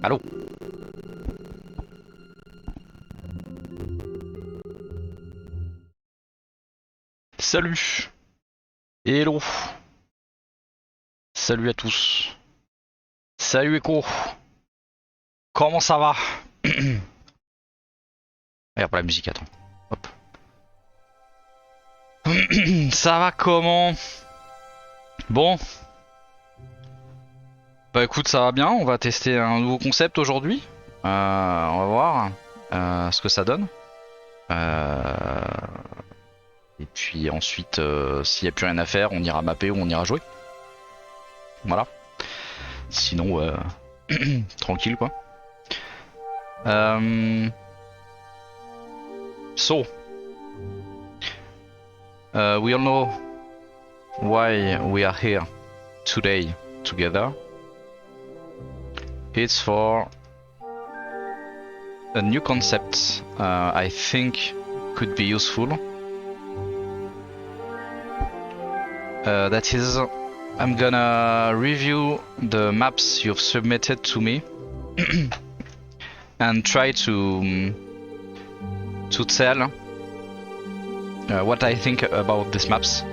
Allô? Salut! Hello! Salut à tous! Salut Echo! Comment ça va? Regarde pas la musique, attends. Hop. Ça va comment? Bon. Bah écoute, ça va bien, on va tester un nouveau concept aujourd'hui. On va voir ce que ça donne. Et puis ensuite, s'il n'y a plus rien à faire, on ira mapper ou on ira jouer. Voilà. Sinon, tranquille quoi. So, we all know why we are here today together. It's for a new concept I think could be useful. That is, I'm gonna review the maps you've submitted to me and try to tell what I think about these maps.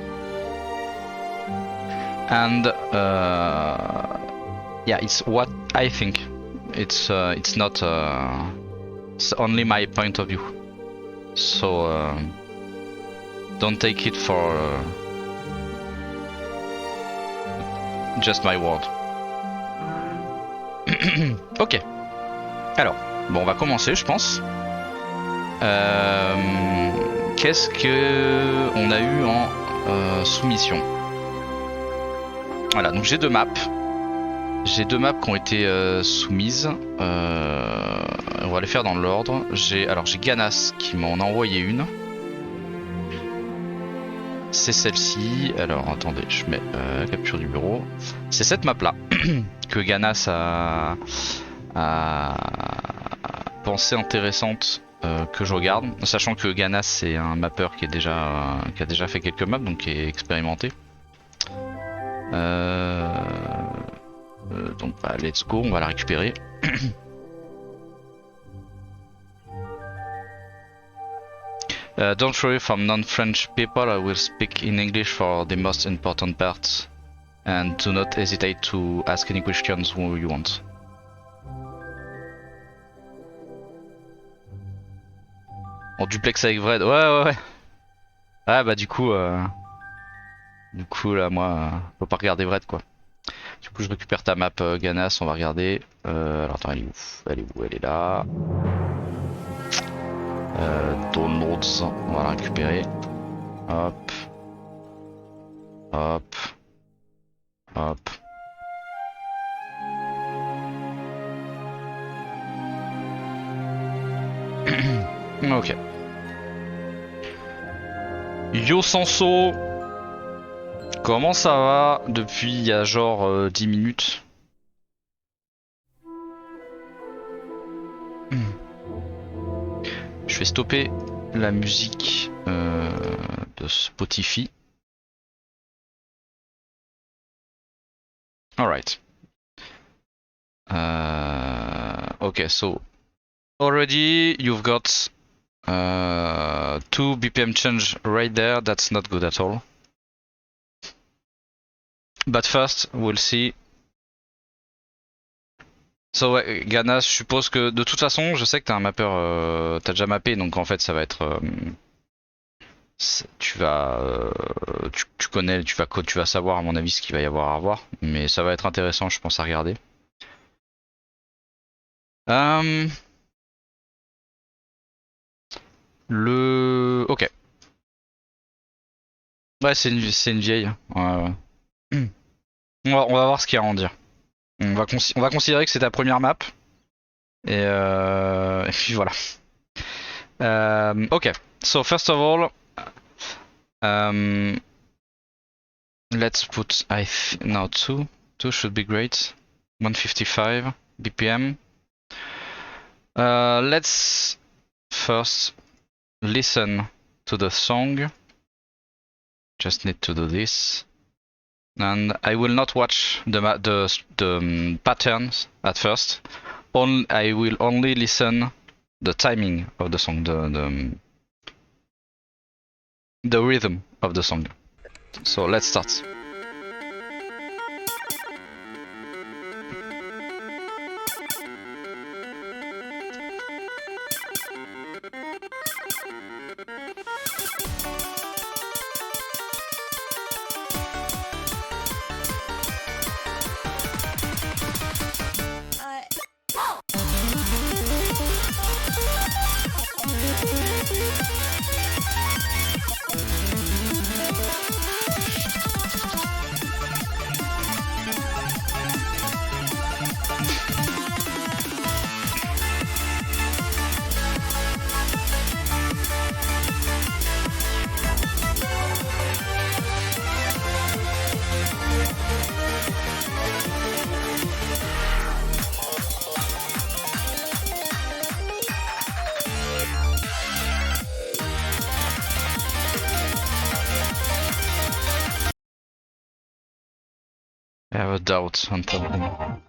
And yeah, it's what I think. It's not it's only my point of view. So don't take it for just my word. Ok. Alors, bon, on va commencer, je pense. Qu'est-ce que on a eu en soumission? Voilà, donc j'ai deux maps. J'ai deux maps qui ont été soumises. On va les faire dans l'ordre. J'ai Ganas qui m'en a envoyé une. C'est celle-ci. Alors attendez, je mets capture du bureau. C'est cette map là que Ganas a pensé intéressante que je regarde, sachant que Ganas c'est un mapper qui a déjà fait quelques maps, donc qui est expérimenté. Donc bah, let's go, on va la récupérer. Don't worry, from non-French people I will speak in English for the most important parts, and do not hesitate to ask any questions who you want. En duplex avec Vred, ouais. Ah bah du coup là moi faut pas regarder Vred quoi. Du coup je récupère ta map Ganas, on va regarder. Alors attends, elle est où? Elle est là. Downloads, on va la récupérer. Hop. Ok. Yo Sanso, comment ça va depuis il y a genre 10 minutes? Je vais stopper la musique de Spotify. Alright. Okay, so already you've got 2 BPM change right there. That's not good at all. But first, we'll see. So ouais, Ganas, je suppose que de toute façon, je sais que t'es un mapper, t'as déjà mappé, donc en fait ça va être, tu connais, tu vas savoir à mon avis ce qu'il va y avoir à voir, mais ça va être intéressant, je pense, à regarder. Ok. Ouais, c'est une vieille. Ouais. On va voir ce qu'il y a à en dire. On va considérer que c'est ta première map. Et puis voilà. Ok. So first of all, let's put now 2 should be great. 155 BPM. Let's first listen to the song. Just need to do this. And I will not watch the patterns at first. I will only listen the timing of the song, the rhythm of the song. So let's start. I have a doubt on something.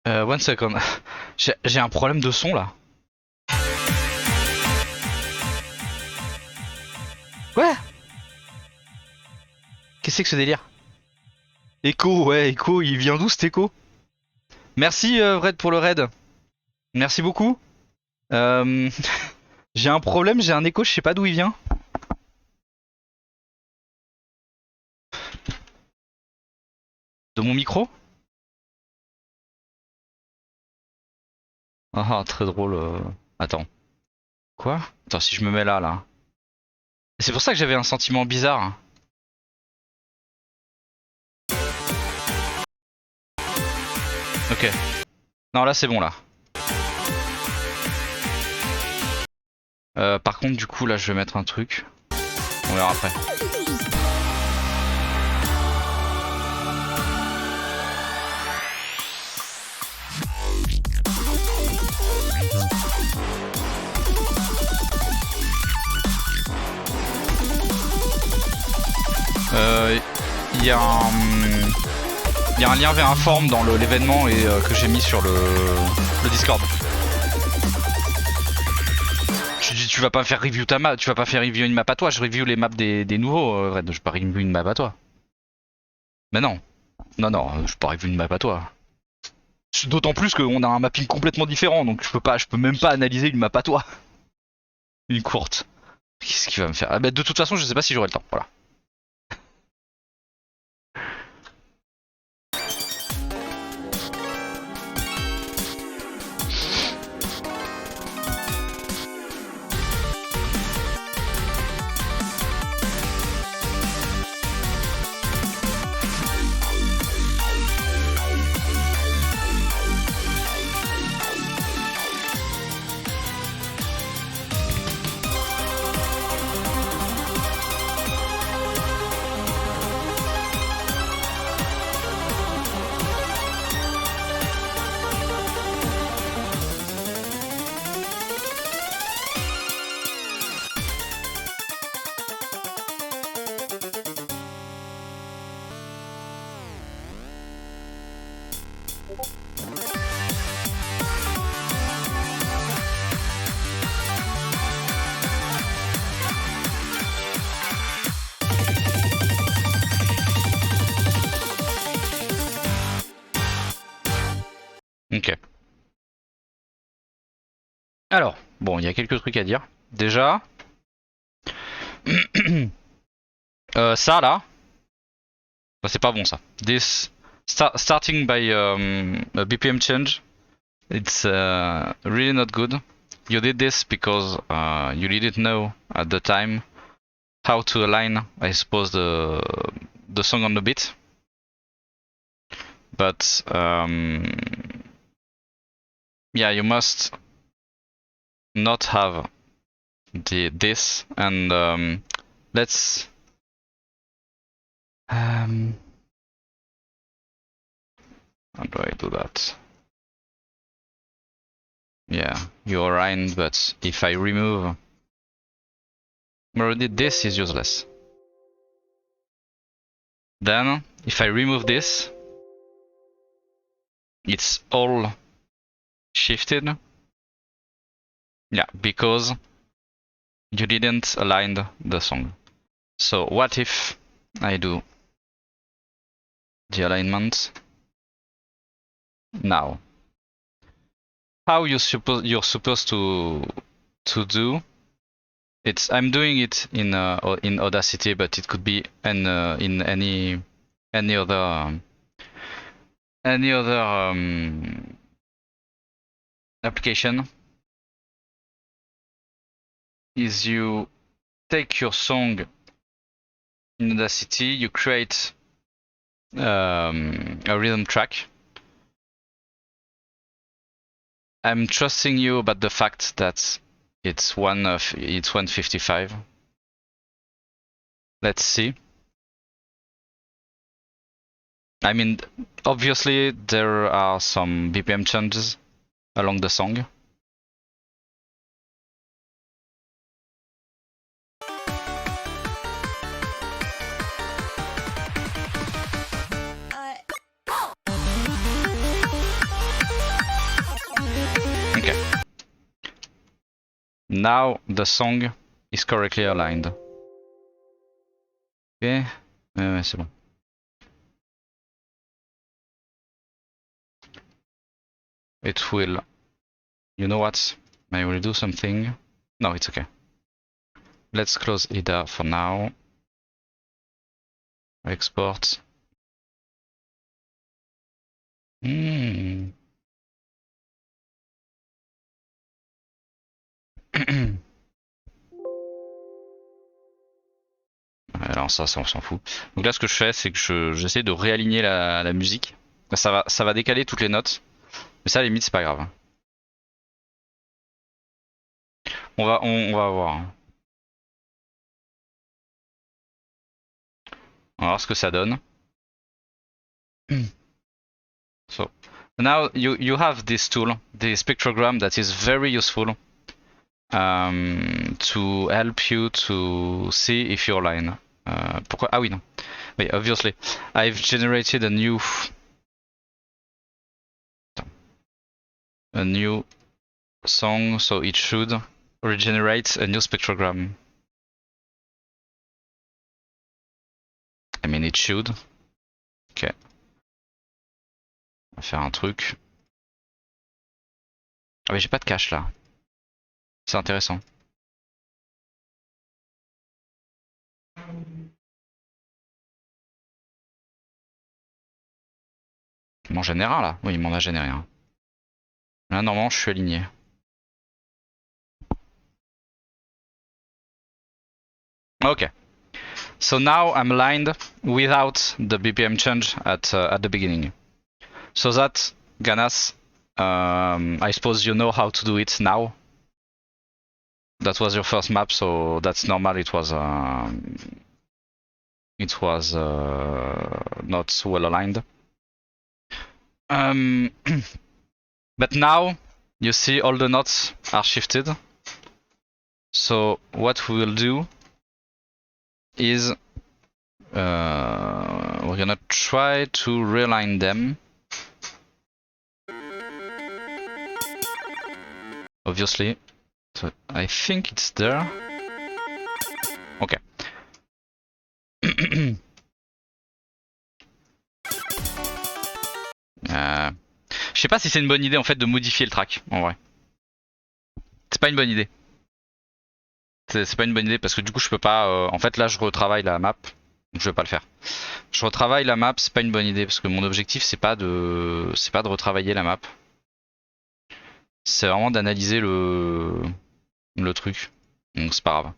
One second. J'ai un problème de son là. Ouais. Qu'est-ce que c'est que ce délire? Echo, ouais, Echo, il vient d'où cet Echo? Merci Red pour le raid. Merci beaucoup. J'ai un problème, j'ai un écho, je sais pas d'où il vient. De mon micro? Ah, très drôle. Attends. Quoi? Attends, si je me mets là. C'est pour ça que j'avais un sentiment bizarre. Ok. Non, là c'est bon là. Par contre, du coup, là je vais mettre un truc. On verra après. Il y a un lien vers un forum dans l'événement et que j'ai mis sur le Discord. Tu vas pas faire review ta map, tu vas pas faire review une map à toi, je review les maps des nouveaux, Red, je vais pas review une map à toi. Mais non, je vais pas review une map à toi. D'autant plus qu'on a un mapping complètement différent, donc je peux même pas analyser une map à toi. Une courte. Qu'est-ce qu'il va me faire? Ah bah, de toute façon, je sais pas si j'aurai le temps, voilà. Ok. Alors, bon, il y a quelques trucs à dire. Déjà, ça là, c'est pas bon ça. This starting by a BPM change, it's really not good. You did this because you didn't know at the time how to align, I suppose, the song on the beat. But yeah, you must not have this, and let's how do I do that? Yeah, you're right, but if I remove already, this is useless. Then if I remove this, it's all shifted. Yeah, because you didn't align the song. So what if I do the alignment now? How you're supposed to do it's, I'm doing it in Audacity, but it could be in any other application. Is you take your song in Audacity, you create a rhythm track. I'm trusting you about the fact that it's 155. Let's see. I mean, obviously there are some BPM changes along the song. Okay. Now the song is correctly aligned. Ok. Ouais, c'est bon. It will. You know what? I will do something. No, it's okay. Let's close IDA for now. Export. Alors ça on s'en fout. Donc là ce que je fais c'est que j'essaie de réaligner la musique. Ça va décaler toutes les notes. Mais ça à la limite c'est pas grave. On va voir. On va voir ce que ça donne. So now you have this tool, the spectrogram, that is very useful to help you to see if you're aligned. Pourquoi? Ah oui, non. Oui, obviously. I've generated a new song, so it should regenerate a new spectrogram. I mean, it should. Ok. On va faire un truc. Ah mais j'ai pas de cache là. C'est intéressant. Il m'en génère un là? Oui, il m'en a généré un. Là, normalement, je suis aligné. Okay. So now I'm aligned without the BPM change at the beginning. So that, Ganas, I suppose you know how to do it now. That was your first map, so that's normal. It was not well aligned. But now you see all the notes are shifted. So what we will do is we're gonna try to realign them. obviously. So I think it's there. Ok. Je sais pas si c'est une bonne idée en fait de modifier le track en vrai. C'est pas une bonne idée. C'est pas une bonne idée parce que du coup je peux pas. En fait là je retravaille la map. Donc je vais pas le faire. Je retravaille la map, c'est pas une bonne idée parce que mon objectif c'est pas de retravailler la map. C'est vraiment d'analyser le truc. Donc c'est pas grave.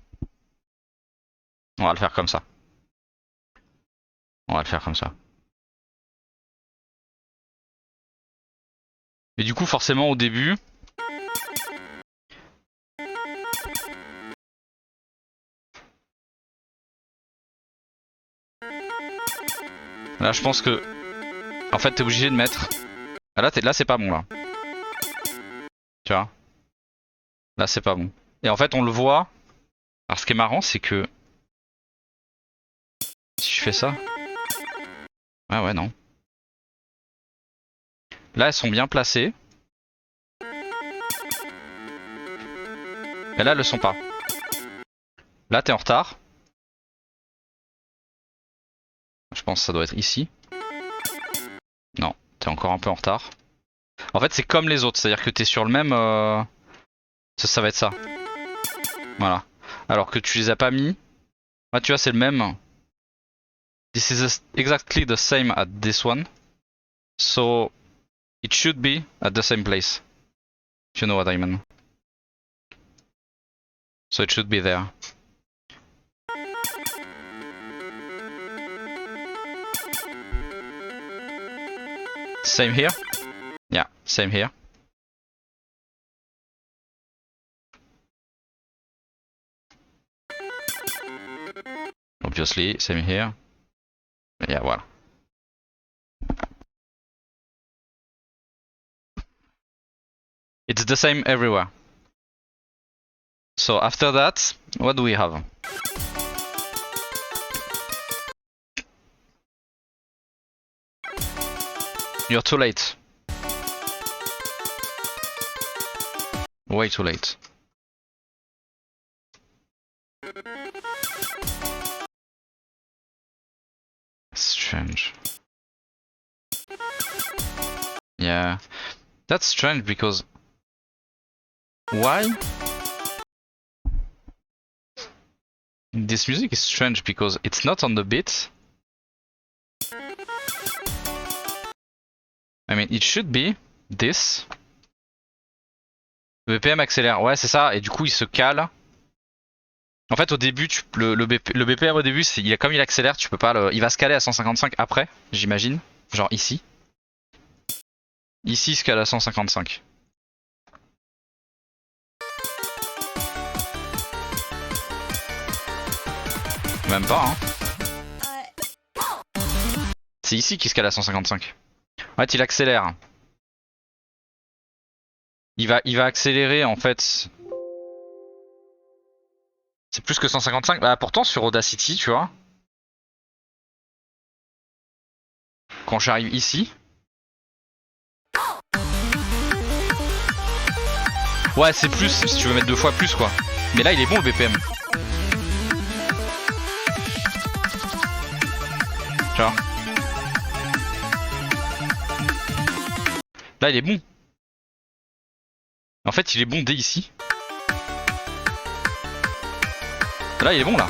On va le faire comme ça. On va le faire comme ça. Et du coup forcément au début. Là je pense que. En fait t'es obligé de mettre. Ah, là c'est pas bon là. Tu vois. Là c'est pas bon. Et en fait on le voit. Alors ce qui est marrant c'est que. Si je fais ça. Ah ouais non. Là elles sont bien placées. Et là elles le sont pas. Là t'es en retard. Je pense que ça doit être ici. Non, t'es encore un peu en retard. En fait c'est comme les autres, c'est-à-dire que t'es sur le même... Ça va être ça. Voilà. Alors que tu les as pas mis. Là tu vois c'est le même. This is exactly the same at this one. So it should be at the same place. If you know what I mean. So it should be there. Same here? Yeah, same here. Obviously, same here. Yeah, voilà. It's the same everywhere. So after that, what do we have? You're too late. Way too late. Strange. Yeah. That's strange because... Why? This music is strange because it's not on the beat. I mean, it should be this. Le BPM accélère, ouais c'est ça, et du coup il se cale. En fait au début, le BPM au début, comme il accélère, tu peux pas il va se caler à 155 après, j'imagine. Genre ici. Ici il se cale à 155. Même pas hein. C'est ici qu'il se cale à 155. En fait il accélère. Il va accélérer en fait. C'est plus que 155. Bah pourtant sur Audacity, tu vois. Quand j'arrive ici. Ouais c'est plus si tu veux mettre 2 fois plus quoi. Mais là il est bon le BPM. Tu vois. Là il est bon. En fait il est bon dès ici. Là il est bon là.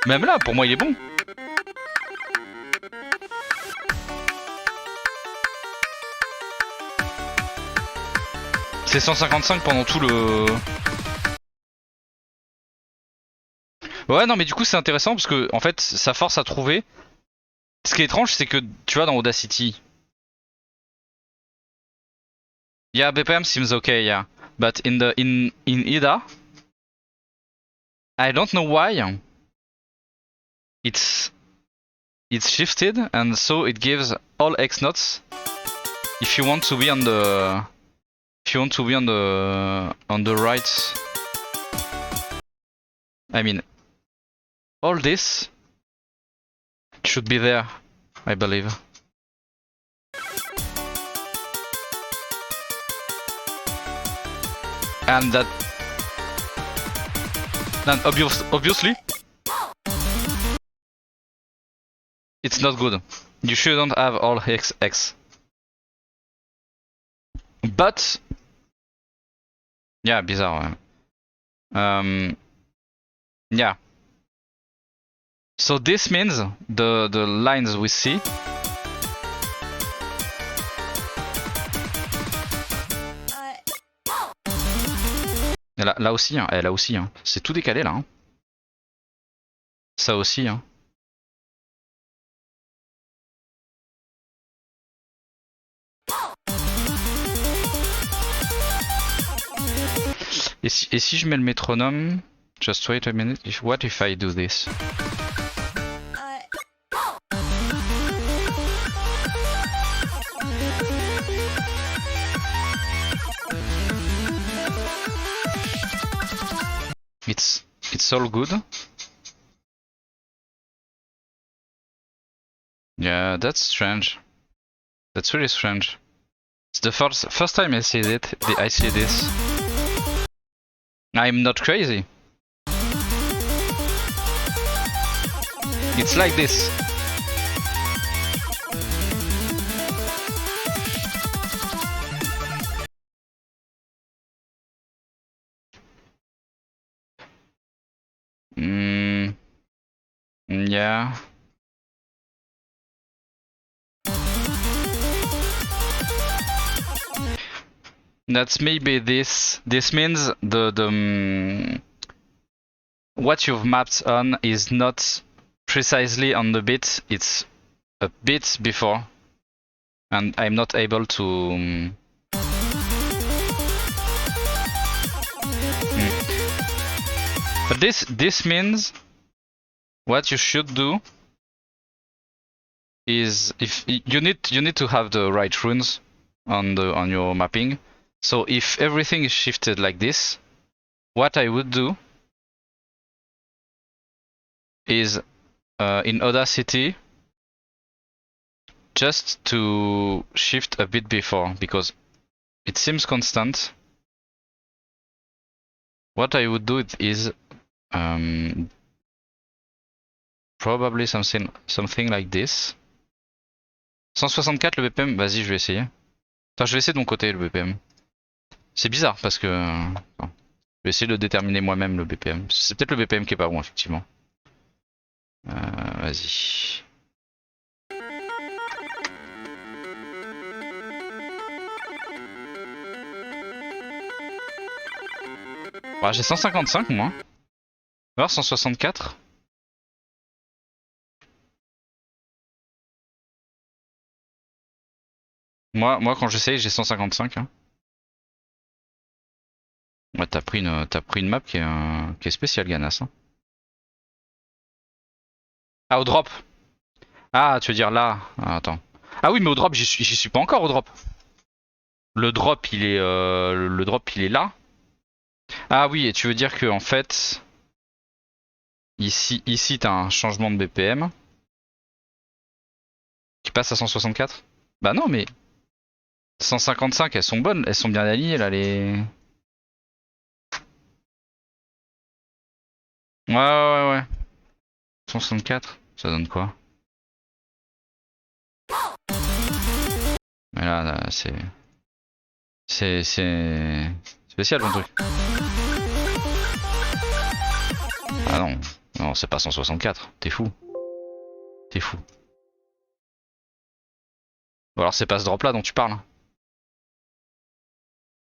Même là pour moi il est bon. C'est 155 pendant tout le... Ouais non mais du coup c'est intéressant parce que en fait ça force à trouver. Ce qui est étrange c'est que tu vois dans Audacity. Yeah, BPM seems okay, yeah. But in IDA, I don't know why it's shifted and so it gives all X notes if you want to be on the on the right. I mean all this should be there, I believe. And that... Then obviously... It's not good. You shouldn't have all XX. But... Yeah, bizarre. Yeah. So this means the lines we see... Là aussi, hein, là aussi, hein. C'est tout décalé là. Hein. Ça aussi. Hein. Et si je mets le métronome, just wait a minute, what if I do this? It's all good. Yeah, that's strange. That's really strange. It's the first time I see it. I see this. I'm not crazy. It's like this. Yeah. That's maybe this. This means the what you've mapped on is not precisely on the bit. It's a bit before, and I'm not able to. But this means what you should do is if you need to have the right runes on your mapping. So if everything is shifted like this, what I would do is in Audacity just to shift a bit before, because it seems constant. What I would do is probably something like this. 164 le BPM, vas-y je vais essayer. Attends, je vais essayer de mon côté le BPM. C'est bizarre parce que... je vais essayer de déterminer moi-même le BPM. C'est peut-être le BPM qui est pas bon effectivement. Vas-y. Ouais, j'ai 155 moi. Alors 164. Moi quand j'essaye j'ai 155. Hein. Ouais, t'as pris une map qui est spéciale, Ganas. Hein. Ah, au drop. Ah, tu veux dire là. Ah, attends. Ah oui, mais au drop, j'y suis pas encore au drop. Le drop, il est là. Ah oui, et tu veux dire que en fait, ici t'as un changement de BPM qui passe à 164. Bah non, mais 155, elles sont bonnes, elles sont bien alignées là les. Ouais. 164, ça donne quoi? Mais là c'est spécial mon truc. Ah non, c'est pas 164, t'es fou. T'es fou. Ou alors c'est pas ce drop là dont tu parles.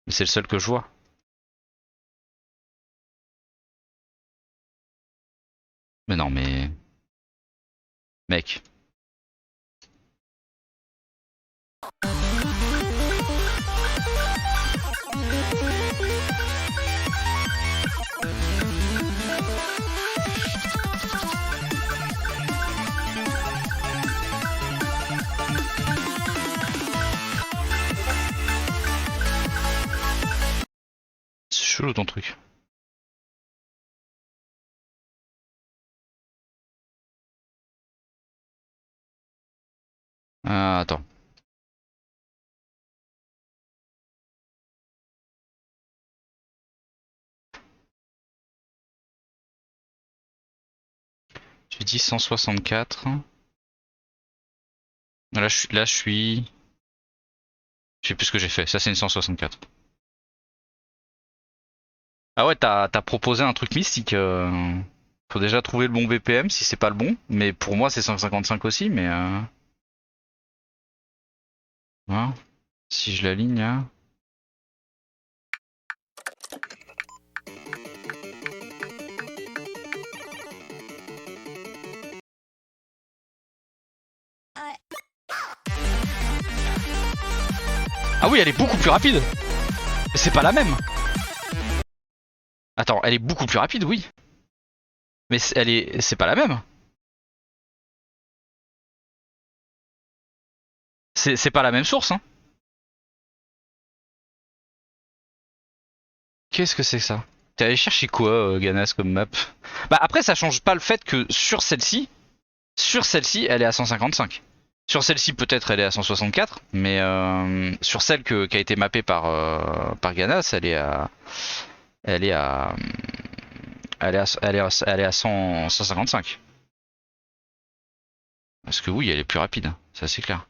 Mais c'est le seul que je vois. Mais non, mais... Mec. C'est chelou ton truc. Attends. J'ai dit 164. Là, je suis. Je sais plus ce que j'ai fait. Ça, c'est une 164. Ah ouais, t'as proposé un truc mystique. Faut déjà trouver le bon BPM si c'est pas le bon. Mais pour moi, c'est 155 aussi. Mais voilà. Si je l'aligne, hein. Ah oui, elle est beaucoup plus rapide. Mais c'est pas la même. Attends, elle est beaucoup plus rapide, oui. Mais c'est pas la même. C'est pas la même source, hein. Qu'est-ce que c'est que ça? T'es allé chercher quoi, Ganas, comme map? Bah après, ça change pas le fait que sur celle-ci, elle est à 155. Sur celle-ci, peut-être elle est à 164, mais sur celle qui a été mappée par Ganas, elle est à, elle est à 155. Parce que oui, elle est plus rapide, hein, ça c'est clair.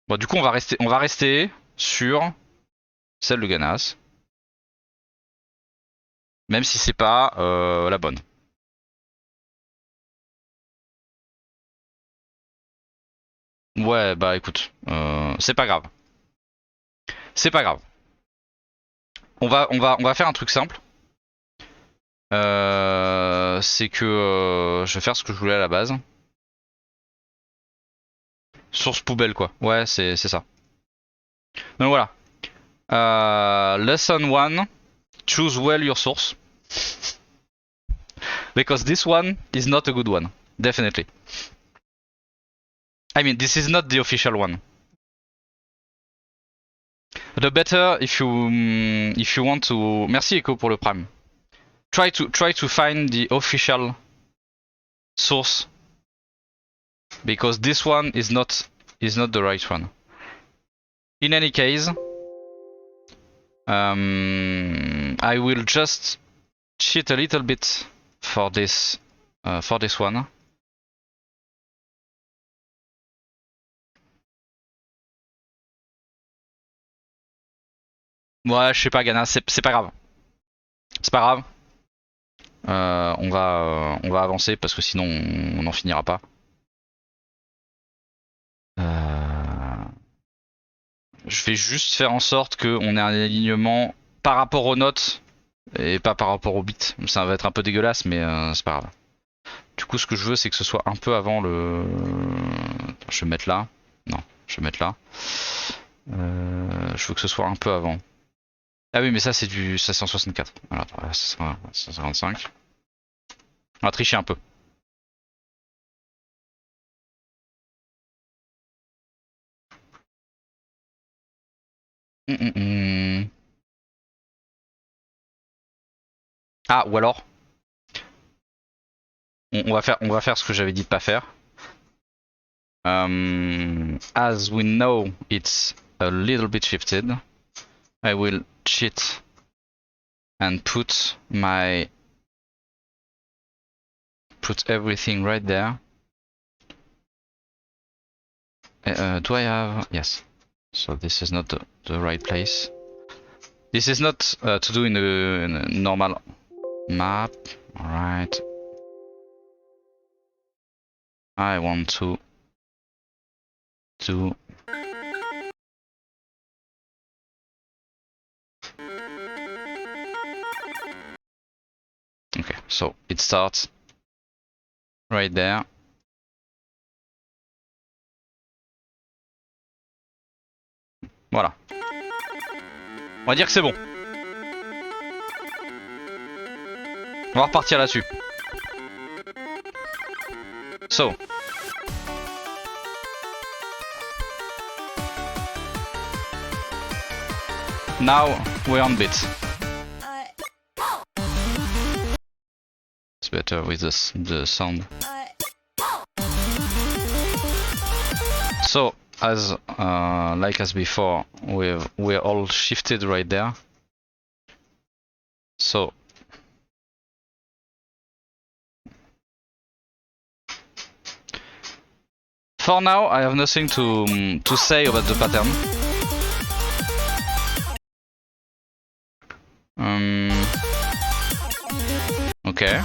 Bon, du coup, on va rester sur celle de Ganas, même si c'est pas la bonne. Ouais, bah écoute, c'est pas grave. C'est pas grave. On va faire un truc simple. C'est que je vais faire ce que je voulais à la base. Source poubelle quoi. Ouais, c'est ça. Donc voilà. Lesson 1. Choose well your source. Because this one is not a good one. Definitely. I mean, this is not the official one. The better if you want to. Merci Echo pour le prime. Try to find the official source because this one is not the right one. In any case, I will just cheat a little bit for this one. Ouais, je sais pas, Gana, c'est pas grave. C'est pas grave. On va avancer parce que sinon on n'en finira pas. Je vais juste faire en sorte qu'on ait un alignement par rapport aux notes et pas par rapport aux bits. Ça va être un peu dégueulasse, mais c'est pas grave. Du coup, ce que je veux, c'est que ce soit un peu avant le. Attends, je vais mettre là. Non, je vais mettre là. Je veux que ce soit un peu avant. Ah oui, mais ça, c'est du 564. Voilà, 555. On va tricher un peu. Ah, ou alors, on va faire ce que j'avais dit de pas faire. As we know it's a little bit shifted, I will cheat and put everything right there. Do I have? Yes. So this is not the right place. This is not to do in a normal map. Alright. I want to do. Okay, so it starts right there. Voilà. On va dire que c'est bon. On va repartir là-dessus. So. Now we're on bit. better with the sound. So as like as before, we're all shifted right there. So for now, I have nothing to say about the pattern. Okay.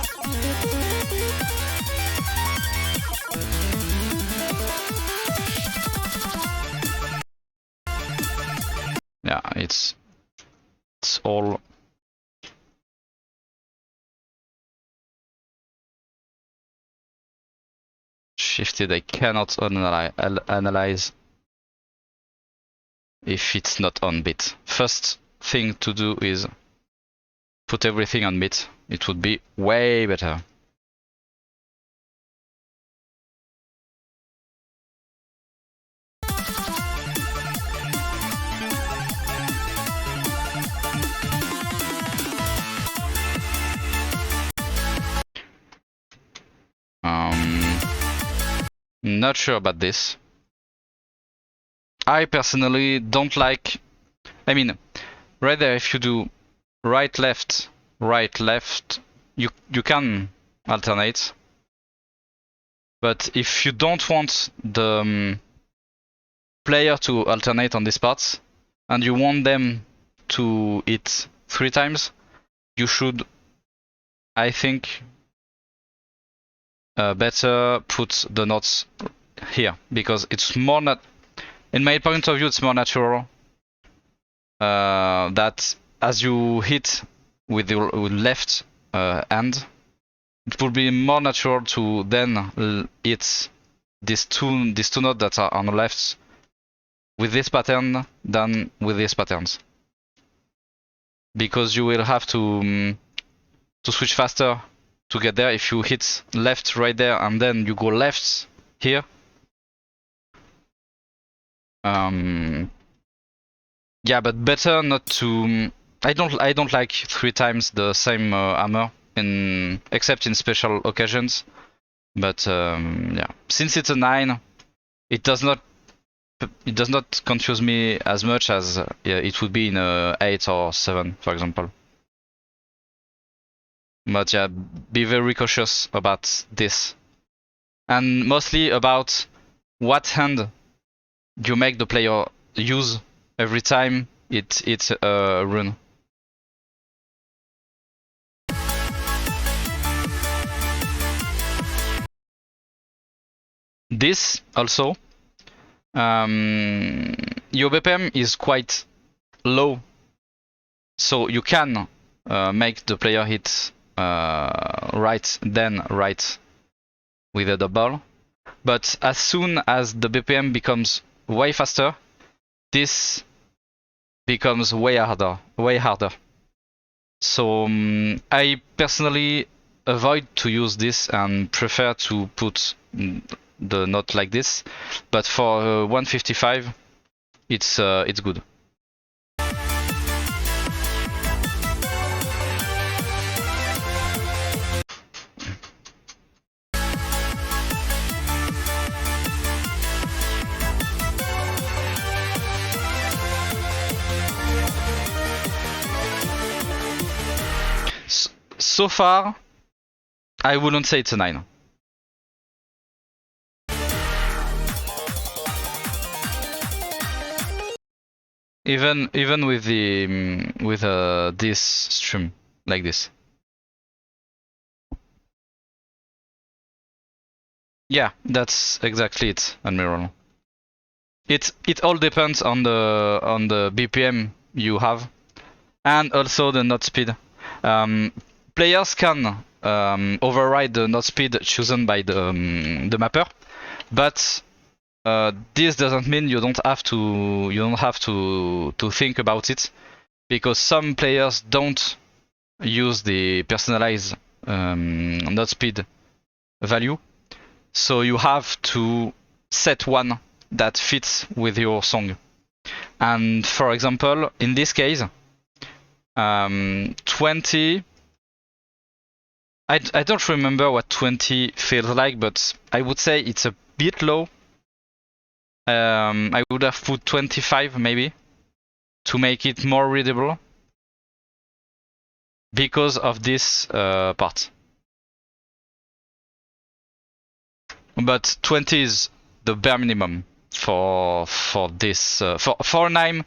Yeah, it's all shifted. I cannot analyze if it's not on bit. First thing to do is put everything on bit. It would be way better. Not sure about this. I personally don't like. I mean, right there, if you do right left, you can alternate. But if you don't want the player to alternate on these parts, and you want them to hit 3 times, you should, I think, better put the notes here, because it's more in my point of view, it's more natural that as you hit with your left hand, it would be more natural to then hit these two notes that are on the left with this pattern than with these patterns, because you will have to switch faster to get there. If you hit left right there and then you go left here, yeah, but better not to. I don't like 3 times the same hammer except in special occasions. But yeah, since it's a 9, it does not confuse me as much as it would be in a 8 or 7, for example. But yeah, be very cautious about this, and mostly about what hand you make the player use every time it's a rune. This also, your BPM is quite low, so you can make the player hit right then right with a double. But as soon as the BPM becomes way faster, this becomes way harder. So I personally avoid to use this and prefer to put the note like this. But for 155, it's good. So far, I wouldn't say it's a 9. Even with the this stream like this. Yeah, that's exactly it, Admiral. It all depends on the BPM you have, and also the note speed. Players can override the note speed chosen by the mapper, but this doesn't mean you don't have to think about it, because some players don't use the personalized note speed value, so you have to set one that fits with your song. And for example, in this case, 20 I don't remember what 20 feels like, but I would say it's a bit low. I would have put 25 maybe to make it more readable because of this part. But 20 is the bare minimum for this. For 9,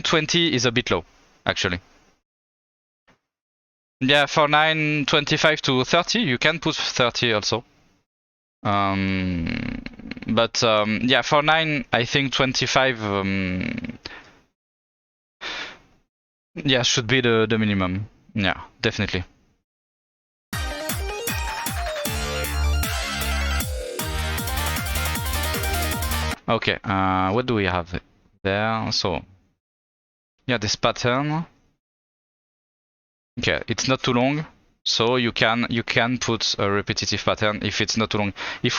20 is a bit low, actually. Yeah, for 9, 25 to 30, you can put 30 also. But yeah, for 9, I think 25 yeah, should be the minimum. Yeah, definitely. Okay, what do we have there? So, yeah, this pattern. Okay, it's not too long, so you can put a repetitive pattern if it's not too long. If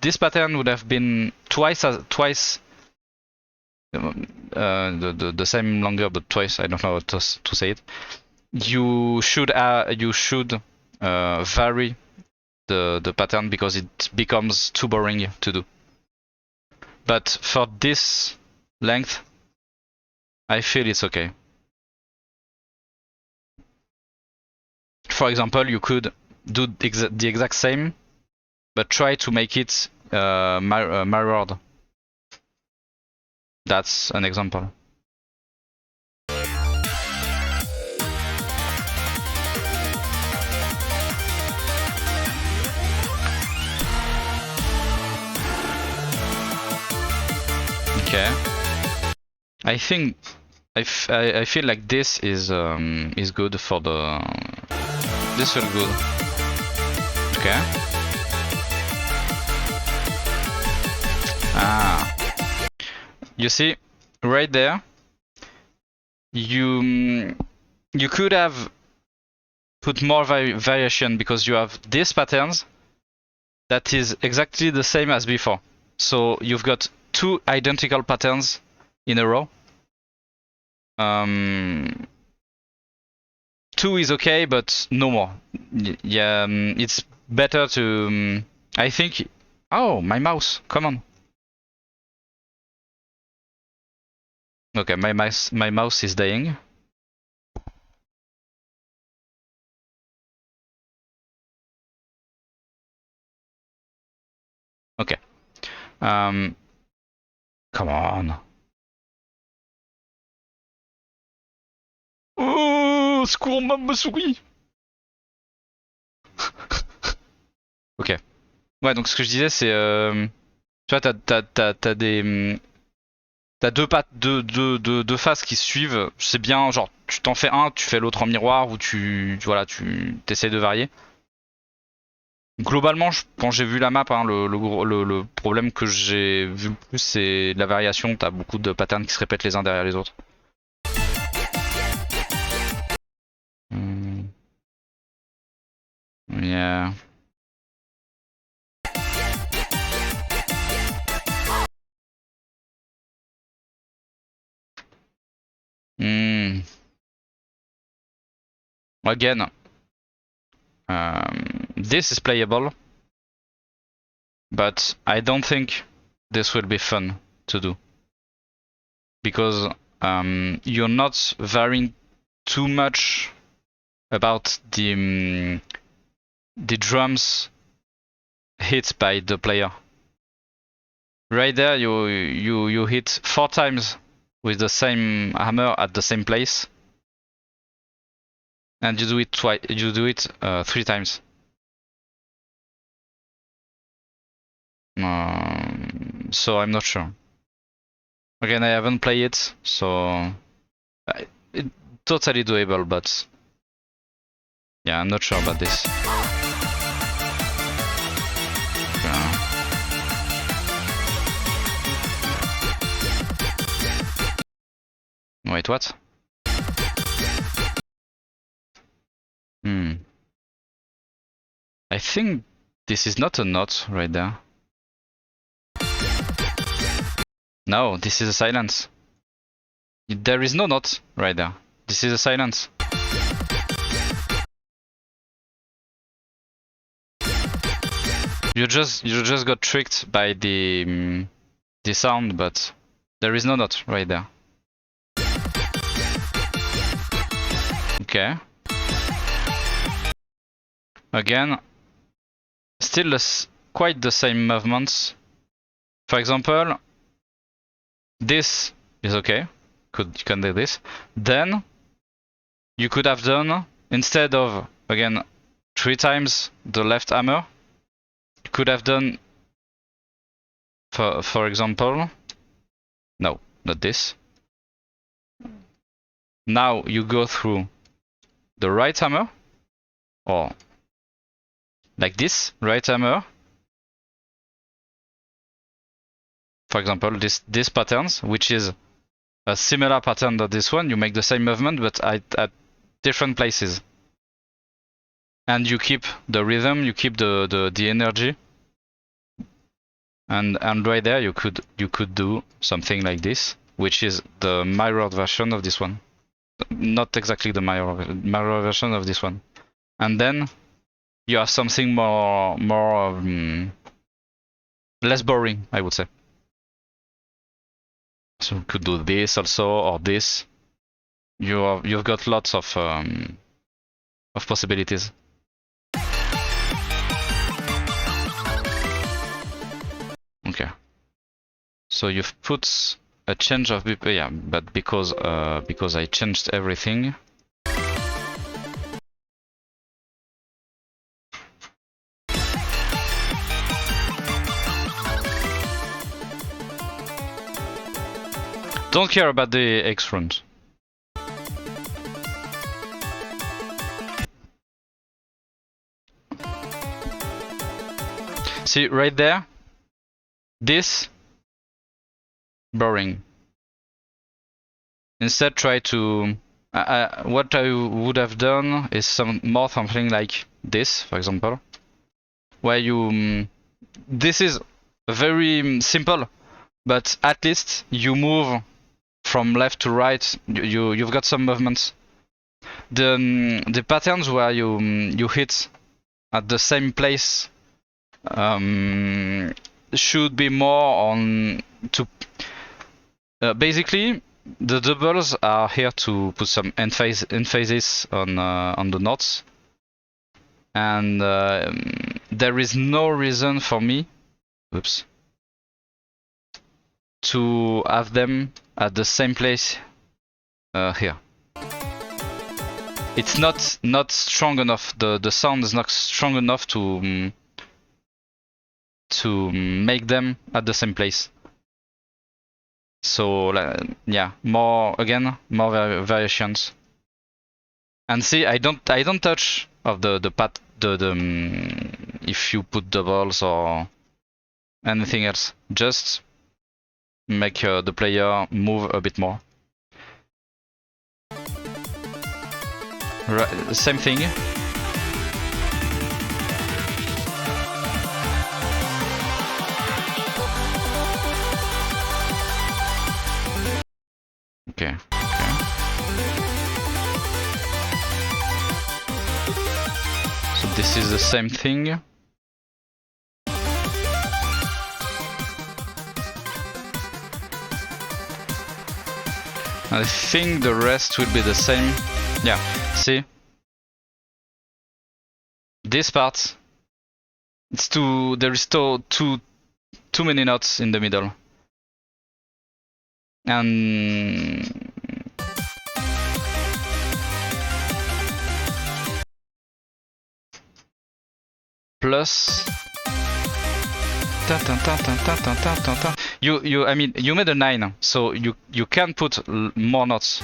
this pattern would have been twice the same longer, but twice, I don't know how to say it. You should vary the pattern because it becomes too boring to do. But for this length, I feel it's okay. For example, you could do the exact same, but try to make it mirrored. That's an example. Okay. I think I feel like this is good for the. This feels good. Okay. Ah. You see, right there, you could have put more variation because you have these patterns that is exactly the same as before. So you've got 2 identical patterns in a row. 2 is okay, but no more. Yeah, it's better to. I think. Oh, my mouse! Come on. Okay, my mouse is dying. Okay. Come on. Oh, secours, ma souris. Ok. Ouais, donc ce que je disais, c'est, tu vois, t'as des, t'as deux phases qui se suivent. C'est bien, genre, tu t'en fais un, tu fais l'autre en miroir, ou voilà, tu t'essayes de varier. Globalement, quand j'ai vu la map, hein, le problème que j'ai vu le plus, c'est la variation. T'as beaucoup de patterns qui se répètent les uns derrière les autres. Yeah. Again, this is playable, but I don't think this will be fun to do because you're not varying too much about the drums hit by the player. Right there, you hit 4 times with the same hammer at the same place, and you do it twice. You do it 3 times. So I'm not sure. Again, I haven't played it, so it's totally doable, but yeah, I'm not sure about this. Wait, what? I think this is not a knot right there. No, this is a silence. There is no knot right there. This is a silence. You just got tricked by the sound, but there is no note right there. Okay. Again, still quite the same movements. For example, this is okay. You can do this. Then you could have done, instead of again 3 times the left hammer, you could have done, for example, no, not this. Now you go through the right hammer, or like this, right hammer. For example, this patterns, which is a similar pattern to this one. You make the same movement, but at different places. And you keep the rhythm, you keep the energy. And right there you could do something like this, which is the mirrored version of this one. Not exactly the mirror version of this one. And then you have something more less boring, I would say. So you could do this also, or this. You've got lots of possibilities. Okay. So you've put a change of BP, yeah, but because I changed everything. Don't care about the X runes. See right there? This boring. Instead, try to. What I would have done is something like this, for example, where you. This is very simple, but at least you move from left to right. You've got some movements. The patterns where you hit at the same place should be more on to. Basically, the doubles are here to put some emphasis on the notes, and there is no reason for me, to have them at the same place here. It's not strong enough. The sound is not strong enough to make them at the same place. So yeah, more variations. And see, I don't touch of the if you put doubles or anything else. Just make the player move a bit more. Right, same thing. Okay. So this is the same thing. I think the rest will be the same. Yeah, see? This part, there is too many notes in the middle. And plus I mean you made a 9, so you can put more notes.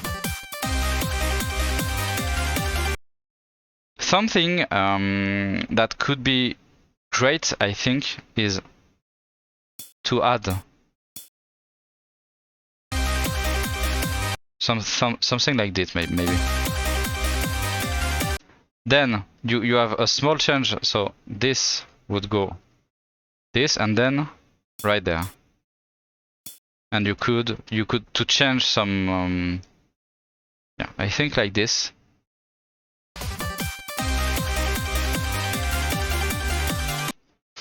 Something that could be great, I think, is to add something like this, maybe. Then you have a small change, so this would go this, and then right there. And you could to change some yeah, I think like this.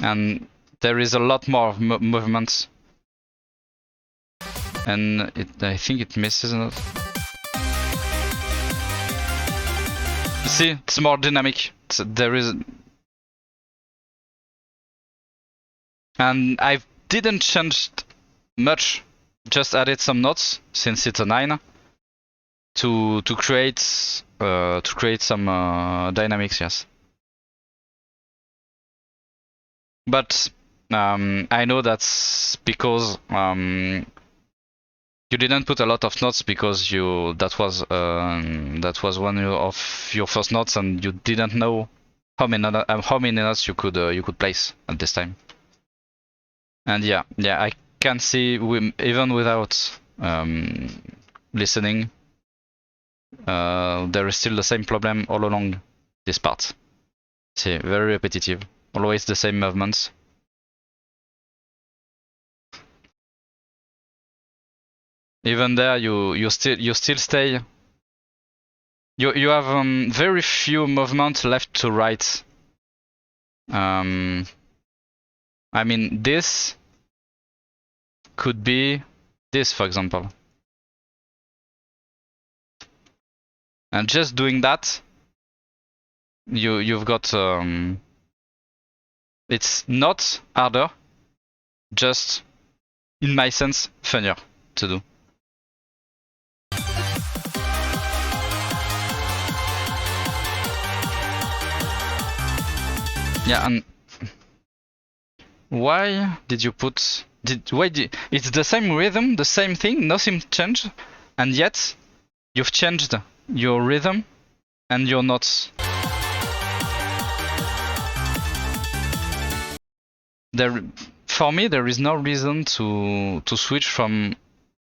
and there is a lot more movements, and I think it misses a lot. See, it's more dynamic. There is, and I didn't change much, just added some notes since it's a 9 to create some dynamics, yes. But I know that's because you didn't put a lot of notes because that was one of your first notes, and you didn't know how many notes you could place at this time. And yeah, I can see even without listening, there is still the same problem all along this part. See, very repetitive, always the same movements. Even there, you still stay. You have very few movements left to right. I mean, this could be this, for example. And just doing that, you've got it's not harder, just in my sense funnier to do. Yeah, and why did you put it's the same rhythm, the same thing, nothing changed, and yet you've changed your rhythm and your notes. For me, there is no reason to switch from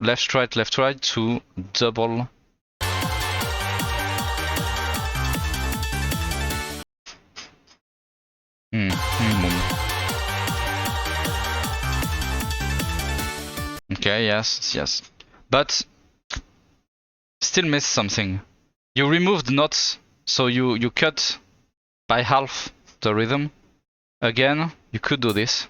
left right to double. Okay, yes. But still miss something. You removed notes, so you cut by half the rhythm. Again, you could do this.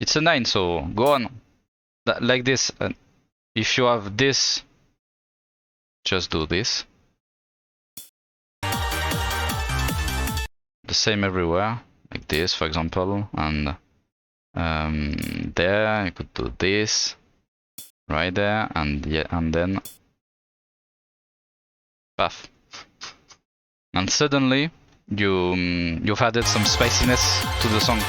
It's a 9, so go on. Like this. If you have this, just do this. The same everywhere, like this, for example, and there you could do this, right there, and then paf. And suddenly you've added some spiciness to the song.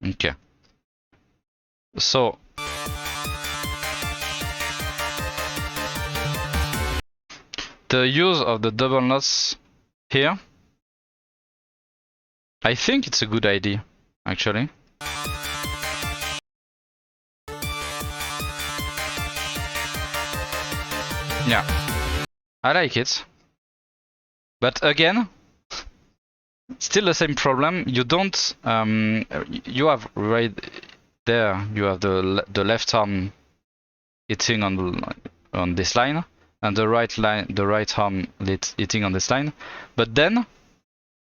Okay. So the use of the double notes here, I think it's a good idea, actually. Yeah, I like it. But again, still the same problem. You don't. You have right there. You have the left arm hitting on this line, and the right arm hitting on this line. But then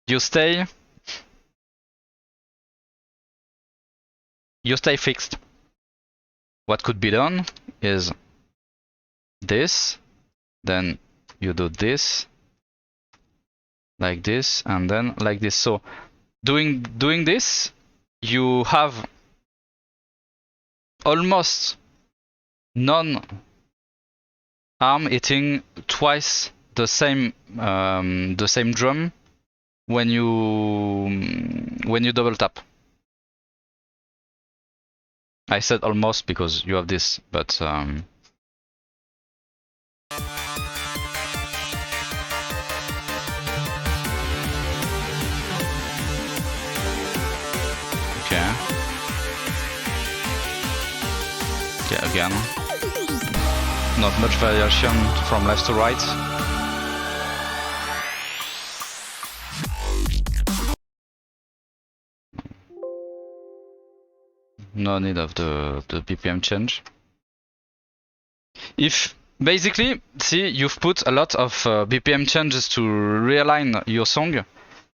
you stay fixed. What could be done is this. Then you do this. Like this, and then like this. So doing this, you have almost non arm hitting twice the same drum when you double tap. I said almost because you have this, but okay, again, not much variation from left to right. no need of the BPM change. If basically, see, you've put a lot of BPM changes to realign your song.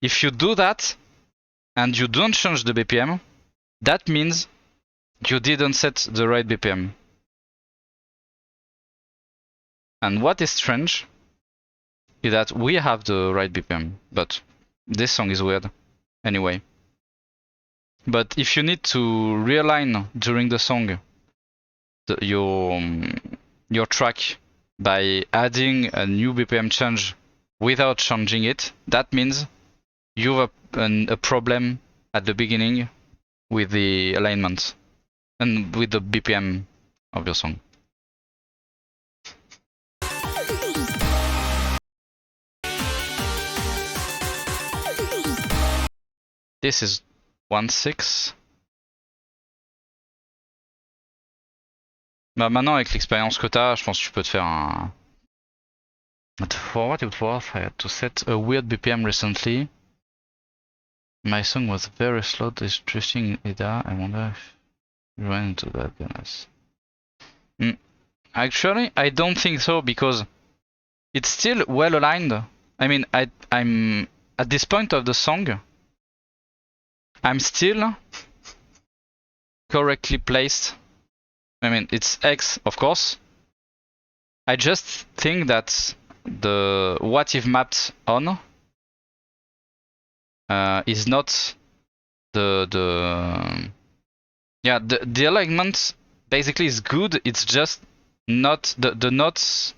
If you do that and you don't change the BPM, that means you didn't set the right BPM. And what is strange is that we have the right BPM, but this song is weird anyway. But if you need to realign during the song your track by adding a new BPM change without changing it, that means you have a problem at the beginning with the alignment and with the BPM of your song. This is 1.6. Bah maintenant avec l'expérience que t'as, je pense que tu peux te faire un... For what it was, I had to set a weird BPM recently. My song was very slow, this drifting IDA. I wonder if you ran into that, goodness. Actually, I don't think so, because it's still well aligned. I mean, I'm at this point of the song, I'm still correctly placed. I mean, it's X, of course. I just think that the what if mapped on is not the alignment basically is good. It's just not the notes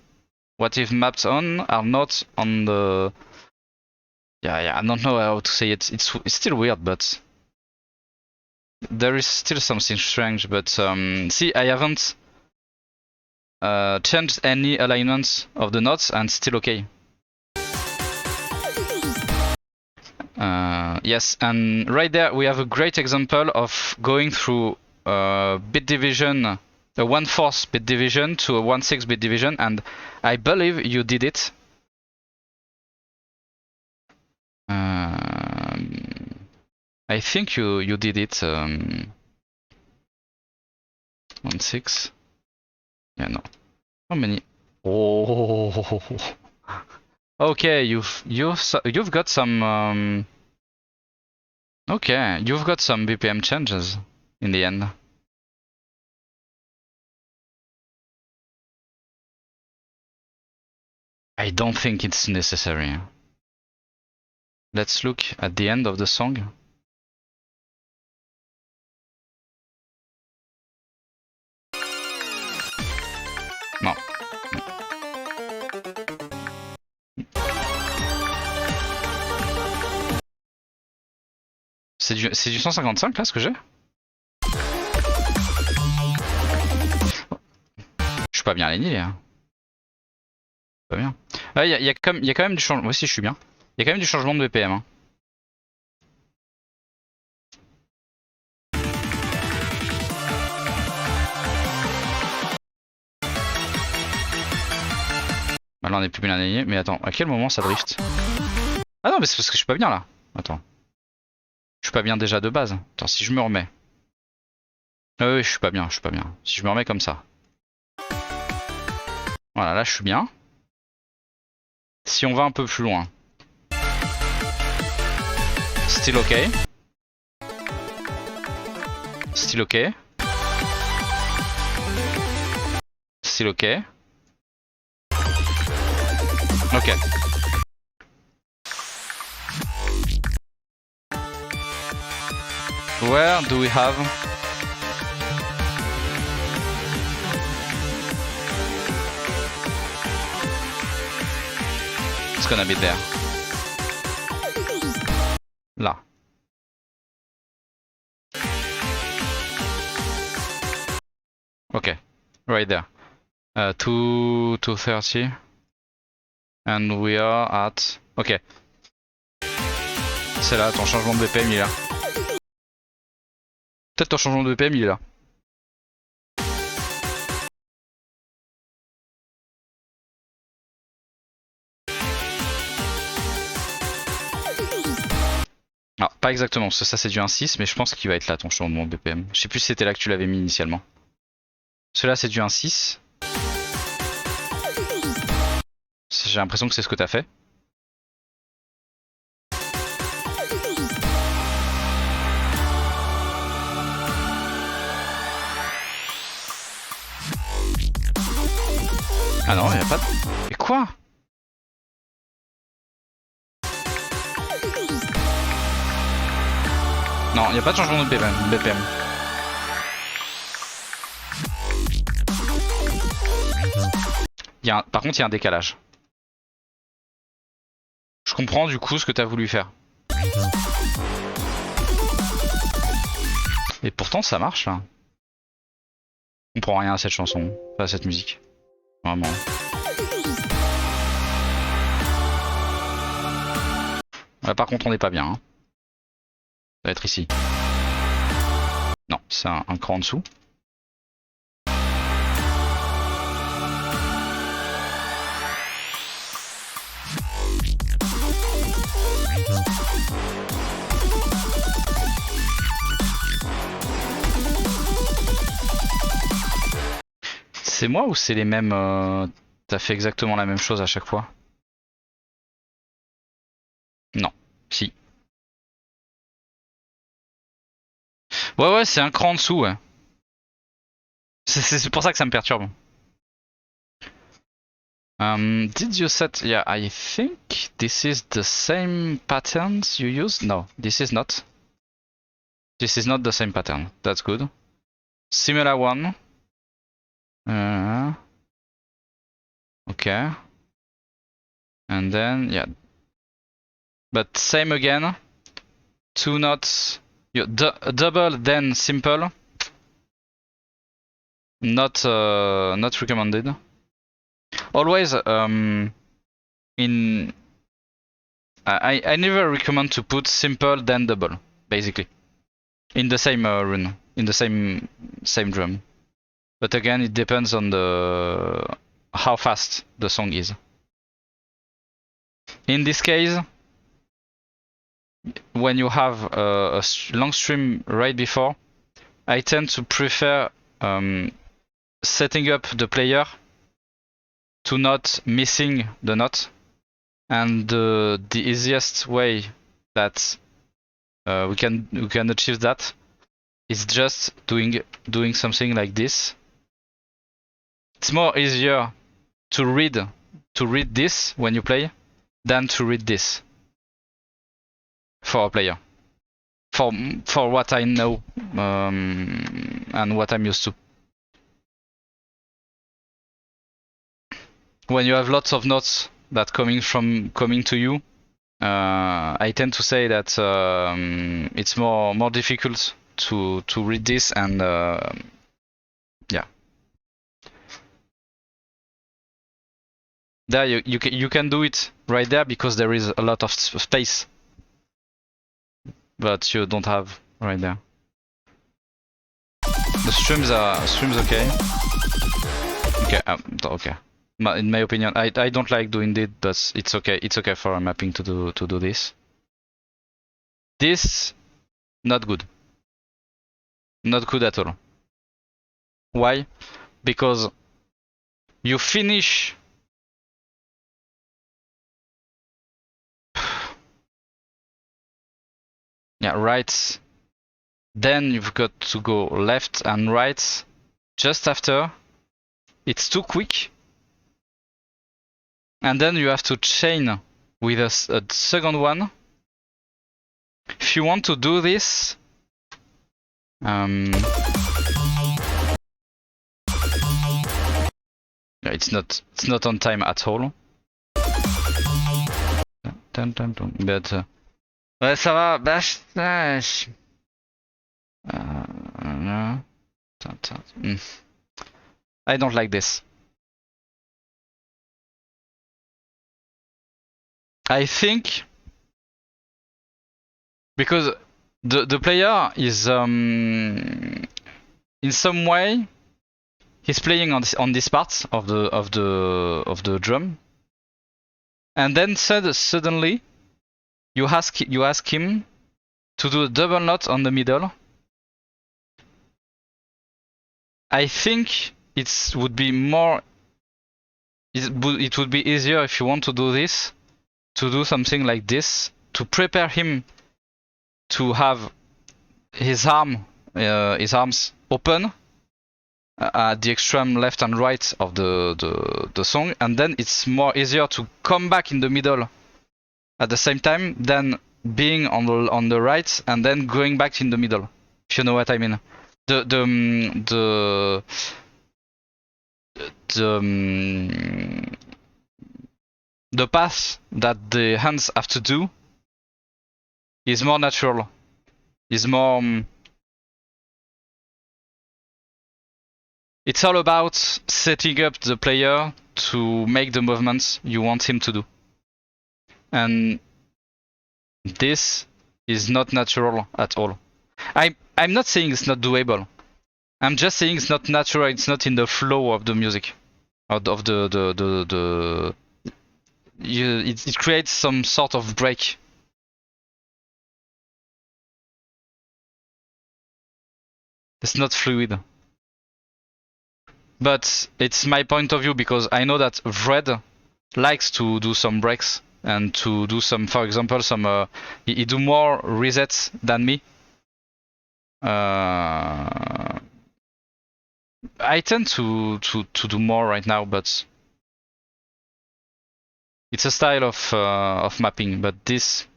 what if mapped on are not on the I don't know how to say it. It's still weird, but there is still something strange. But see, I haven't changed any alignments of the notes and still okay. Yes, and right there we have a great example of going through bit division, a 1/4 bit division to a 1/6 bit division, and I believe you did it. I think you did it 1/6. Yeah, no. How many? Oh. Okay, you've got some okay, you've got some BPM changes in the end. I don't think it's necessary. Let's look at the end of the song. Non. C'est du 155 là ce que j'ai? Je suis pas bien aligné hein. Pas bien. Ah, y a quand même du changement. Moi aussi je suis bien. Il y a quand même du changement de BPM. Hein. Bah là on est plus bien aligné. Mais attends, à quel moment ça drift? Ah non mais c'est parce que je suis pas bien là. Attends. Je suis pas bien déjà de base. Attends, si je me remets. Ah oui, je suis pas bien, je suis pas bien. Si je me remets comme ça. Voilà, là je suis bien. Si on va un peu plus loin. Still ok. Still ok. Still ok. Ok. Where do we have? It's gonna be there. Là. Okay, right there. 230. And we are at... Ok. C'est là, ton changement de BPM il est là. Peut-être ton changement de BPM il est là. Ah, pas exactement, parce que ça c'est du 1.6, mais je pense qu'il va être là ton changement de BPM. Je sais plus si c'était là que tu l'avais mis initialement. Celui-là c'est du 1.6. J'ai l'impression que c'est ce que t'as fait. Ah non, y'a pas de... Mais quoi? Non, y'a pas de changement de BPM. Par contre, il y a un décalage. Je comprends du coup ce que t'as voulu faire. Et pourtant, ça marche là. On comprend rien à cette chanson, pas à cette musique. Vraiment. Là, par contre, on n'est pas bien. Hein. Ça va être ici. Non, c'est un cran en dessous. C'est moi ou c'est les mêmes t'as fait exactement la même chose à chaque fois? Non, si. Ouais, c'est un cran en dessous, ouais. C'est pour ça que ça me perturbe. Did you set... Yeah, I think this is the same patterns you used. No, this is not. This is not the same pattern. That's good. Similar one. Okay. And then, yeah. But same again. 2 notes. Double, then simple. Not recommended. Always, I never recommend to put simple then double, basically. In the same rune, in the same drum. But again, it depends on how fast the song is. In this case, when you have a long stream right before, I tend to prefer setting up the player to not missing the note, and the easiest way that we can achieve that is just doing something like this. It's more easier to read this when you play than to read this for a player. For what I know and what I'm used to. When you have lots of notes that coming to you, I tend to say that it's more difficult to read this, and yeah. There you can do it right there because there is a lot of space, but you don't have right there. The streams are okay. Okay. In my opinion, I don't like doing this, but it's okay. It's okay for a mapping to do this. This not good. Not good at all. Why? Because you finish. Yeah, right. Then you've got to go left and right just after. It's too quick. And then you have to chain with a second one. If you want to do this, it's not on time at all. But ouais, ça va. I don't like this. I think because the player is in some way he's playing on this part of the drum, and then suddenly you ask him to do a double knot on the middle. I think it would be more. It would be easier if you want to do this, to do something like this, to prepare him to have his arms open at the extreme left and right of the song, and then it's more easier to come back in the middle at the same time than being on the right and then going back in the middle. If you know what I mean. The path that the hands have to do is more natural. Is more. It's all about setting up the player to make the movements you want him to do. And this is not natural at all. I'm not saying it's not doable. I'm just saying it's not natural. It's not in the flow of the music, of the. It creates some sort of break. It's not fluid. But it's my point of view because I know that Fred likes to do some breaks and to do some, for example, some. He do more resets than me. I tend to do more right now, but it's a style of mapping. But this,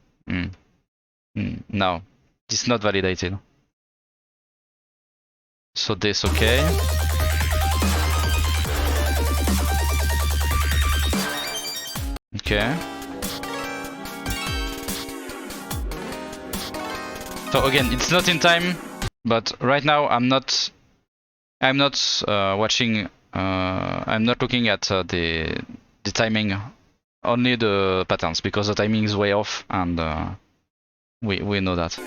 no, it's not validated. So this okay. Okay. So again, it's not in time, but right now I'm not watching. I'm not looking at the timing, only the patterns, because the timing is way off, and we know that.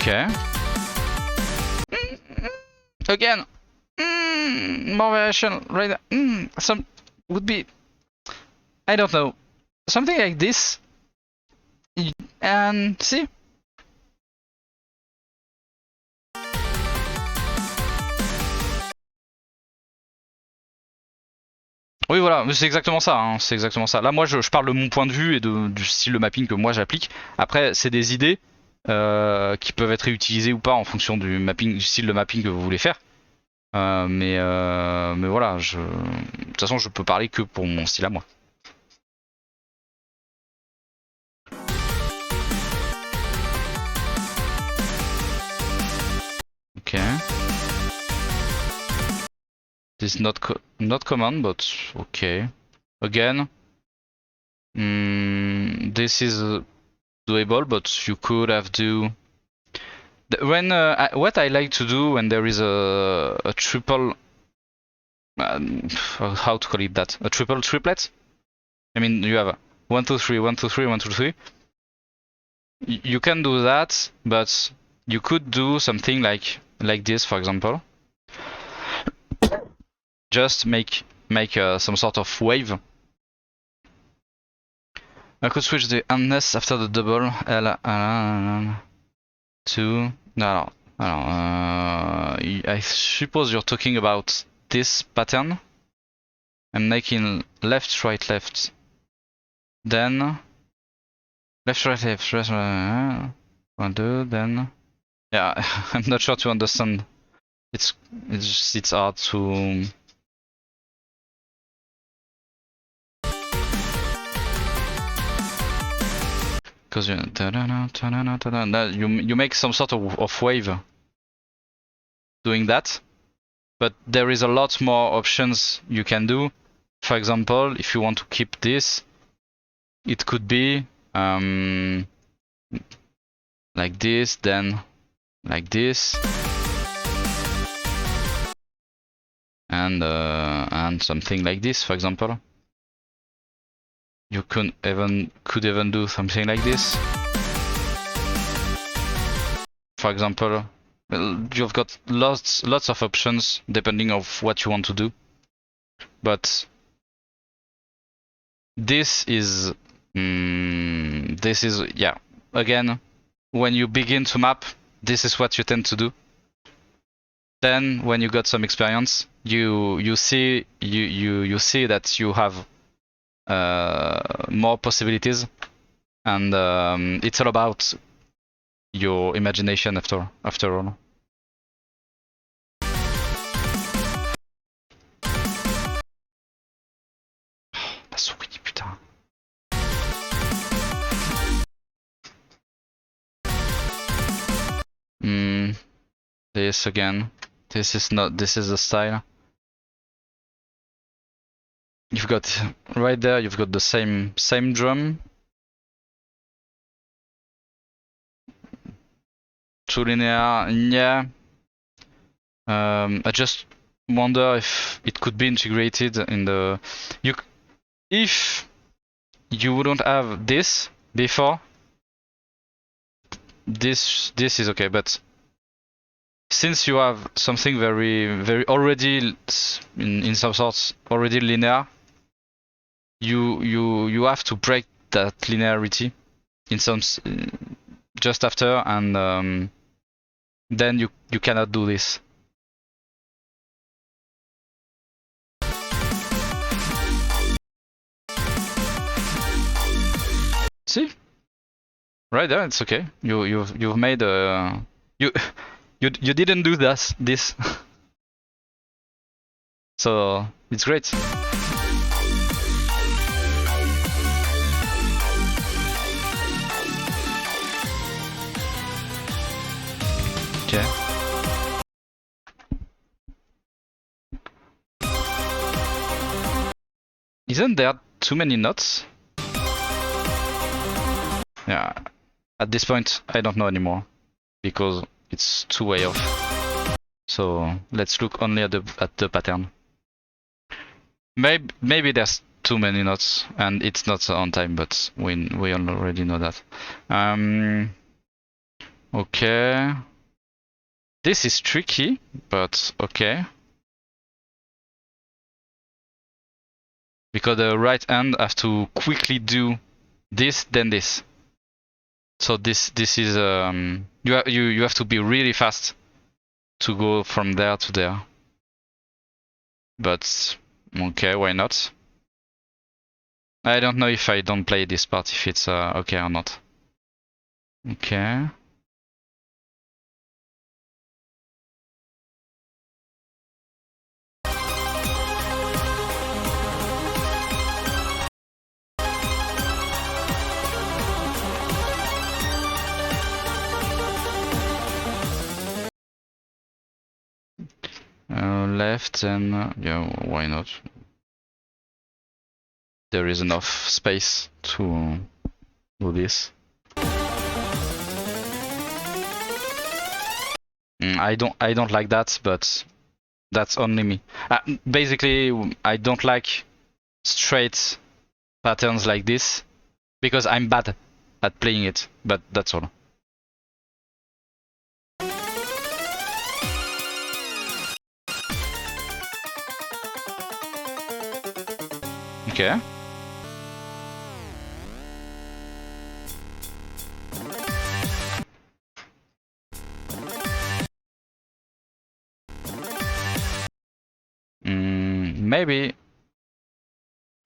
Okay. Again, more variation right there. Some would be, I don't know, something like this. And see. Oui, voilà, c'est exactement ça. Hein, c'est exactement ça. Là, moi, je parle de mon point de vue et du style de mapping que moi j'applique. Après, c'est des idées qui peuvent être réutilisées ou pas en fonction du mapping, du style de mapping que vous voulez faire. Mais voilà, de toute façon, je peux parler que pour mon style à moi. Ok. This is not common, but okay. Again, this is doable, but you could have do. When what I like to do when there is a triple, how to call it that? A triple triplet. I mean, you have 1 2 3 1 2 3 1 2 3. You can do that, but you could do something like this, for example. Just make some sort of wave. I could switch the handness after the double to. No. I suppose you're talking about this pattern. I'm making left, right, left. Then left, right, left, right, 1, 2, then. Yeah, I'm not sure to understand. It's hard to. Because you make some sort of wave doing that, but there is a lot more options you can do. For example, if you want to keep this, it could be like this, then like this, and something like this, for example. You could even do something like this. For example, you've got lots of options depending on what you want to do. but this is yeah, again, when you begin to map, this is what you tend to do. Then when you got some experience, you see that you have more possibilities, and it's all about your imagination after all. La souris, putain. This again. This is the style. You've got right there, you've got the same drum. Too linear, yeah. I just wonder if it could be integrated in the if you wouldn't have this before, this is okay, but since you have something very already in some sorts already linear, you have to break that linearity in some just after, and then you cannot do this. See, right there, it's okay. You've made you didn't do this, so it's great. Okay. Isn't there too many knots? Yeah. At this point, I don't know anymore because it's too way off. So let's look only at the pattern. Maybe there's too many knots and it's not on time, but we already know that. Okay. This is tricky, but okay. Because the right hand has to quickly do this, then this. So this is you have to be really fast to go from there to there. But okay, why not? I don't know if I don't play this part if it's okay or not. Okay. Left, and yeah, why not? There is enough space to do this. I don't like that, but that's only me. Basically, I don't like straight patterns like this because I'm bad at playing it, but that's all. Okay.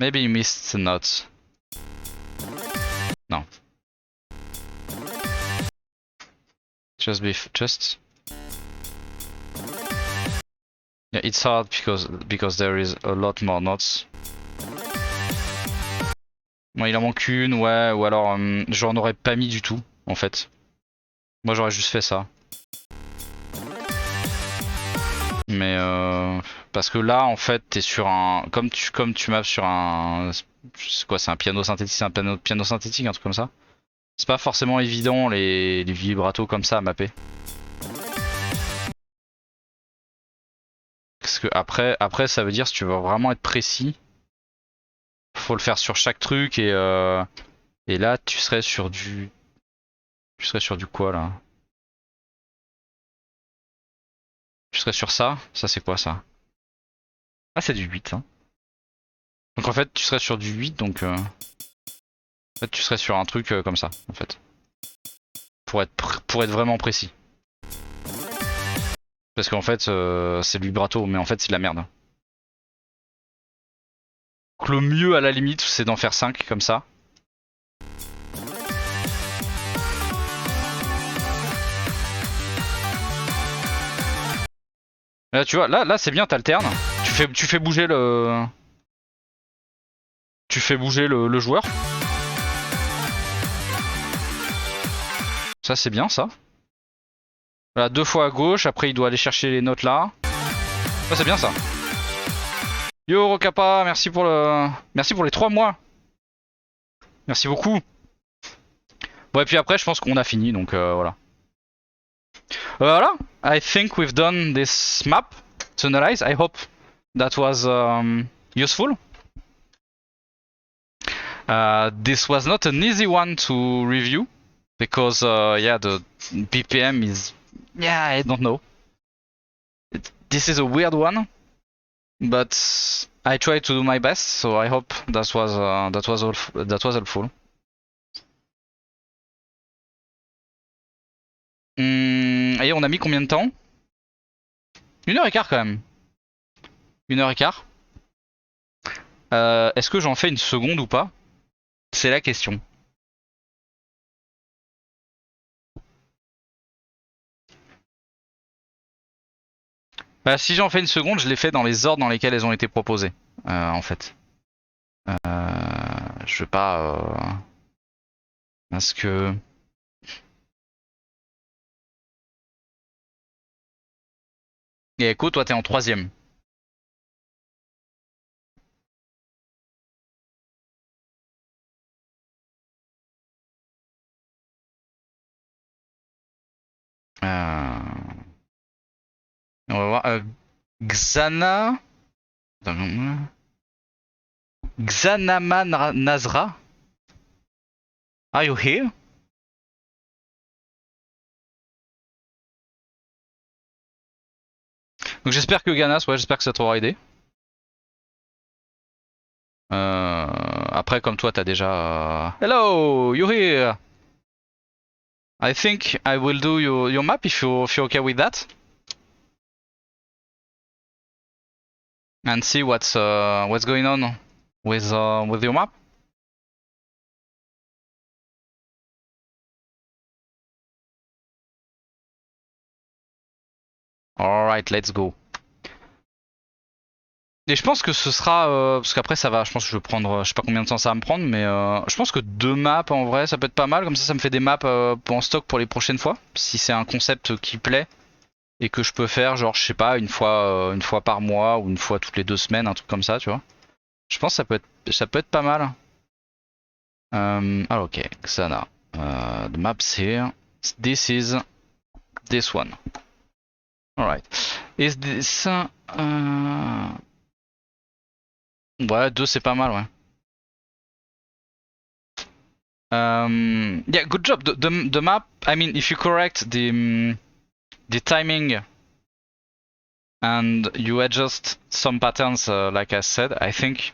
Maybe you missed the notes. No. Just yeah, it's hard because there is a lot more notes. Moi, il en manque une, ouais, ou alors j'en aurais pas mis du tout, en fait. Moi, j'aurais juste fait ça. Mais parce que là, en fait, t'es sur un, comme tu maps sur un, c'est quoi, c'est un piano synthétique, c'est un piano synthétique, un truc comme ça. C'est pas forcément évident les vibratos comme ça à mapper. Parce que après, ça veut dire si tu veux vraiment être précis, faut le faire sur chaque truc et là, tu serais sur du quoi là? Tu serais sur ça? Ça c'est quoi ça? Ah, c'est du 8, hein. Donc en fait tu serais sur du 8 donc en fait tu serais sur un truc comme ça en fait. Pour être vraiment précis. Parce qu'en fait c'est du vibrato mais en fait c'est de la merde. Donc le mieux à la limite c'est d'en faire 5 comme ça. Là tu vois, là c'est bien, t'alternes. Tu fais bouger le. Tu fais bouger le joueur. Ça c'est bien ça. Voilà, 2 fois à gauche, après il doit aller chercher les notes là. Ça c'est bien ça. Yo Rokapa, merci pour le. Merci pour les 3 mois. Merci beaucoup. Bon et puis après je pense qu'on a fini donc voilà. Voilà, I think we've done this map to analyze. I hope that was useful. This was not an easy one to review because yeah, the BPM is, yeah, I don't know. This is a weird one, but I tried to do my best, so I hope that was helpful. Et on a mis combien de temps? 1h15 quand même. 1h15. Est-ce que j'en fais une seconde ou pas? C'est la question. Bah, si j'en fais une seconde, je l'ai fait dans les ordres dans lesquels elles ont été proposées, en fait. Je vais pas... Parce que... Et Echo, toi t'es en 3ème. On va voir. Xana... Xanama Nazra? Are you here? Donc j'espère que Ganas, ouais, j'espère que ça t'aura aidé. Après, comme toi, t'as déjà... Hello, you here? I think I will do your map if you're okay with that. And see what's going on with your map. Alright, let's go. Et je pense que ce sera... parce qu'après ça va, je pense que je vais prendre... Je sais pas combien de temps ça va me prendre, mais je pense que 2 maps en vrai, ça peut être pas mal. Comme ça me fait des maps en stock pour les prochaines fois. Si c'est un concept qui plaît et que je peux faire, genre, je sais pas, une fois par mois ou une fois toutes les 2 semaines, un truc comme ça, tu vois. Je pense que ça peut être pas mal. Alors ok, Xana. The maps here. This is this one. Alright. Is this... Ouais, 2 c'est pas mal, ouais. Yeah, good job. The map, I mean, if you correct the timing and you adjust some patterns, like I said, I think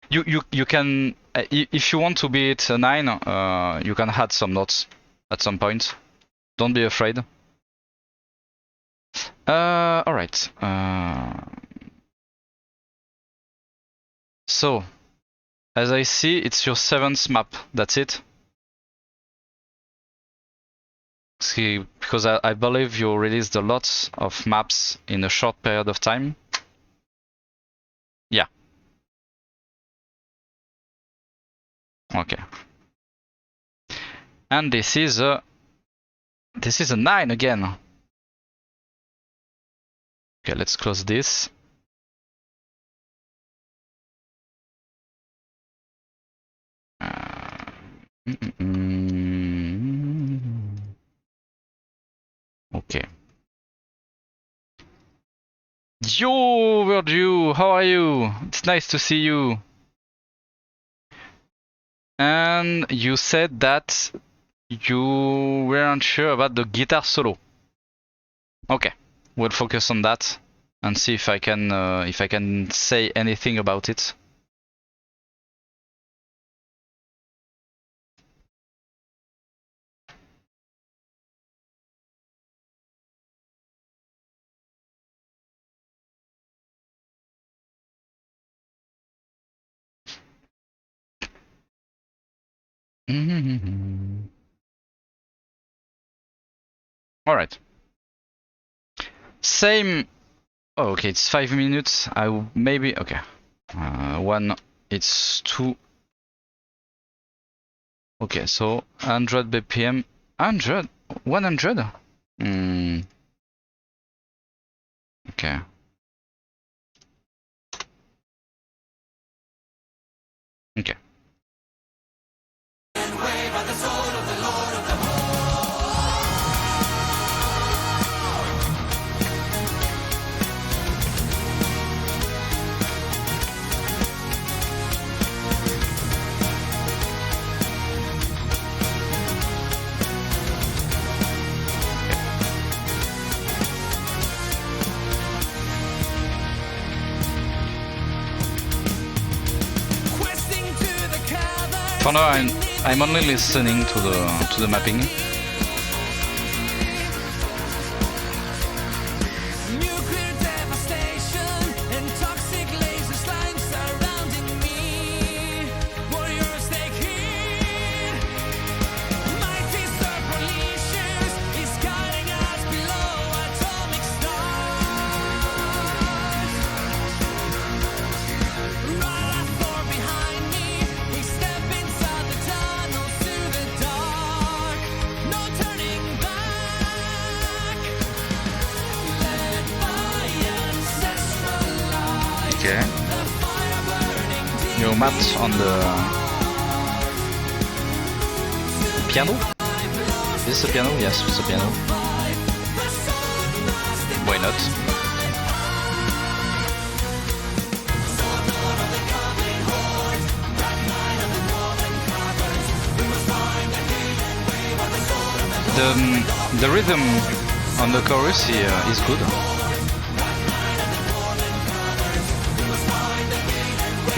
you can, if you want to be at a 9, you can add some notes at some point. Don't be afraid. Alright. So, as I see, it's your 7th map. That's it. See, because I believe you released a lot of maps in a short period of time. Yeah. Okay. And this is a 9 again. Okay, let's close this. Okay. Yo, Virgil, how are you? It's nice to see you. And you said that you weren't sure about the guitar solo. Okay, we'll focus on that and see if I can say anything about it. Alright. Same. Oh, okay, it's 5 minutes. Maybe. Okay. One. It's 2. Okay, so 100 BPM. 100? 100? Okay. Okay. For now, I'm only listening to the mapping. Okay. You mapped on the piano? Is this a piano? Yes, it's a piano. Why not? The rhythm on the chorus is good.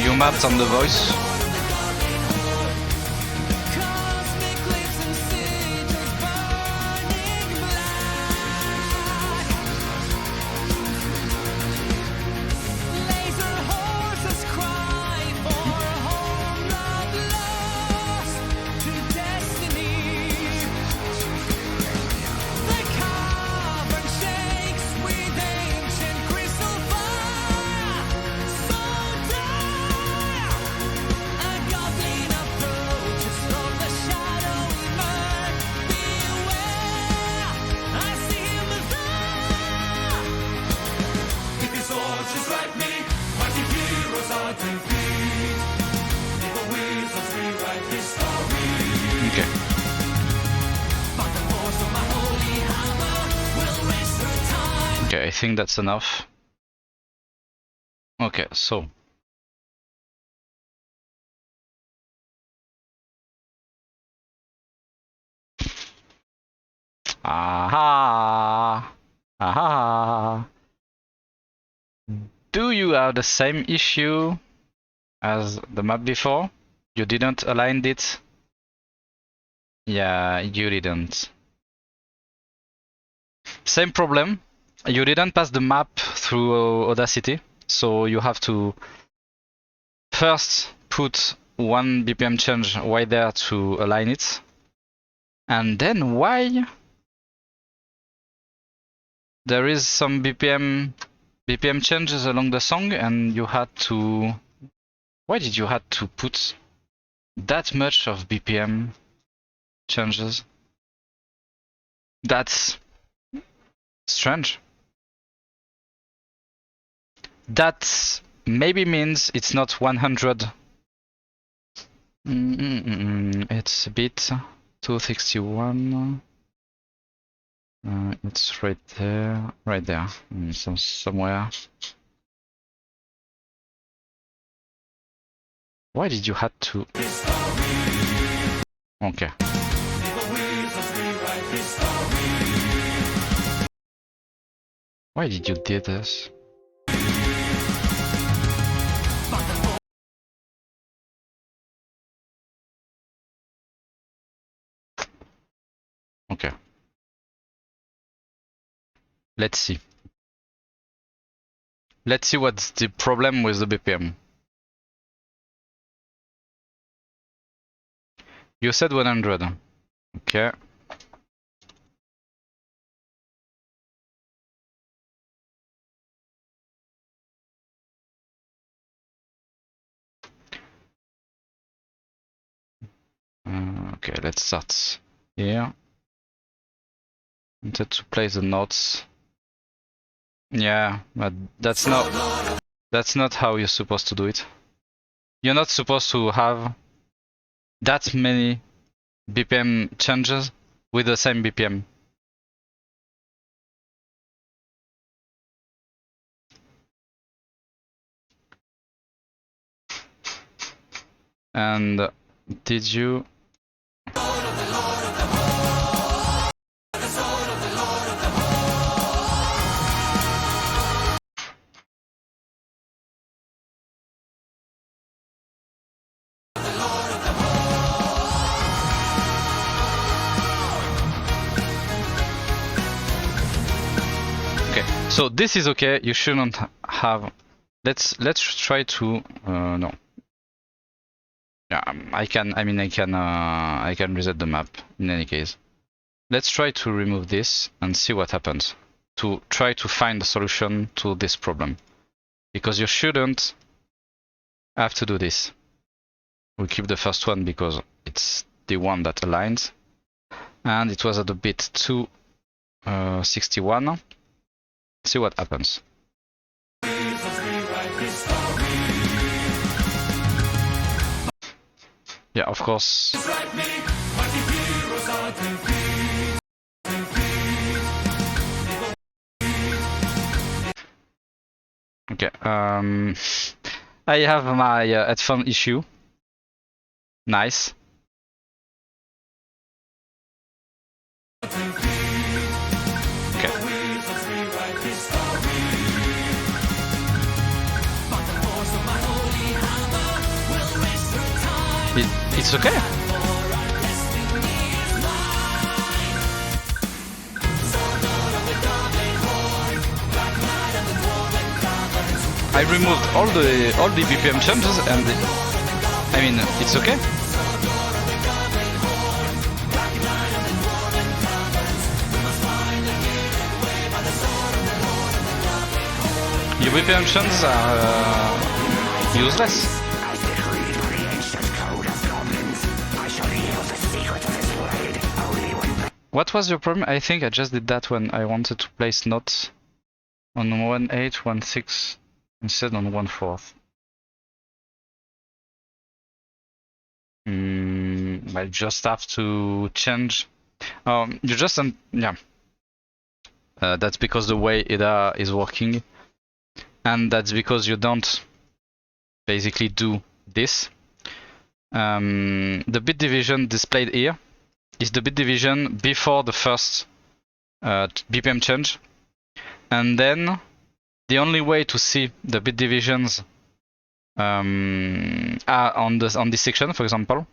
You mapped on the voice. Okay. Okay, I think that's enough. Okay, so. Aha! Aha! Do you have the same issue as the map before? You didn't align it? Yeah, you didn't. Same problem. You didn't pass the map through Audacity, so you have to first put 1 BPM change right there to align it. And then why there is some BPM changes along the song and you had to... Why did you have to put that much of BPM changes? That's strange. That maybe means it's not 100. It's a bit 261. It's right there, somewhere. Why did you have to? Okay. Why did you do this? Okay. Let's see. Let's see what's the problem with the BPM. You said 100. Okay. Okay, let's start here. Wanted to place the notes. Yeah, but that's not how you're supposed to do it. You're not supposed to have that many BPM changes with the same BPM. And did you? Okay, so this is okay. You shouldn't have. Let's try to no. Yeah, I can reset the map in any case. Let's try to remove this and see what happens. To try to find a solution to this problem. Because you shouldn't have to do this. We'll keep the first one because it's the one that aligns. And it was at a bit 261. See what happens. Yeah, of course. Okay, I have my headphone issue. Nice. Okay. It's okay. I removed all the BPM changes and I mean it's okay. Your BPM changes are useless. What was your problem? I think I just did that when I wanted to place notes on 1816 instead on 1/4. I just have to change. You just yeah. That's because the way IDA is working, and that's because you don't basically do this. The bit division displayed here is the bit division before the first BPM change, and then the only way to see the bit divisions on this section, for example,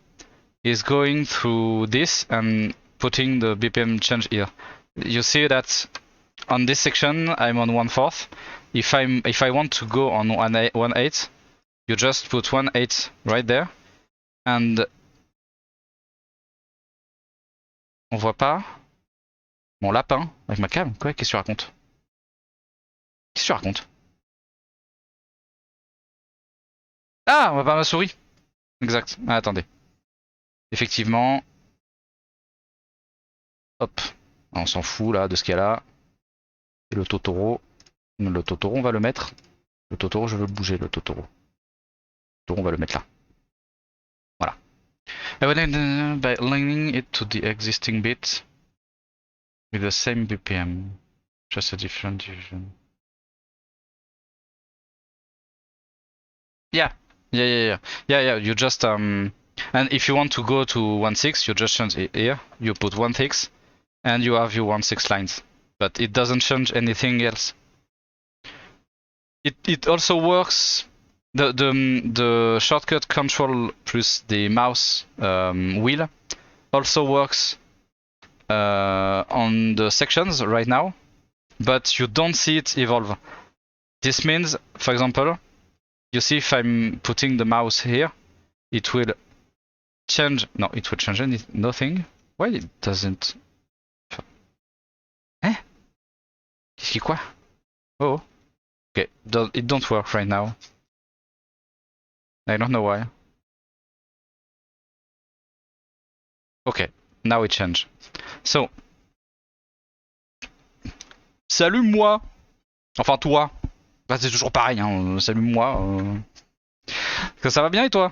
is going through this and putting the BPM change here. You see that on this section I'm on 1/4. If I want to go on 1/8, you just put 1/8 right there, and on voit pas mon lapin avec ma cam. Quoi? Qu'est-ce que tu racontes? Qu'est-ce que tu racontes? Ah, on voit pas ma souris. Exact. Ah, attendez. Effectivement. Hop. On s'en fout là de ce qu'il y a là. Et le Totoro. Le Totoro, on va le mettre. Le Totoro, je veux le bouger, le Totoro. Le Totoro, on va le mettre là. Voilà. By aligning it to the existing bit with the same BPM. Just a different division. Yeah. You just and if you want to go to 1/6, you just change it here. You put 1/6, and you have your 1/6 lines. But it doesn't change anything else. It also works. The shortcut control plus the mouse wheel also works on the sections right now, but you don't see it evolve. This means, for example, you see if I'm putting the mouse here, it will change. No, it will change nothing. Why it doesn't? Eh? Qu'est-ce qui quoi? Oh. Okay, it don't work right now. I don't know why. Okay, now it changed. So. Salut moi. Enfin toi. Bah, c'est toujours pareil, hein. Salut moi. Que ça va bien et toi?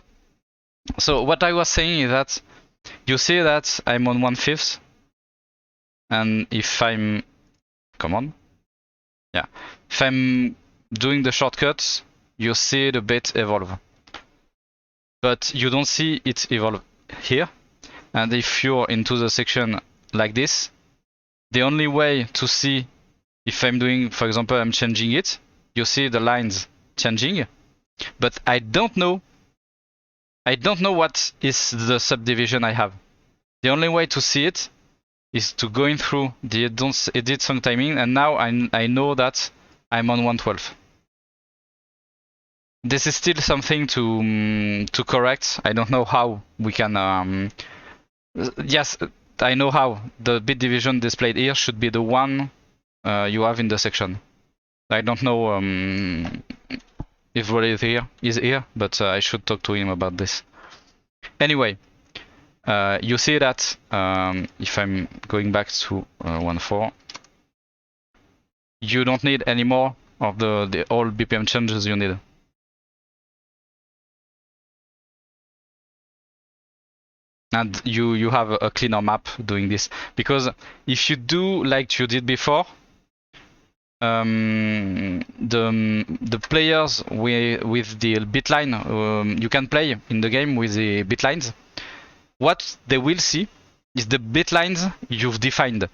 So what I was saying is that you see that I'm on 1/5, and if I'm, come on, yeah, if I'm doing the shortcuts, you see the bit evolve, but you don't see it evolve here. And if you're into the section like this, the only way to see if I'm doing, for example, I'm changing it, you see the lines changing, but I don't know what is the subdivision I have. The only way to see it is to going through the edit song timing, and now I know that I'm on 1/12. This is still something to correct. I don't know how we can. Yes, I know how. The bit division displayed here should be the one you have in the section. I don't know if Rolly is here, but I should talk to him about this. Anyway, you see that if I'm going back to 1.4, you don't need any more of the all BPM changes you need. And you have a cleaner map doing this, because if you do like you did before, the players with the bit line, you can play in the game with the bit lines. What they will see is the bit lines you've defined.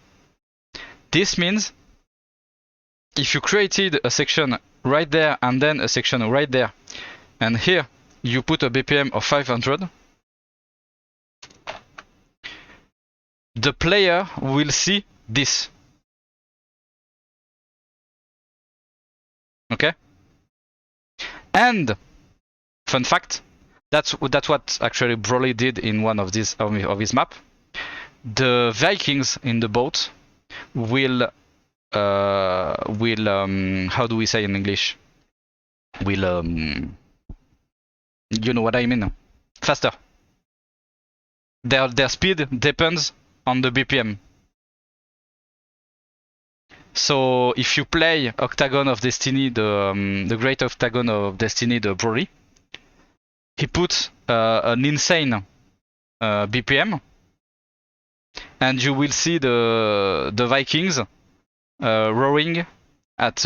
This means if you created a section right there and then a section right there, and here you put a BPM of 500, the player will see this. Okay? And fun fact, that's what actually Broly did in one of his map. The Vikings in the boat will how do we say in English? Will you know what I mean? Faster. Their speed depends on the BPM. So if you play Octagon of Destiny, the Great Octagon of Destiny, the Broly, he put an insane BPM, and you will see the Vikings roaring at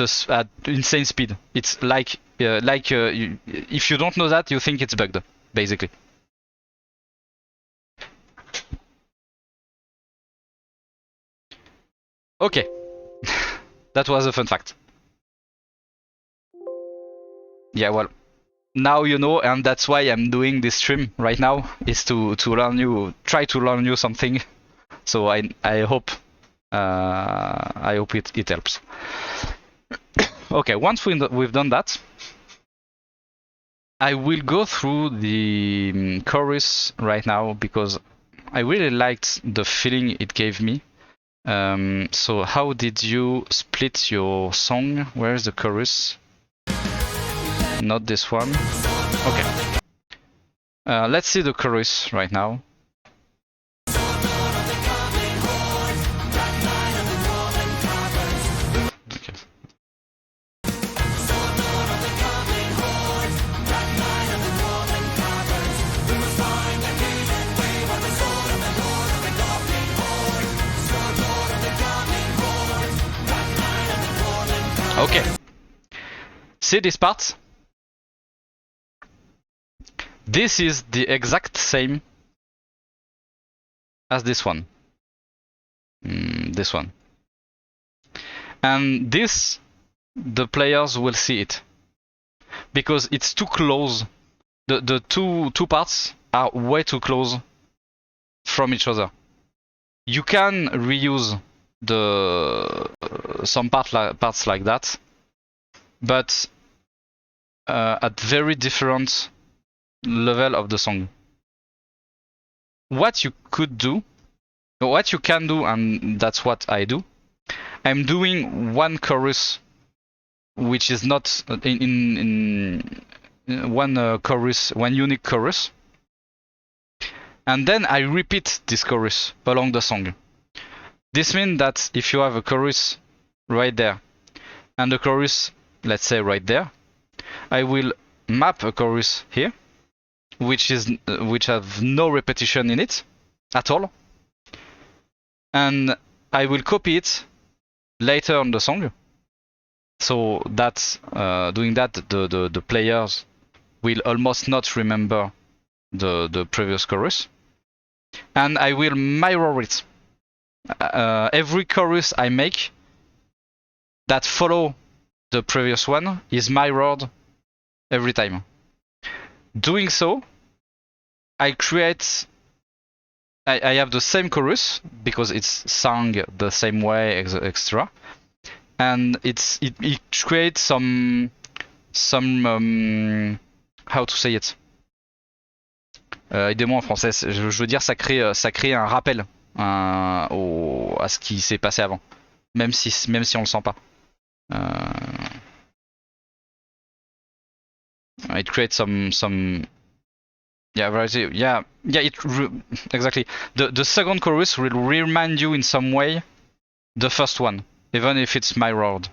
insane speed. It's like if you don't know that, you think it's bugged, basically. Okay. That was a fun fact. Yeah, well, now you know, and that's why I'm doing this stream right now, is to try to learn you something. So I hope it helps. Okay, once we've done that, I will go through the chorus right now, because I really liked the feeling it gave me. So how did you split your song? Where's the chorus? Not this one. Okay. Let's see the chorus right now. Okay. Okay. See this part? This is the exact same as this one. This one. And this, the players will see it, because it's too close. The two parts are way too close from each other. You can reuse some parts like that, but at very different level of the song. what you could do, what you can do, and that's what I do. I'm doing one chorus, which is not in one chorus, one unique chorus, and then I repeat this chorus along the song. This means that if you have a chorus right there and a chorus, let's say right there, I will map a chorus here, which have no repetition in it at all, and I will copy it later on the song. So that doing that, the players will almost not remember the previous chorus, and I will mirror it. Every chorus I make that follow the previous one is mirrored every time. Doing so, I have the same chorus because it's sung the same way, extra, and it creates some how to say it. Aidez-moi en français. Je veux dire, ça crée un rappel à ce qui s'est passé avant, même si on le sent pas. It creates some variety. Exactly. The second chorus will remind you in some way the first one, even if it's mirrored.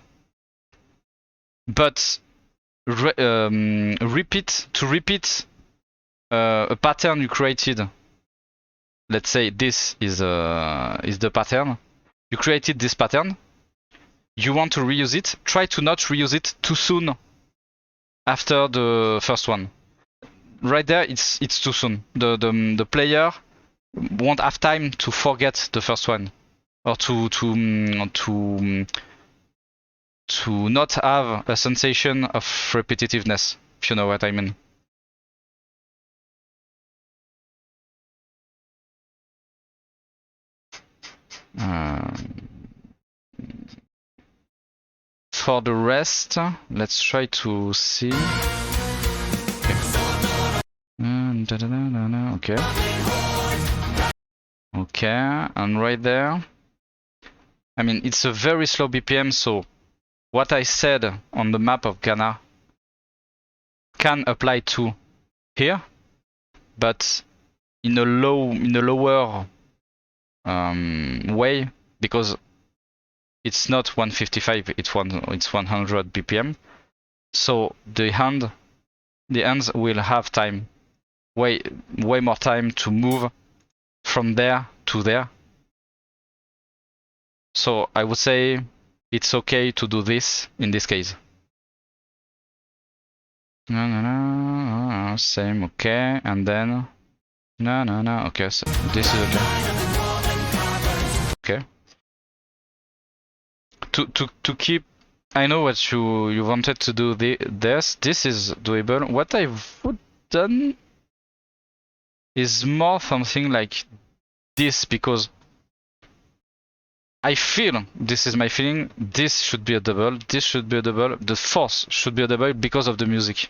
But repeat a pattern you created. Let's say this is the pattern. You created this pattern. You want to reuse it. Try to not reuse it too soon after the first one. Right there, it's too soon. The player won't have time to forget the first one, or to not have a sensation of repetitiveness, if you know what I mean. For the rest, let's try to see. Okay. Okay, and right there, I mean, it's a very slow BPM, so what I said on the map of Ghana can apply to here, but in a lower way, because it's not 155, it's 100 BPM. So the hands will have time, way more time to move from there to there. So I would say it's okay to do this in this case. No, same, okay, and then no, okay, so this is okay. To keep, I know what you wanted to do. This is doable. What I've done is more something like this, because I feel, this is my feeling, this should be a double, this should be a double, the fourth should be a double because of the music.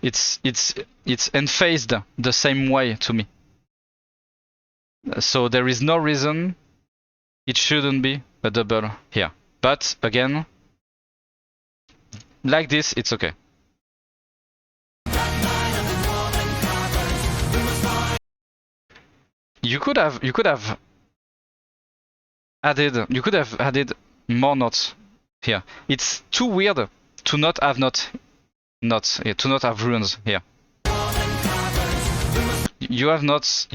It's unphased the same way to me. So there is no reason it shouldn't be a double here. But again, like this, it's okay. You could have added more notes here. It's too weird to not have to not have runes here. You have notes.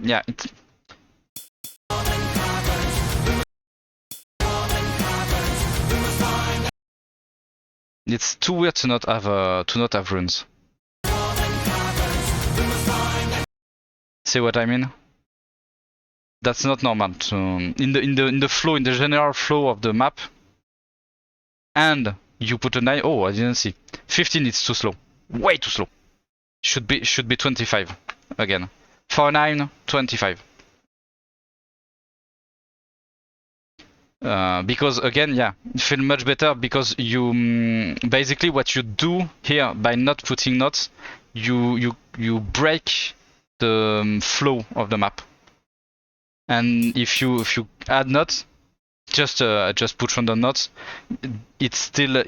Yeah. It's too weird to not have runes. See what I mean? That's not normal. In the flow, in the general flow of the map, and you put a 9. Oh, I didn't see. 15. It's too slow. Way too slow. Should be 25 again. For 9, 25. Because again, yeah, it feel much better because you basically what you do here by not putting knots, you break the flow of the map. And if you add knots, just put random knots, it still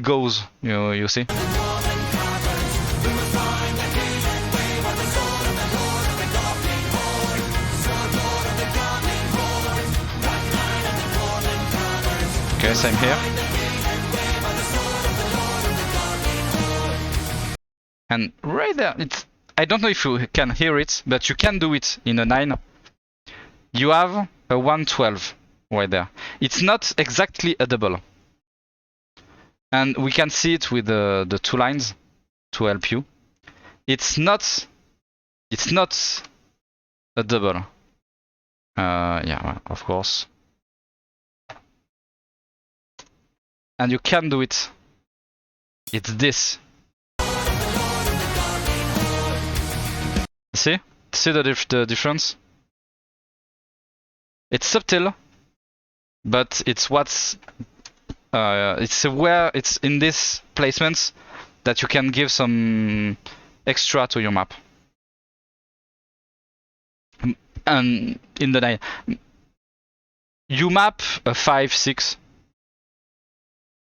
goes. You see. Okay, same here. And right there, I don't know if you can hear it, but you can do it in a 9. You have a 112 right there. It's not exactly a double. And we can see it with the 2 lines to help you. It's not a double. Yeah, of course. And you can do it. It's this. See the difference? It's subtle, but it's where it's in this placements that you can give some extra to your map. And in the 9, you map a 5, 6.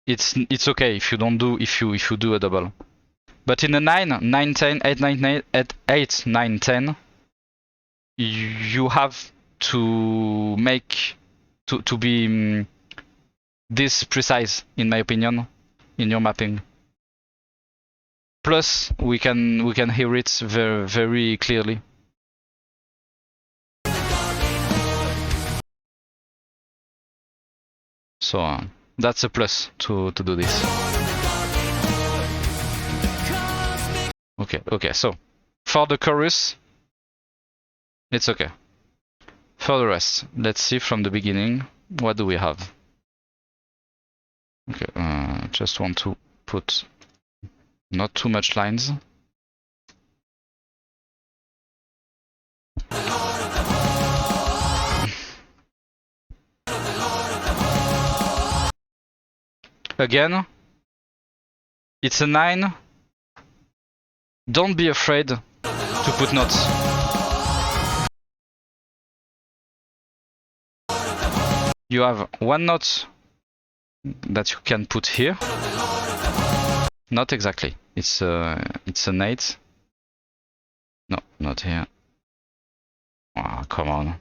It's okay if you don't do if you do a double. But in a 9, 9, 10, 8, 9, 8, 9, 10, you have to make to be this precise, in my opinion, in your mapping. Plus, we can hear it very, very clearly. So that's a plus to do this. Okay, so for the chorus, it's okay. For the rest, let's see from the beginning, what do we have? Okay, just want to put not too much lines. Again, it's a 9. Don't be afraid to put knots. You have 1 knot that you can put here. Not exactly. It's an 8. No, not here. Oh, come on.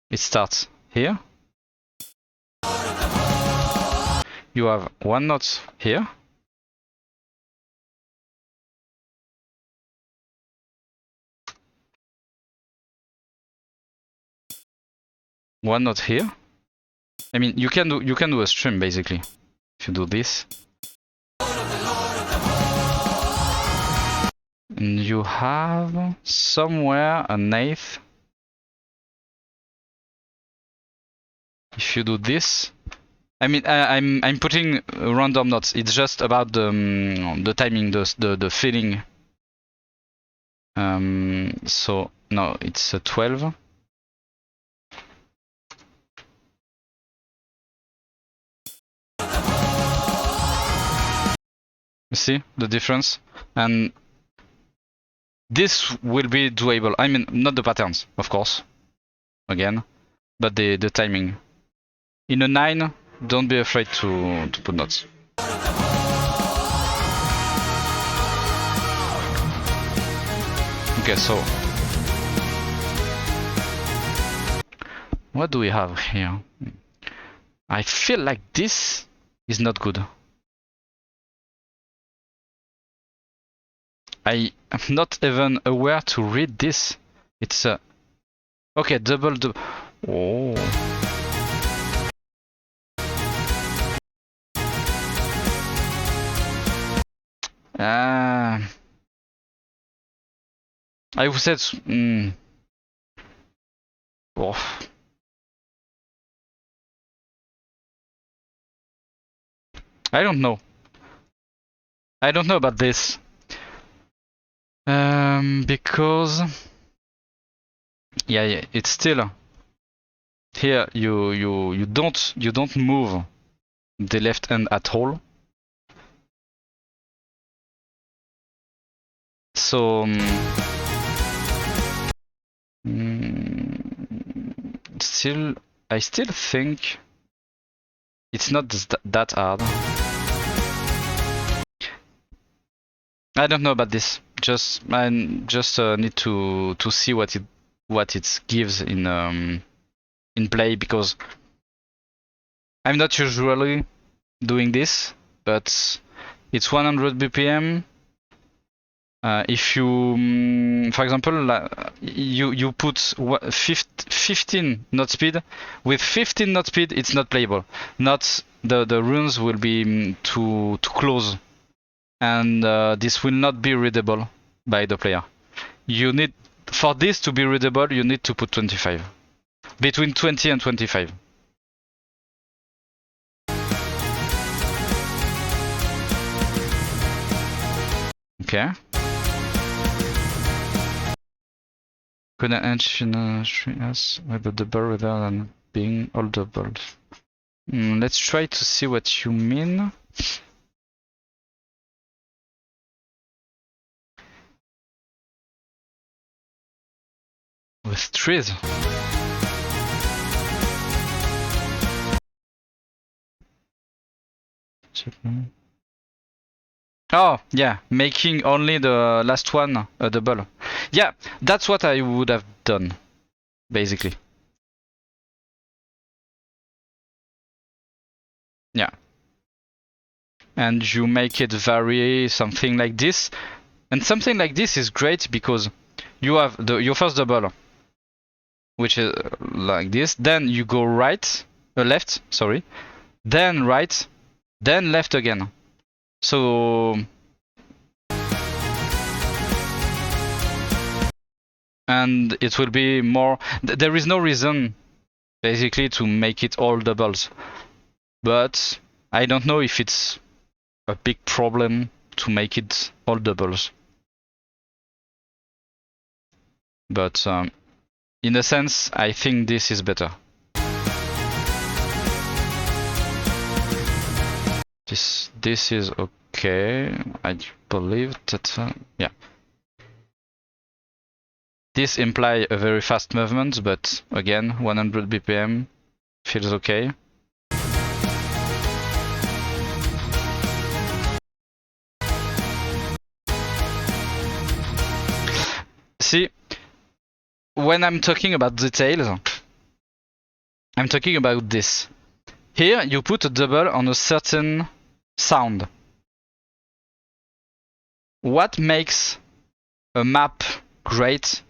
It starts here. You have 1 knot here. One knot here. I mean, you can do a stream basically if you do this. And you have somewhere an 8th. If you do this, I mean, I'm putting random knots. It's just about the timing, the feeling. So no, it's a 12. You see the difference? And this will be doable. I mean, not the patterns, of course, again, but the timing. In a 9, don't be afraid to put knots. Okay, so what do we have here? I feel like this is not good. I am not even aware to read this. It's a okay, double. Oh. I would say oh. I don't know. I don't know about this. Because yeah, it's still here you don't move the left hand at all. So I still think it's not that hard. I don't know about this. I just need to see what it gives in play, because I'm not usually doing this, but it's 100 BPM. If you, for example, you put 15 knot speed, with 15 knot speed it's not playable. Not the runes will be too close, and this will not be readable by the player. You need, for this to be readable, you need to put 25, between 20 and 25. Okay. Could an edge in a treehouse with a double rather than being all doubled? Let's try to see what you mean. With trees. Oh, yeah, making only the last one a double. Yeah, that's what I would have done, basically. Yeah. And you make it vary, something like this. And something like this is great because you have your first double, which is like this. Then you go left, sorry. Then right, then left again. So, and it will be more, there is no reason basically to make it all doubles, but I don't know if it's a big problem to make it all doubles. But in a sense, I think this is better. This is okay. I believe that yeah. This implies a very fast movement, but again, 100 BPM feels okay. See, when I'm talking about details, I'm talking about this. Here, you put a double on a certain sound. What makes a map great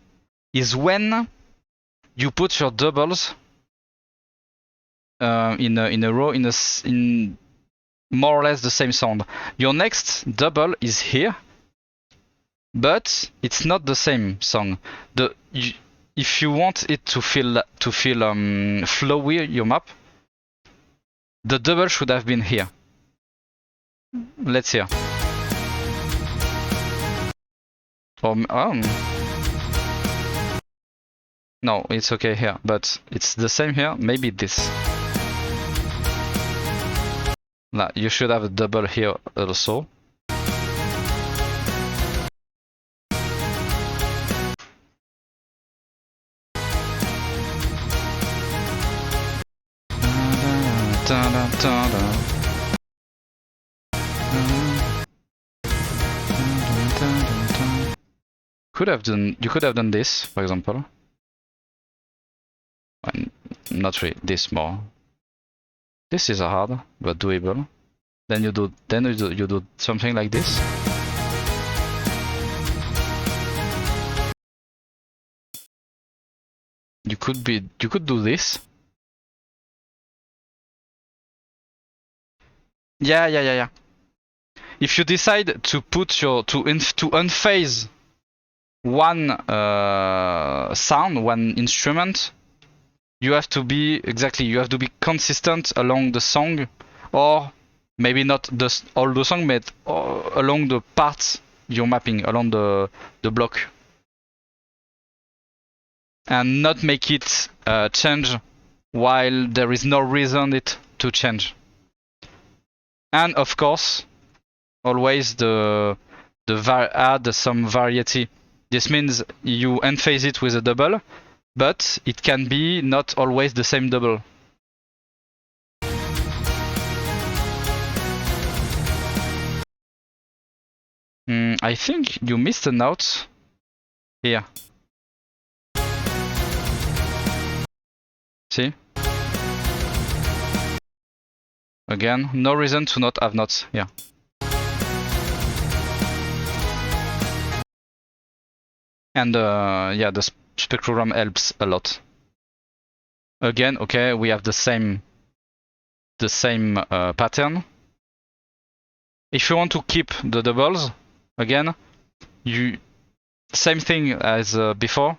is when you put your doubles in a row in more or less the same sound. Your next double is here, but it's not the same song. If you want it to feel flowy, your map, the double should have been here. Let's hear. No, it's okay here, but it's the same here. Maybe this. Nah, you should have a double here also. You could have done this, for example. Not really, this more. This is hard, but doable. Then you do something like this. You could do this. Yeah. If you decide to put to unphase one sound, one instrument, you have to be consistent along the song, or maybe not all the song, but along the parts you're mapping, along the block, and not make it change while there is no reason it to change. And of course, always add some variety. This means you unphase it with a double, but it can be not always the same double. I think you missed a note here. See? Again, no reason to not have notes here. And yeah, the spectrogram helps a lot. Again, okay, we have the same pattern. If you want to keep the doubles, again, you same thing as before.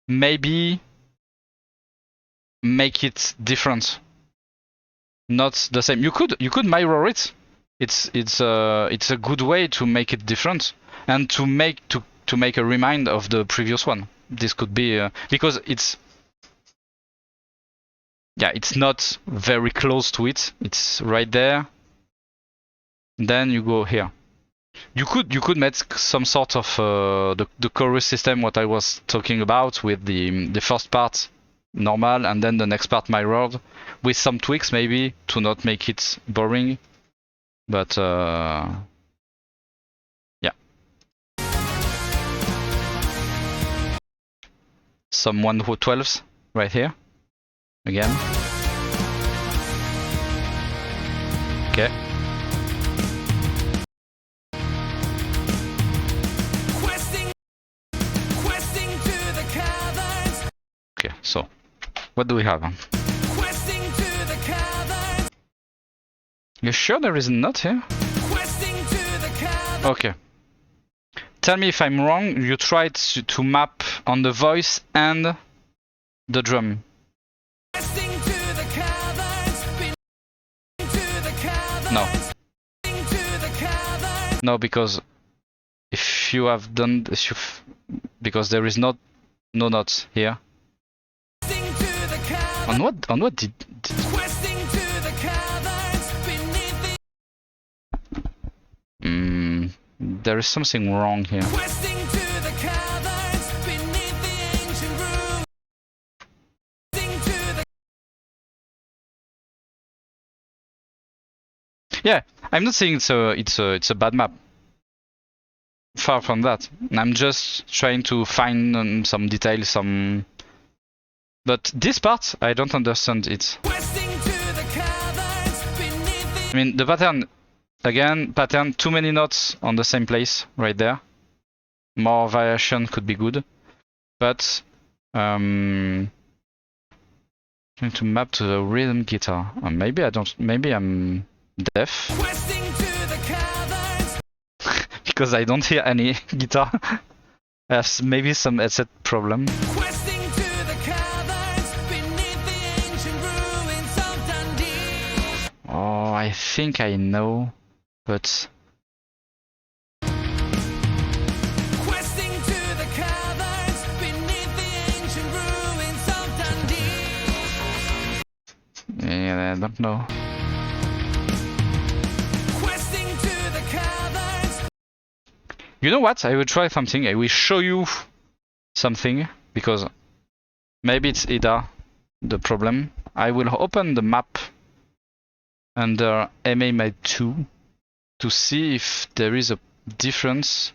Maybe make it different, not the same. You could mirror it. It's a good way to make it different and to make a remind of the previous one. This could be because it's not very close to it. It's right there. Then you go here. You could make some sort of the chorus system, what I was talking about, with the first part normal and then the next part mirrored, with some tweaks maybe to not make it boring. But yeah. Some 1/12s right here. Again. Okay. Okay, so what do we have? You sure there is a note here? Okay. Tell me if I'm wrong. You tried to map on the voice and the drum. No. No, because if you have done this, because there is no notes here. On what did there is something wrong here. Yeah, I'm not saying it's a bad map. Far from that. I'm just trying to find some details, but this part I don't understand it. I mean, the pattern, again, too many notes on the same place right there. More variation could be good, but trying to map to the rhythm guitar. Maybe I'm deaf. Because I don't hear any guitar. There's maybe some headset problem. Oh, I think I know, but yeah, I don't know. You know what? I will try something. I will show you something, because maybe it's either the problem. I will open the map under MA 2 to see if there is a difference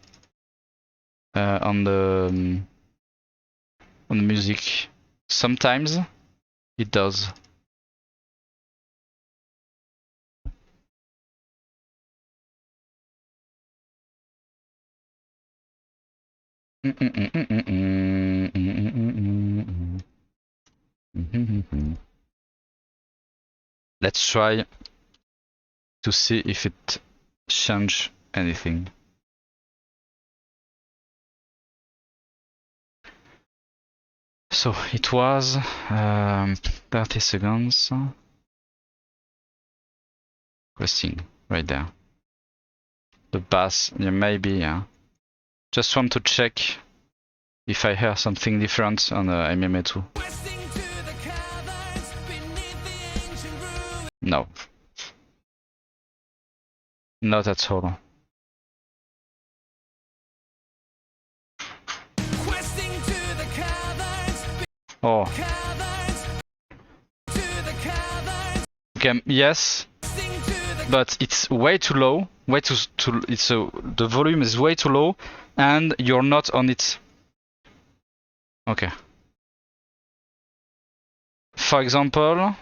on the music. Sometimes it does. Let's try to see if it changes anything. So it was 30 seconds. Resting right there. The bass, yeah, maybe, yeah. Just want to check if I hear something different on MMA2. No. Not at all. Oh. Okay, yes. But it's way too low. Way too it's the volume is way too low and you're not on it. Okay. For example,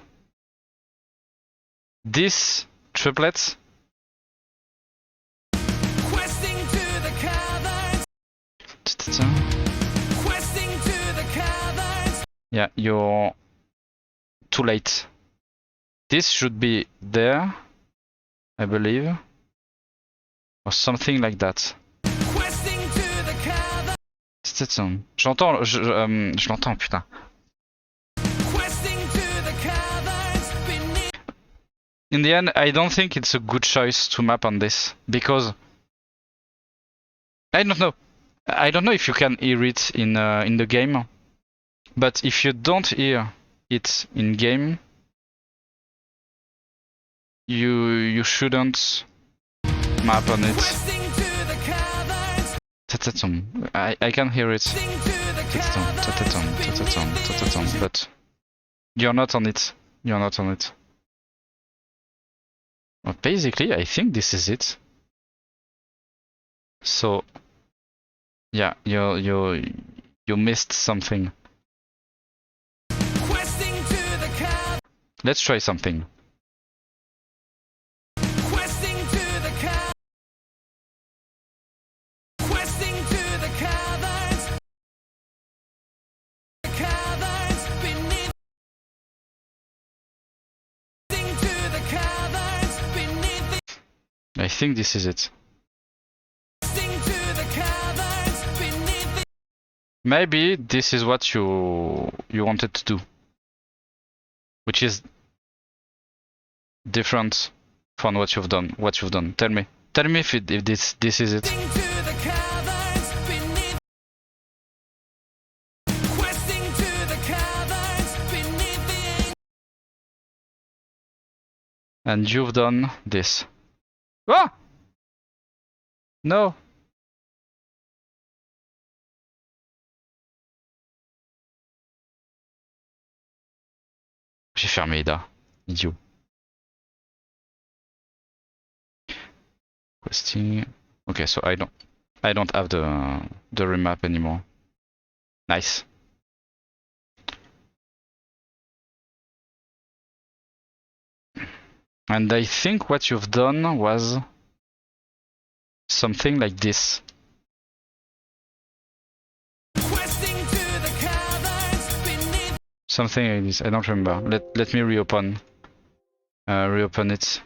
this triplet. Yeah, you're too late. This should be there, I believe, or something like that. J'entends, je l'entends, putain. In the end, I don't think it's a good choice to map on this because I don't know. I don't know if you can hear it in the game, but if you don't hear it in game, you shouldn't map on it. I can hear it. But you're not on it. You're not on it. Well, basically, I think this is it. So, yeah, you missed something. Let's try something. I think this is it. Maybe this is what you wanted to do, which is different from what you've done. Tell me if this is it. And you've done this. Ah! No. J'ai fermé Ida. Idiot. Questing. Okay, so I don't have the remap anymore. Nice. And I think what you've done was something like this. Something like this. I don't remember. Let me reopen. Reopen it.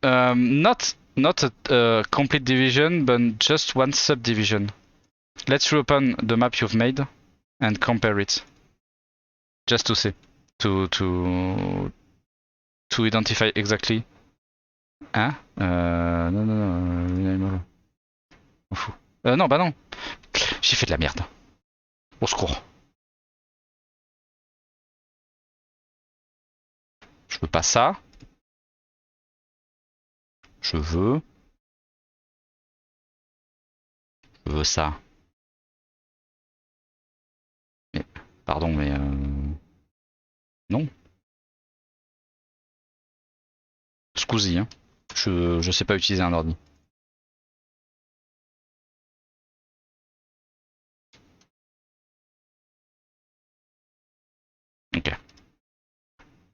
Not a complete division, but just one subdivision. Let's reopen the map you've made and compare it. Just to see, to identify exactly. Hein? Non. On fout. Non, bah non. J'ai fait de la merde. Au secours. Je veux pas ça. Je veux ça. Mais, pardon, mais non. Scusi, hein. Je sais pas utiliser un ordi. Okay.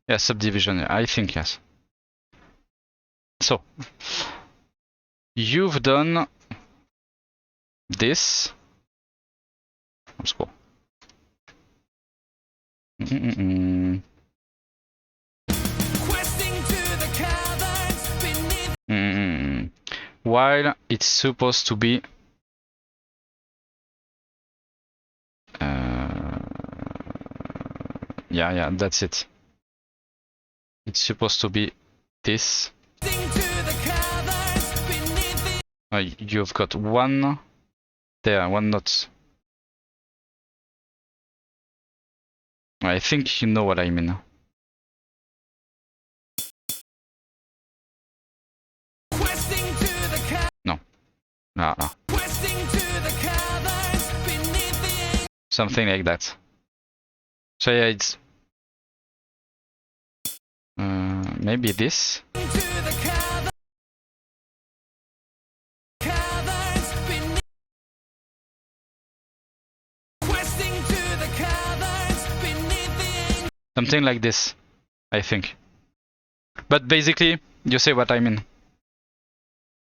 Yeah, subdivision, I think yes. So, you've done this. Let's go. While it's supposed to be yeah, that's it. It's supposed to be this. You've got one there, one not. I think you know what I mean. No. Something like that. So yeah, it's maybe this. Something like this, I think. But basically, you say what I mean.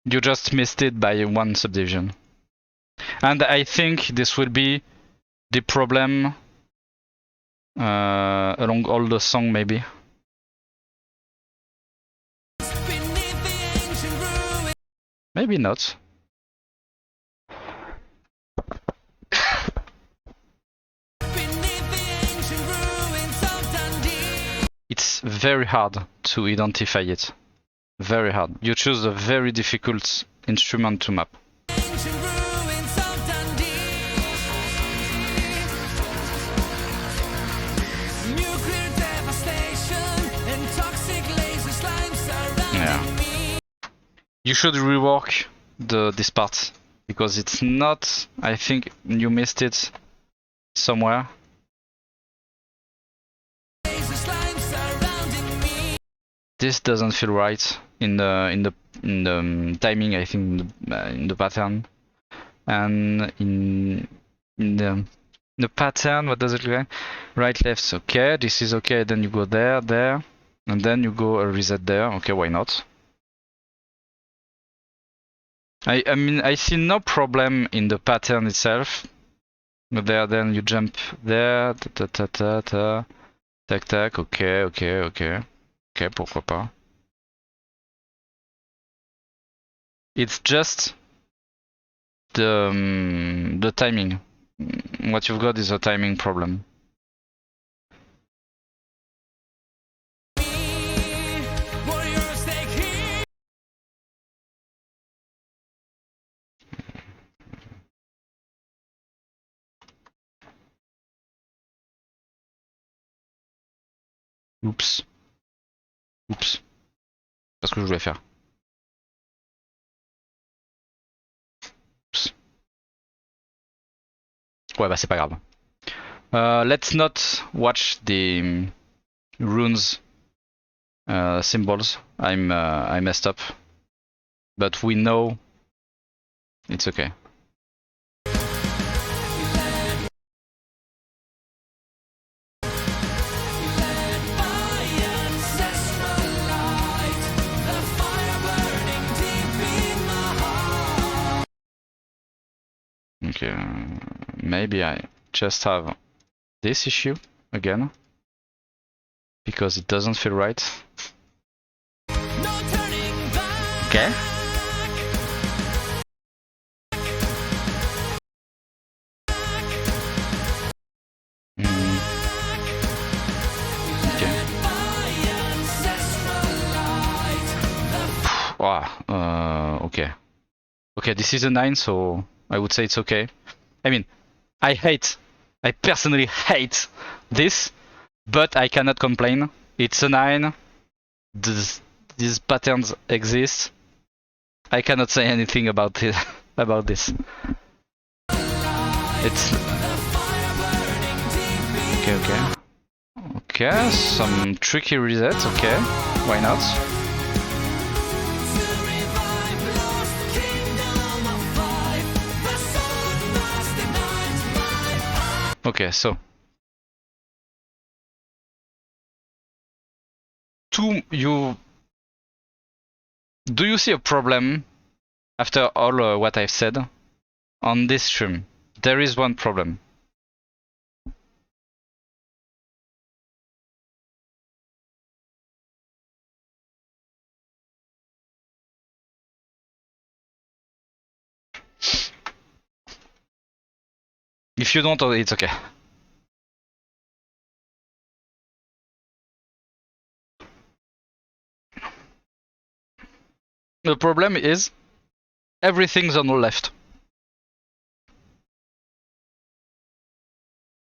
You just missed it by one subdivision. And I think this will be the problem along all the song, maybe. Maybe not. It's very hard to identify it. Very hard. You choose a very difficult instrument to map. Yeah. You should rework this part because it's not. I think you missed it somewhere. This doesn't feel right in the timing. I think in the pattern, and in the pattern. What does it look like? Right, left. Okay, this is okay. Then you go there, there, and then you go a reset there. Okay, why not? I mean, I see no problem in the pattern itself. But there, then you jump there. Ta ta ta ta ta. Tac tac. Okay, okay, okay. Ok, pourquoi pas. It's just the timing. What you've got is a timing problem. Oups. Oups. C'est ce que je voulais faire. Oups. Ouais, bah c'est pas grave. Let's not watch the runes symbols. I messed up. But we know it's okay. Okay, maybe I just have this issue again because it doesn't feel right. Okay. Okay. Wow. Okay. Okay, this is a 9, so I would say it's okay. I mean, I personally hate this, but I cannot complain. It's a 9. These patterns exist. I cannot say anything about it, about this. It's okay. Okay, some tricky resets. Okay, why not? Okay, so do you see a problem after all what I've said on this stream? There is one problem. If you don't, it's okay. The problem is everything's on the left.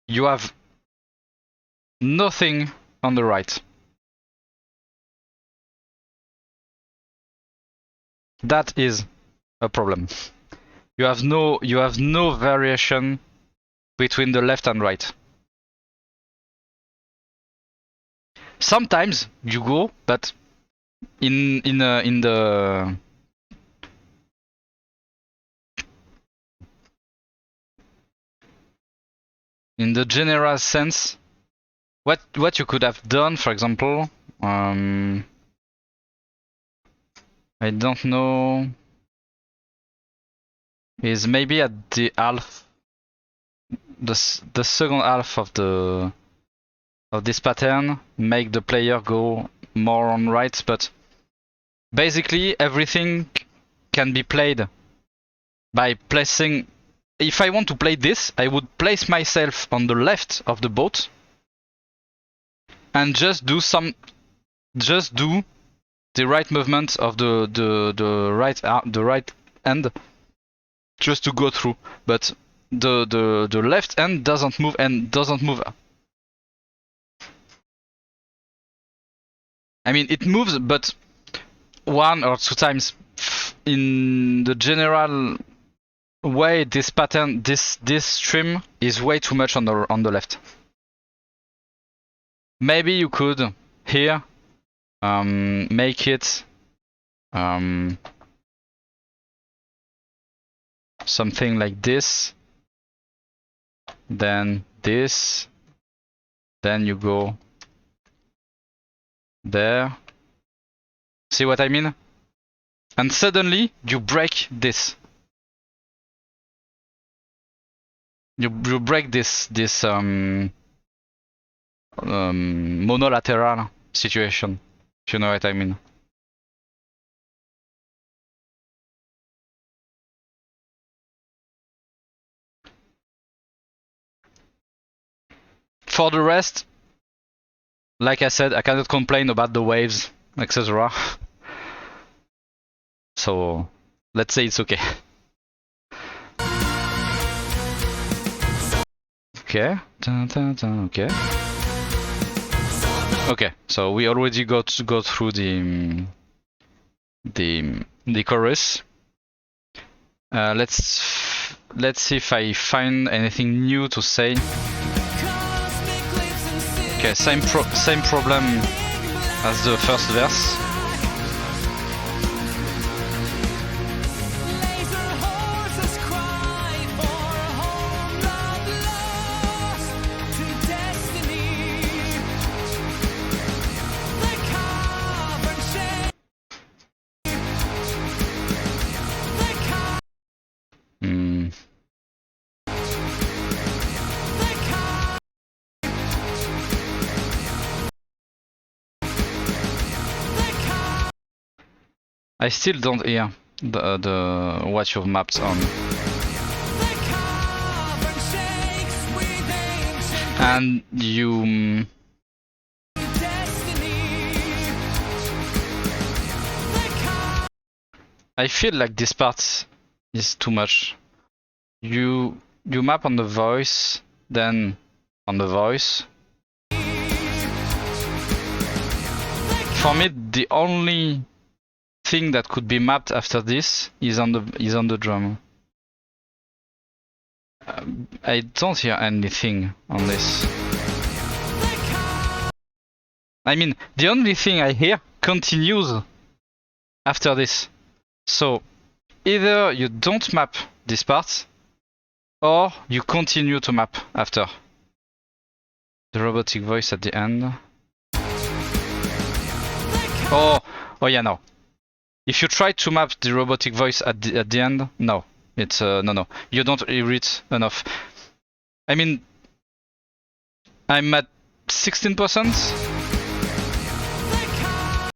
You have Nothing on the right. That is a problem. You have no variation between the left and right. Sometimes you go, but in the general sense, what you could have done, for example, I don't know, is maybe at the half, the second half of this pattern, make the player go more on right, but basically everything can be played by placing. If I want to play this, I would place myself on the left of the boat and just do the right movement of the right end just to go through. But the left end doesn't move and doesn't move. I mean, it moves, but 1 or 2 times. In the general way, this pattern, this stream is way too much on the left. Maybe you could here make it something like this, then this, then you go there. See what I mean? And suddenly you break this. You break this monolateral situation, if you know what I mean. For the rest, like I said, I cannot complain about the waves, etc. So let's say it's okay. Okay. Okay. Okay. So we already got to go through the chorus. Let's see if I find anything new to say. Okay, same problem as the first verse. I still don't hear the what you've mapped on. And you I feel like this part is too much. You map on the voice, then on the voice. For me, the only thing that could be mapped after this is on the drum. I don't hear anything on this. I mean, the only thing I hear continues after this. So either you don't map this part, or you continue to map after. The robotic voice at the end. Oh yeah, no. If you try to map the robotic voice at the end, no, it's no. You don't hear it enough. I mean, I'm at 16%.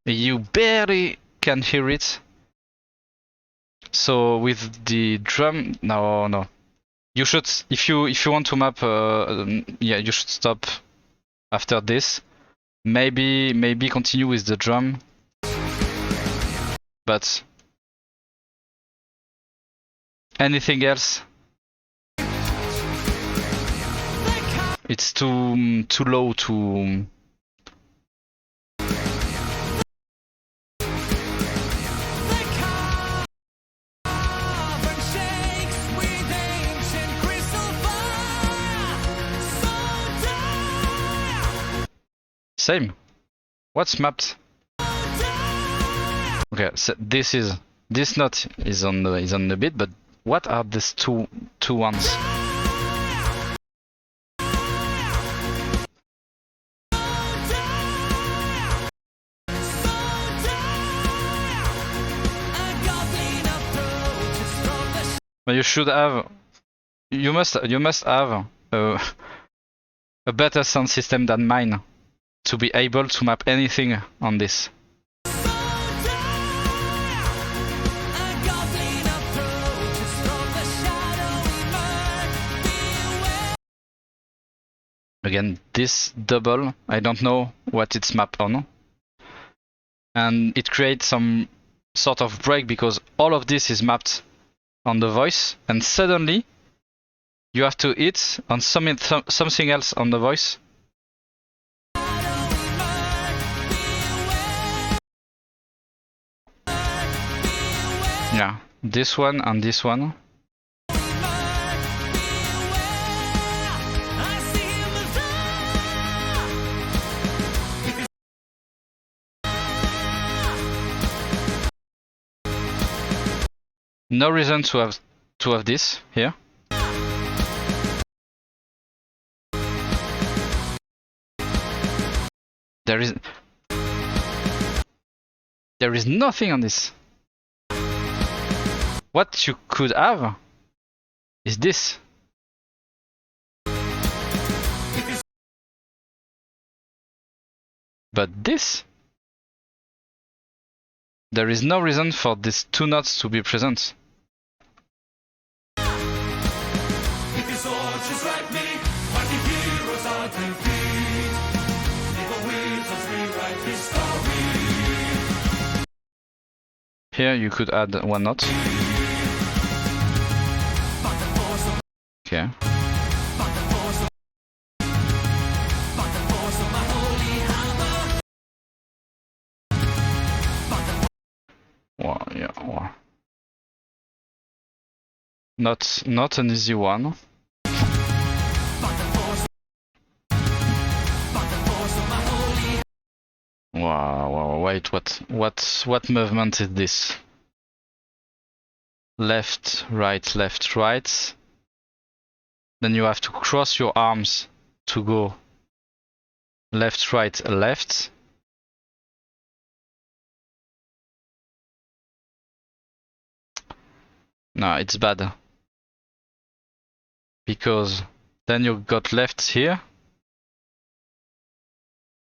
You barely can hear it. So with the drum, no. You should, if you want to map, yeah, you should stop after this. Maybe continue with the drum. But anything else? It's too low to. Same. What's mapped? Okay, so this note is on the beat, but what are these two ones? But you must have a better sound system than mine to be able to map anything on this. Again, this double, I don't know what it's mapped on. And it creates some sort of break because all of this is mapped on the voice, and suddenly you have to hit on something else on the voice. Yeah, this one and this one. No reason to have this here. There is nothing on this. What you could have is this. But this, there is no reason for these two notes to be present. Here you could add one note. Okay. Wow, yeah, wow. Not an easy one. Wow, wait, what movement is this? Left, right, left, right. Then you have to cross your arms to go left, right, left. No, it's bad. Because then you got left here.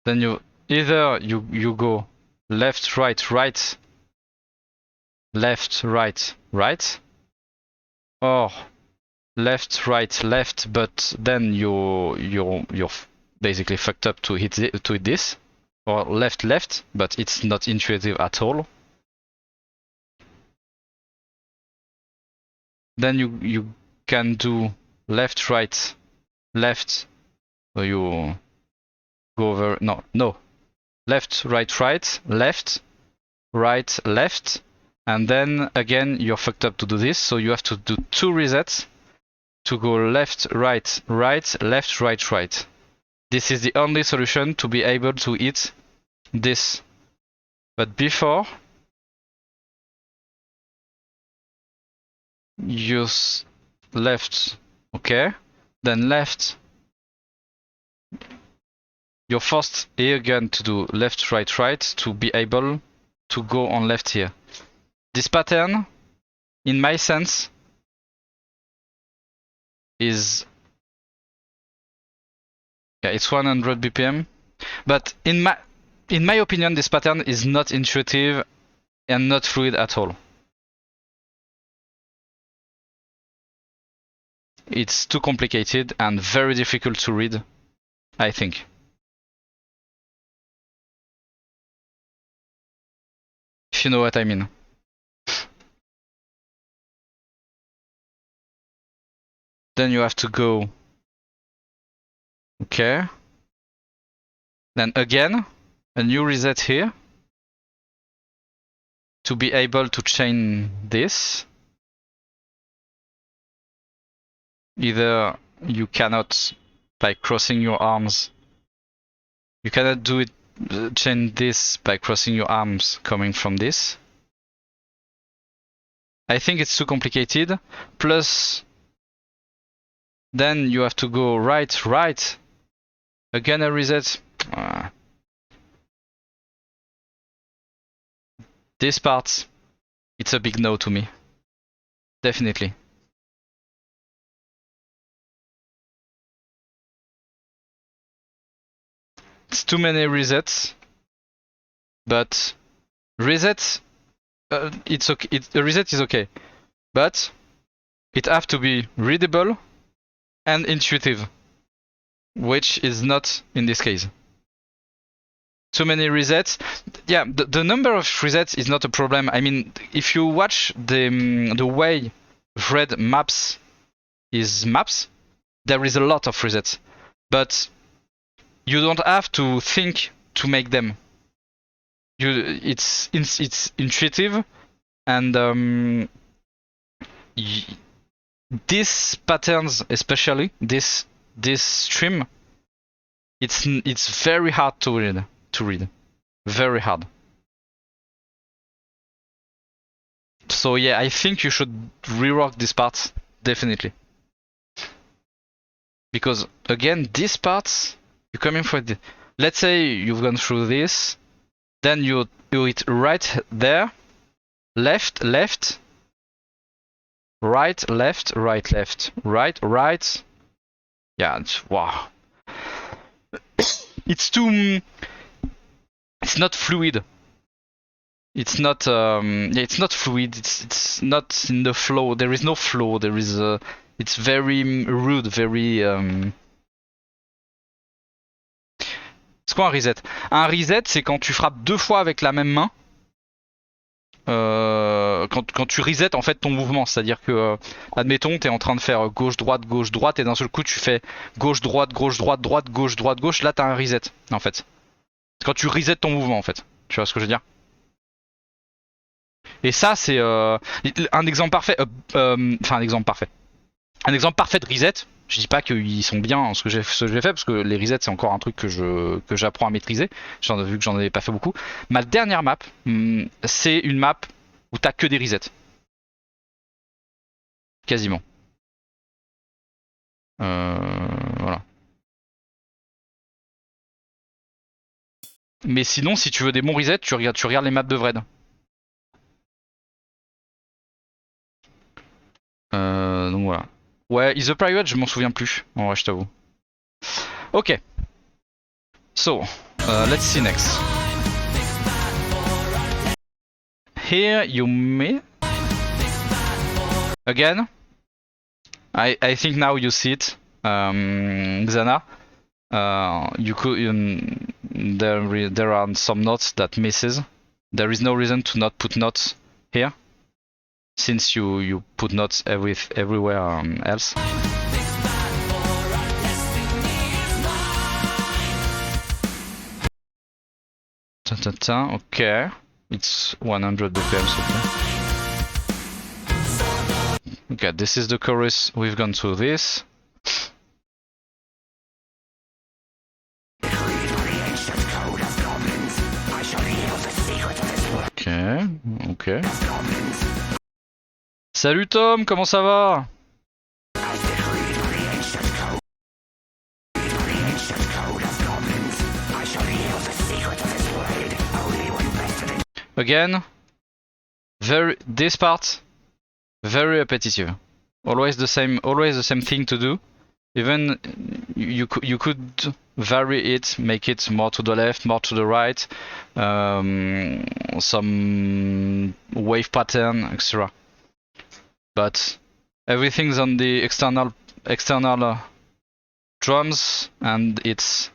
Then you either you go left, right, right, left, right, right, or left, right, left, but then you're basically fucked up to hit this, or left, left, but it's not intuitive at all. Then you can do left, right, left, so you go over, no, left, right, right, left, right, left, and then again you're fucked up to do this, so you have to do 2 resets to go left, right, right, left, right, right. This is the only solution to be able to hit this. But before, use left, okay, then left. You're forced here again to do left, right, right to be able to go on left here. This pattern, in my sense, is, yeah, it's 100 BPM, but in my opinion, this pattern is not intuitive and not fluid at all. It's too complicated and very difficult to read, I think. If you know what I mean. Then you have to go Okay. Then again, a new reset here to be able to chain this. Either you cannot, by crossing your arms, you cannot do it, chain this by crossing your arms coming from this. I think it's too complicated. Plus, then you have to go right. Again a reset. This part, it's a big no to me. Definitely. It's too many resets. But reset, it's okay. The reset is okay, but it have to be readable and intuitive, which is not in this case. Too many resets. Yeah, the number of resets is not a problem. I mean, if you watch the way Red maps his maps, there is a lot of resets, but you don't have to think to make them. It's intuitive, and these patterns, especially this stream, it's very hard to read, very hard. So yeah, I think you should rework this part definitely, because again, these parts you come in for the, let's say you've gone through this, then you hit right there, left, right, left, right. Yeah, wow. It's too. It's not fluid. It's not. It's not fluid. It's not in the flow. There is no flow. There is. It's very rude. Very. C'est quoi un reset? Un reset, c'est quand tu frappes deux fois avec la même main. Quand tu reset en fait ton mouvement, c'est-à-dire que admettons t'es en train de faire gauche droite et d'un seul coup tu fais gauche droite gauche, là t'as un reset en fait. C'est quand tu reset ton mouvement en fait. Tu vois ce que je veux dire? Et ça c'est un exemple parfait. Enfin un exemple parfait. Un exemple parfait de reset. Je dis pas qu'ils sont bien ce que j'ai fait parce que les resets c'est encore un truc que j'apprends à maîtriser. Vu que j'en avais pas fait beaucoup. Ma dernière map, c'est une map où t'as que des resets. Quasiment. Voilà. Mais sinon, si tu veux des bons resets, tu regardes les maps de Vred. Donc voilà. Ouais, Is the Private, je m'en souviens plus. En vrai, je t'avoue. Ok. So, let's see next. Here you may. Again. I think now you see it, Xana. You could. There are some notes that misses. There is no reason to not put notes here, since you put notes everywhere else. Okay, it's 100 BPM. Okay, this is the chorus. We've gone through this. Ok. Salut Tom, comment ça va? Again, this part, very repetitive. Always the same thing to do. Even you could vary it, make it more to the left, more to the right, some wave pattern, etc. But everything's on the external drums, and it's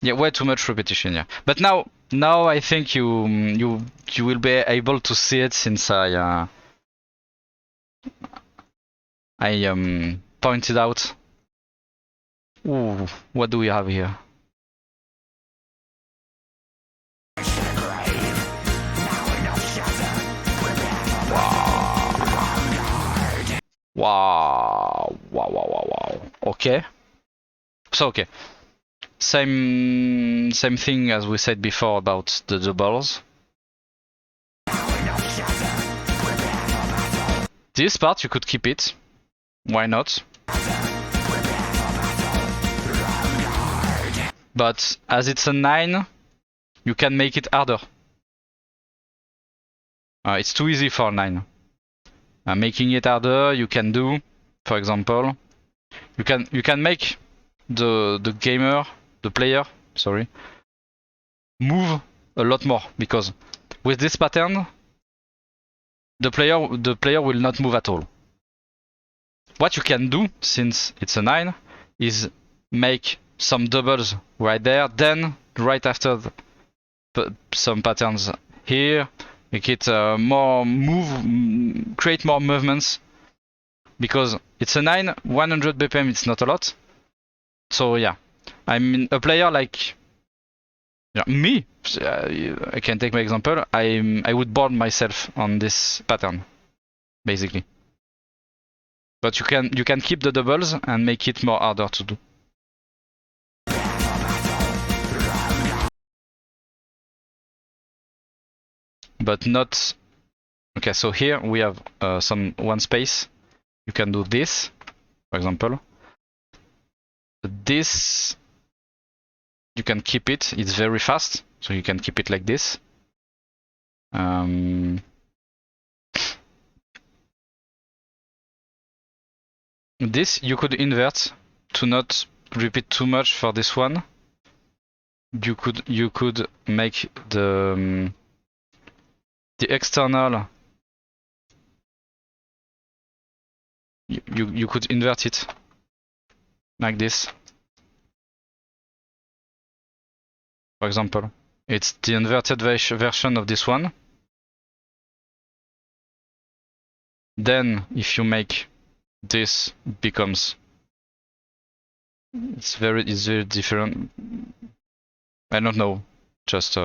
way too much repetition. Yeah, but now I think you will be able to see it, since I pointed out Ooh, what do we have here? Wow. Wow. Okay. So okay. Same thing as we said before about the doubles. This part you could keep it. Why not? But as it's a 9, you can make it harder. It's too easy for 9. Making it harder, you can do, for example, you can make the player, sorry, move a lot more, because with this pattern, the player will not move at all. What you can do, since it's a 9, is make some doubles right there, then right after some patterns here, make it create more movements, because it's a 9, 100 BPM, it's not a lot. So yeah, I mean, a player like me, I can take my example, I would burn myself on this pattern, basically. But you can keep the doubles and make it more harder to do. But not. Okay, so here we have one space. You can do this, for example. This, you can keep it. It's very fast, so you can keep it like this. This you could invert to not repeat too much for this one. You could make the external. You could invert it like this. For example, it's the inverted version of this one. Then if you make this, becomes it's very different. I don't know, just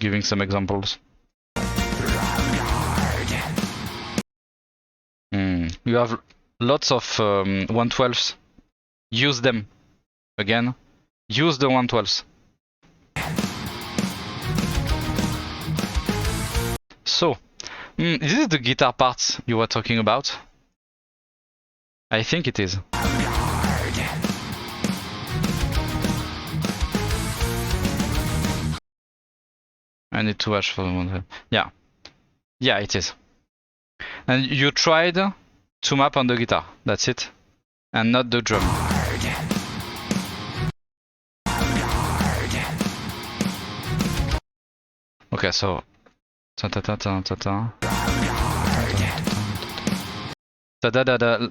giving some examples. You have lots of 112s. Use them again. Use the 112s. So, is this the guitar part you were talking about? I think it is. I need to watch for the one. Yeah. Yeah, it is. And you tried to map on the guitar. That's it. And not the drum. Okay, so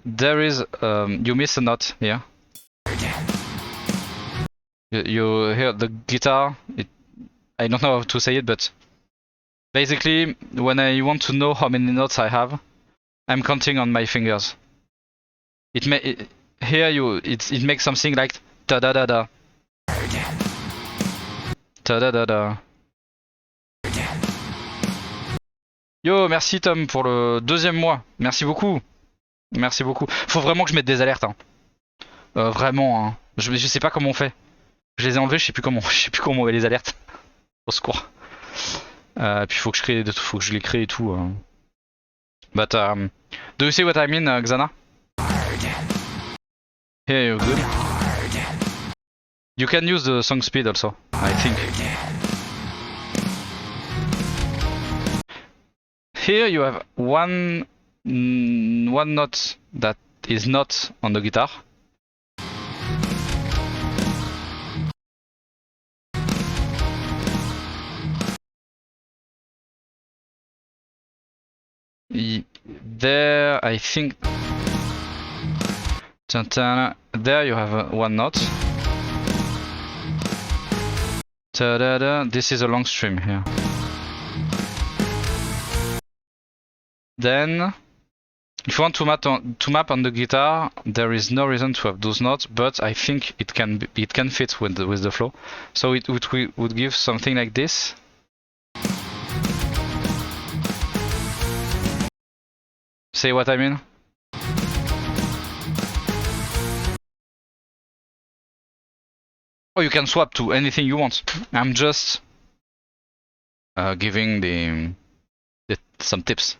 there is you miss a note here. You hear the guitar. I don't know how to say it, but basically, when I want to know how many notes I have, I'm counting on my fingers. It makes something like da da da da. Da da da da. Yo, merci Tom pour le 2e mois. Merci beaucoup. Merci beaucoup. Faut vraiment que je mette des alertes. Hein. Vraiment. Hein. Je sais pas comment on fait. Je les ai enlevés, je sais plus comment on met les alertes. Au secours. Puis faut que je les crée et tout. But do you see what I mean, Xana? Here you're good. You can use the song speed also, I think. Here you have one note that is not on the guitar. There, I think. There you have one note. This is a long string here. Then If you want to map on the guitar, there is no reason to have those notes, but I think it can fit with the flow. So it would give something like this. See what I mean? Or you can swap to anything you want. I'm just giving some tips.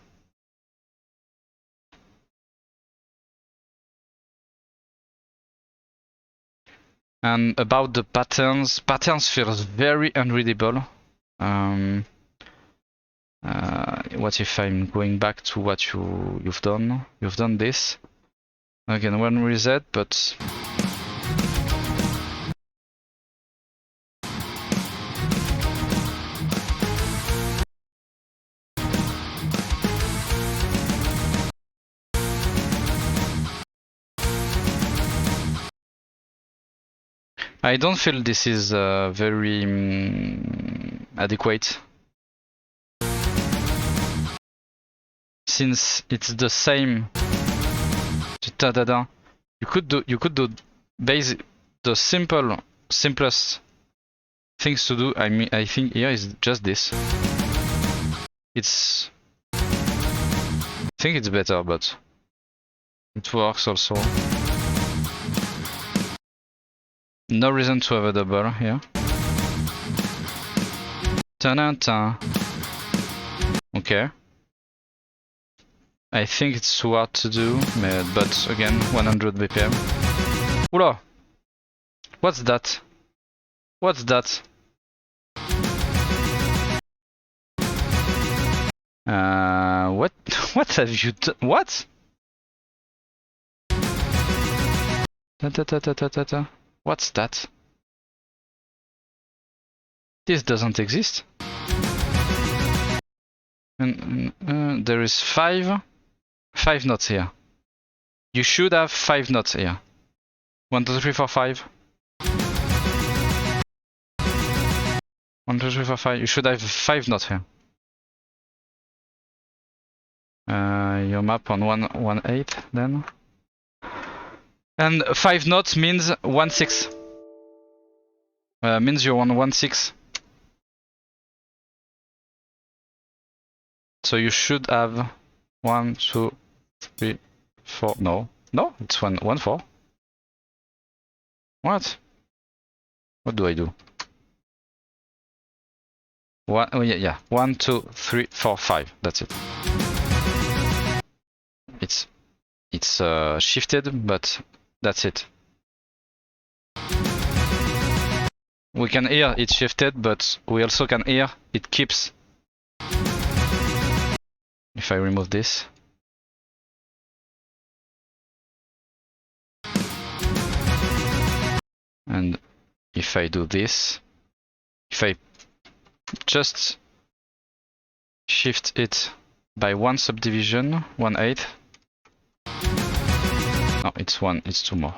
And about the patterns feels very unreadable. What if I'm going back to what you've done? You've done this. Again, one reset, but I don't feel this is very adequate. Since it's the same, you could do the simplest things to do. I think here is just this. I think it's better, but it works also. No reason to have a double here. Ta-da-ta. Okay. I think it's too hard to do, but again, 100 BPM. Oula! What's that? What's that? What have you done? What? Ta-ta-ta-ta-ta-ta. What's that? This doesn't exist. And there is five notes here. You should have 5 notes here. 1, 2, 3, 4, 5. 1, 2, 3, 4, 5. You should have 5 notes here. Your map on 1/8 then. And 5 notes means 1/6. Means you're on 1/6. So you should have 1, 2, 3, 4. No, it's 1, 4. What? What do I do? Oh yeah. 1, 2, 3, 4, 5. That's it. It's shifted, but that's it. We can hear it shifted, but we also can hear it keeps. If I remove this. And if I do this, if I just shift it by 1 subdivision, 1/8. No, it's 1, it's 2 more.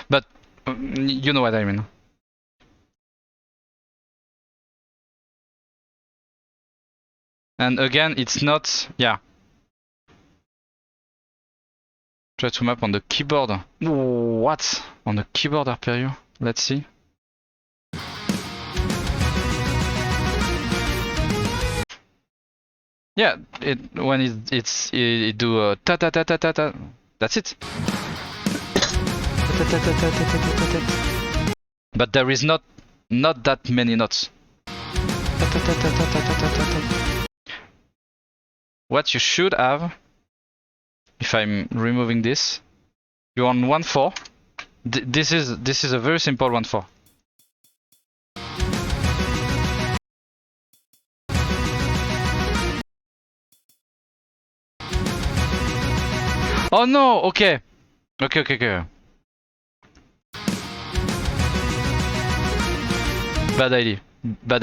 But you know what I mean. And again, it's not, yeah. Try to map on the keyboard. What? On the keyboard arpeggio? Let's see. Yeah, when it do ta ta ta ta ta ta. That's it. But there is not that many notes. What you should have, if I'm removing this, you're on 1/4. This is a very simple 1/4. Oh no! Okay. Bad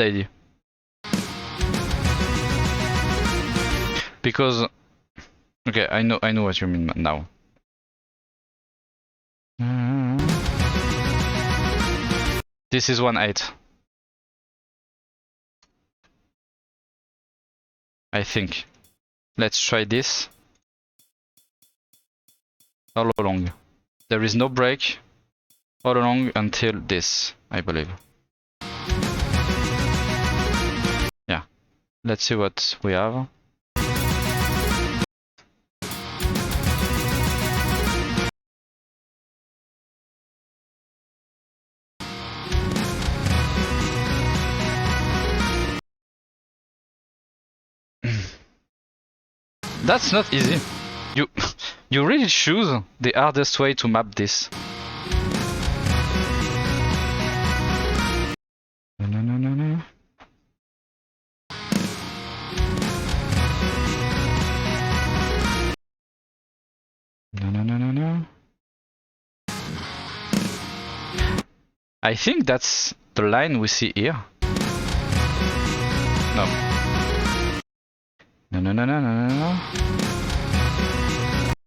idea. Because okay, I know what you mean now. This is 1/8. I think. Let's try this. all along. There is no break all along until this, I believe. Yeah, let's see what we have. That's not easy. You really choose the hardest way to map this. No, no, no, no. No, no, no, no, no. I think that's the line we see here. No. No, no, no, no, no, no, no.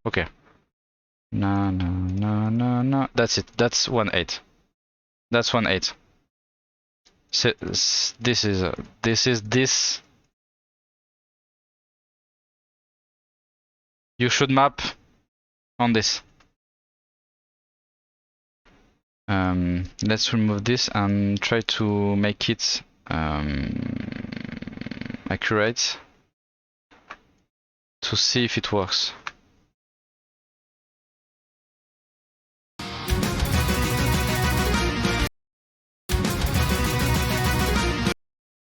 Okay. No, no, no, no, no. That's it. That's 1-8. That's 1-8. So, this is this. You should map on this. Let's remove this and try to make it accurate to see if it works.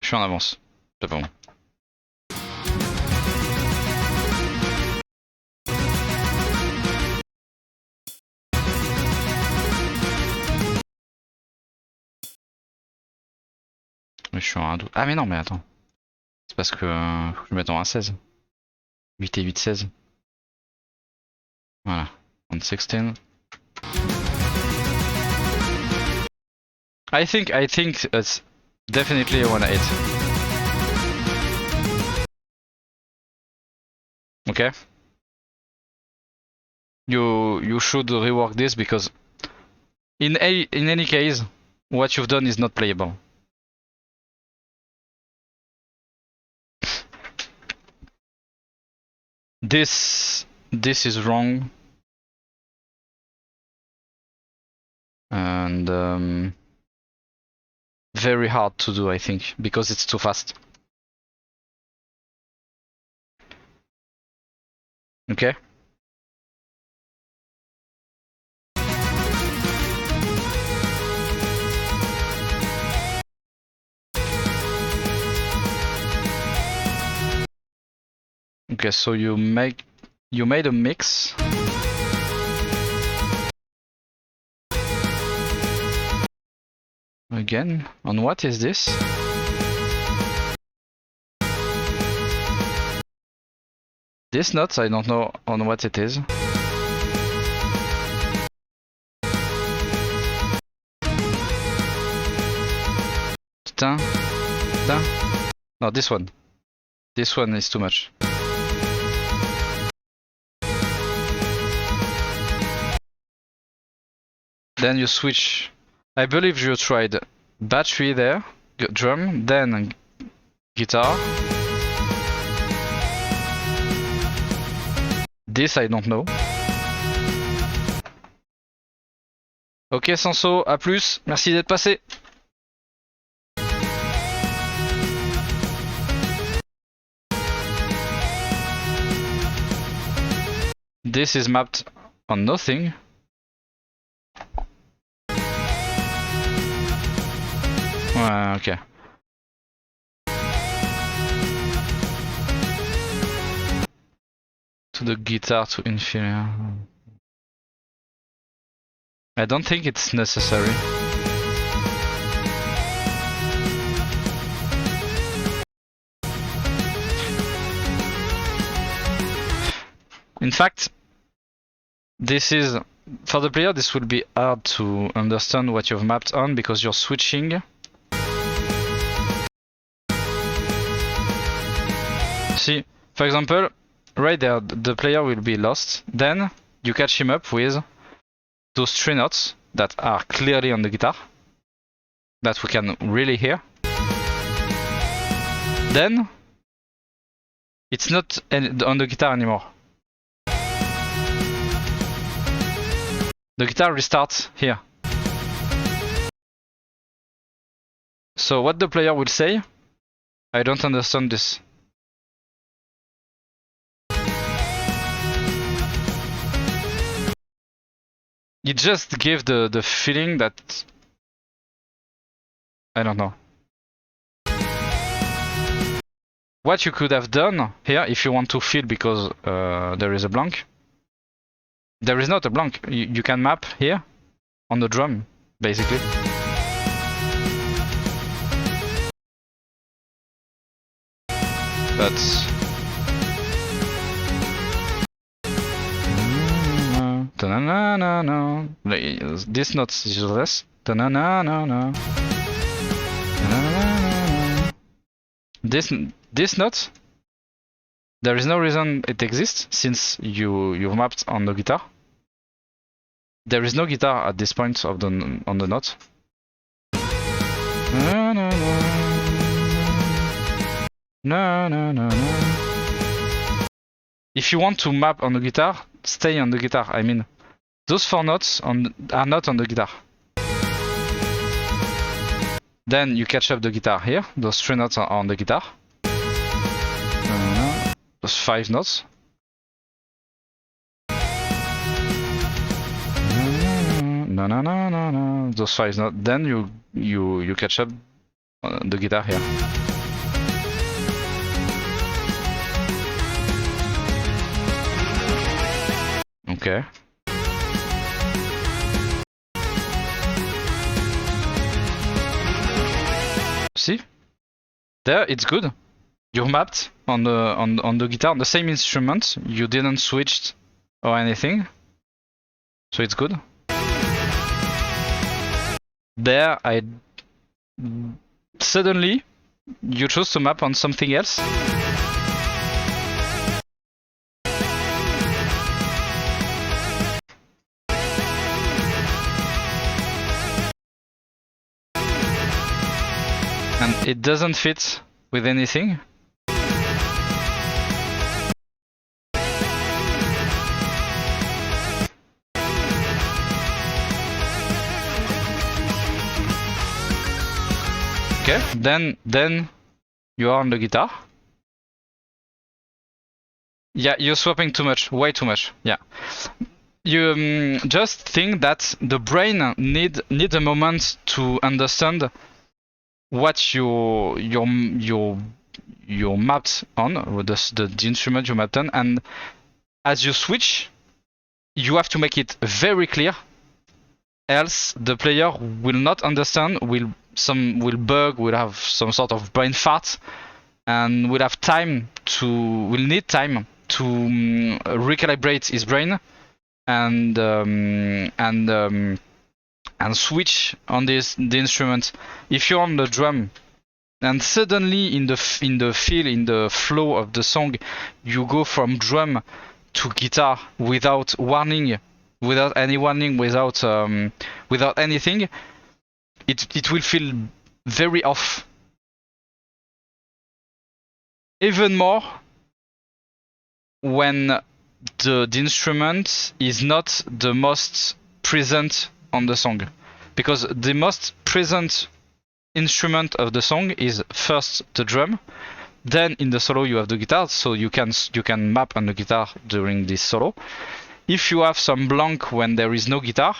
Je suis en avance, c'est pas bon. Mais je suis en 1-12. Ah mais non, mais attends. C'est parce que faut que je mette en 1-16. 8 et 8, 16. Voilà. On 16. I think it's definitely a 1-8. Okay. You should rework this because in any case, what you've done is not playable. This is wrong, and very hard to do, I think, because it's too fast. Okay. Okay, so you made a mix. Again, on what is this? This nuts, I don't know on what it is. Putain. Putain. No, this one. This one is too much. Then you switch. I believe you tried battery there, drum, then guitar. This I don't know. Ok Sanso, à plus, merci d'être passé. This is mapped on nothing. Ouais, ok. To the guitar to inferior. I don't think it's necessary. In fact, this is, for the player, this will be hard to understand what you've mapped on because you're switching. See, for example, right there, the player will be lost. Then you catch him up with those 3 notes that are clearly on the guitar, that we can really hear. Then it's not on the guitar anymore. The guitar restarts here. So what the player will say, I don't understand this. It just gave the feeling that, I don't know. What you could have done here, if you want to fill because there is a blank. There is not a blank. You can map here on the drum, basically. But this note is useless. This note, there is no reason it exists since you've mapped on the guitar. There is no guitar at this point of on the note. No. If you want to map on the guitar, stay on the guitar. I mean, those 4 notes are not on the guitar. Then you catch up the guitar here. Those 3 notes are on the guitar. Those 5 notes. No. Those 5 notes. Then you catch up the guitar here. Okay. See? There, it's good. You mapped on the guitar, on the same instrument. You didn't switch or anything, so it's good. There, suddenly you chose to map on something else. And it doesn't fit with anything. Okay, then you are on the guitar. Yeah, you're swapping too much, way too much. Yeah, you just think that the brain need a moment to understand what you mapped on, the instrument you mapped on, and as you switch, you have to make it very clear. Else, the player will not understand. Will bug. Will have some sort of brain fart, and will need time to recalibrate his brain and switch on the instrument. If you're on the drum and suddenly in the flow of the song, you go from drum to guitar without warning, without any warning, without anything, it will feel very off. Even more when the instrument is not the most present on the song, because the most present instrument of the song is first the drum, then in the solo you have the guitar, so you can map on the guitar during this solo. If you have some blank when there is no guitar,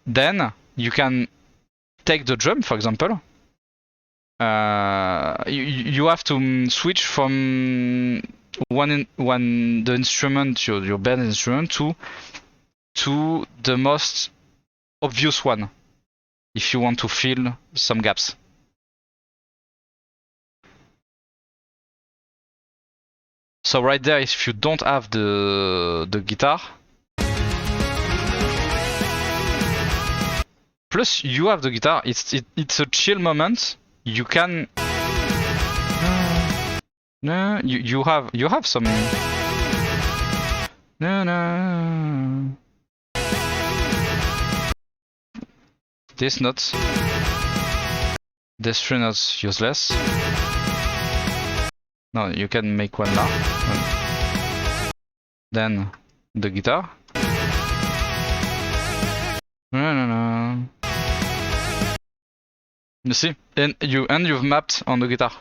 then you can take the drum, for example. You have to switch from the instrument, your band instrument, to the most obvious one, if you want to fill some gaps. So right there, if you don't have the guitar, plus you have the guitar, it's a chill moment. You can you have some this note, this 3 notes useless. No, you can make one now. Then the guitar. You see? And you've mapped on the guitar.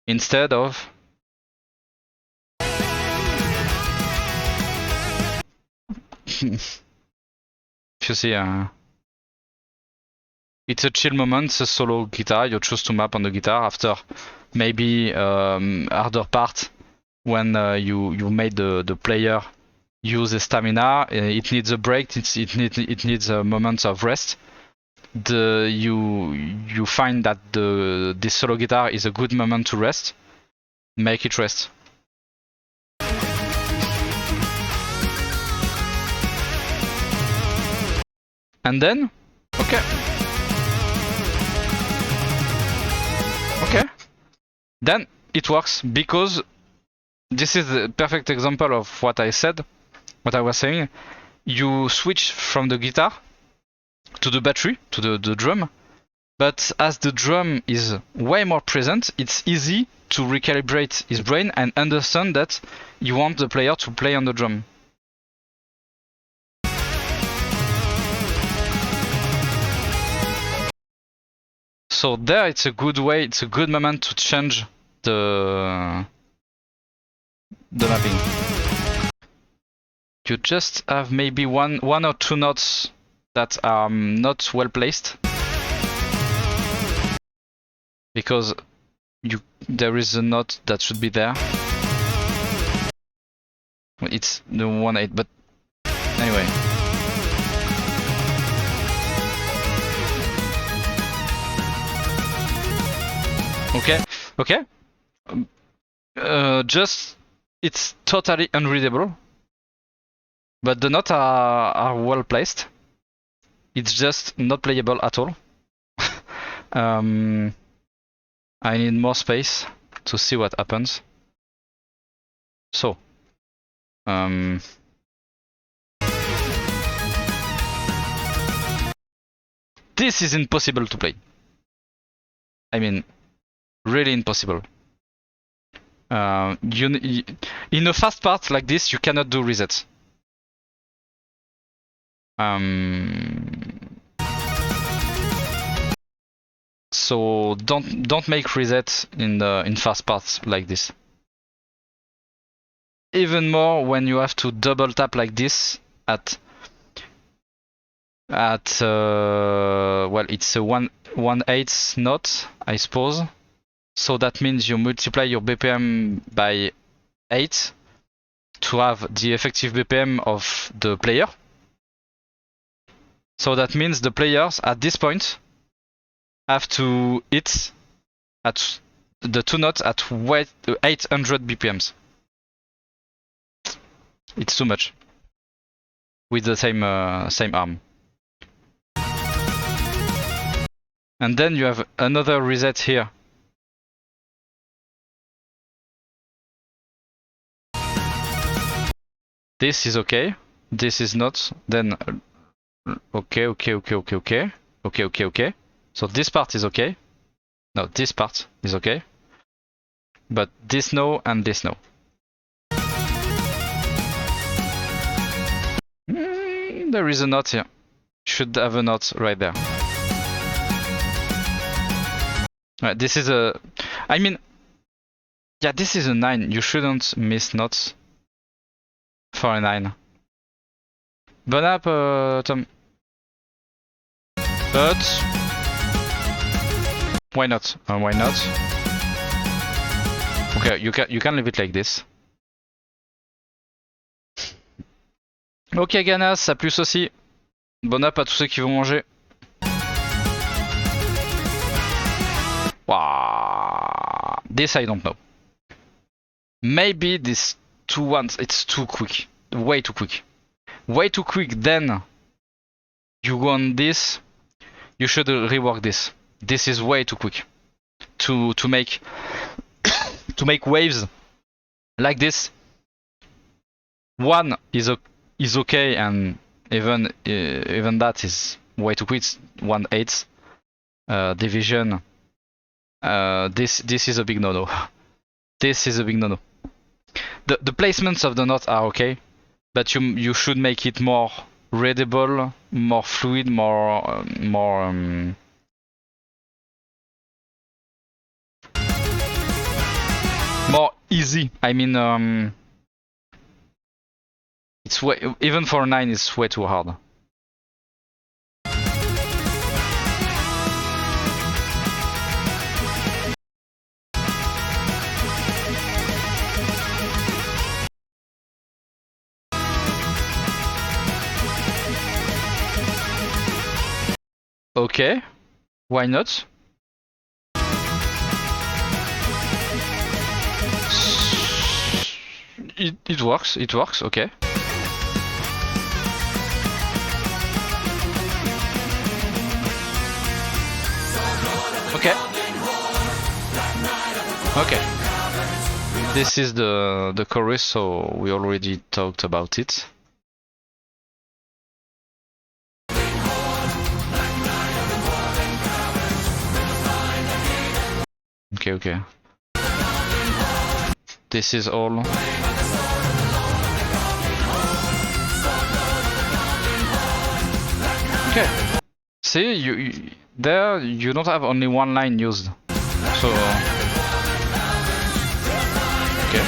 Instead of if you see, it's a chill moment, it's a solo guitar, you choose to map on the guitar after maybe harder part when you made the player use a stamina, it needs a break, it needs a moment of rest. You find that this solo guitar is a good moment to rest, make it rest. And then, okay. Then it works because this is the perfect example of what I said, what I was saying. You switch from the guitar to the battery, to the drum, but as the drum is way more present, it's easy to recalibrate his brain and understand that you want the player to play on the drum. So there it's a good way, it's a good moment to change the mapping. You just have maybe one or two notes that are not well placed, because there is a note that should be there. It's the 1/8, but anyway. Okay. Just it's totally unreadable, but the notes are well placed. It's just not playable at all. I need more space to see what happens. So, this is impossible to play. I mean, really impossible. In a fast part like this, you cannot do resets. So don't make resets in fast parts like this. Even more when you have to double tap like this at well, it's a 1/8 note, I suppose. So that means you multiply your BPM by 8 to have the effective BPM of the player. So that means the players at this point have to hit at the two notes at 800 BPMs. It's too much with the same arm. And then you have another reset here. This is okay. This is not. Then okay. So this part is okay. No, this part is okay. But this no and this no. There is a knot here. Should have a knot right there. Right, this is a. I mean, yeah, this is a 9. You shouldn't miss knots for a 9. Bon app, Tom. But why not? Why not? Okay, you can leave it like this. Ok Ganas, à plus aussi. Bon app à tous ceux qui vont manger. Wow. This I don't know. Maybe this 2/1, it's too quick. Way too quick. Way too quick, then you go on this. You should rework this. This is way too quick. To make waves like this. One is okay, and even that is way too quick. It's 1/8. division. This is a big no-no. This is a big no-no. The placements of the knot are okay, but you should make it more readable, more fluid, more easy. I mean, it's way, even for 9, it's way too hard. Okay, why not? It works, okay. Okay. Okay. This is the chorus, so we already talked about it. Okay. This is all. Okay. See, you there you don't have only one line used. So okay.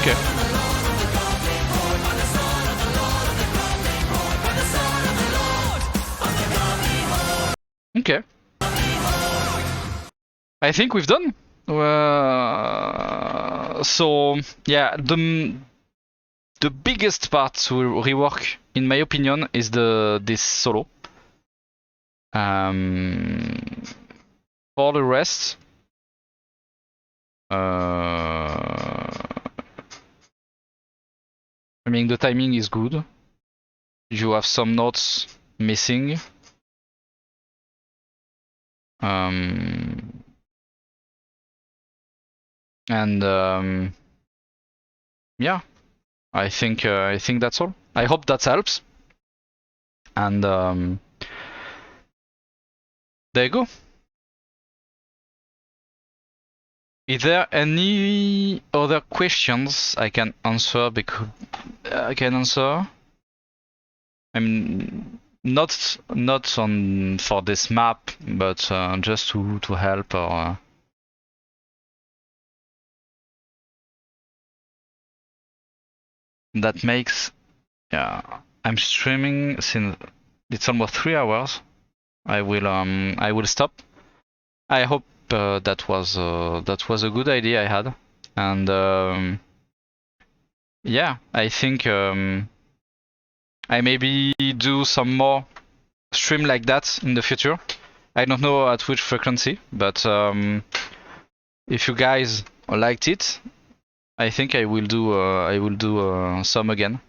Okay. Okay. I think we've done. So yeah, the biggest part to rework, in my opinion, is this solo. For the rest, I mean, the timing is good. You have some notes missing. Yeah, I think that's all. I hope that helps. And there you go. Is there any other questions I can answer? Because I can answer. I mean, not on for this map, but just to help or. That makes, yeah. I'm streaming since it's almost 3 hours. I will stop. I hope that was a good idea I had, and yeah, I think I maybe do some more stream like that in the future. I don't know at which frequency, but if you guys liked it, I think I will do some again.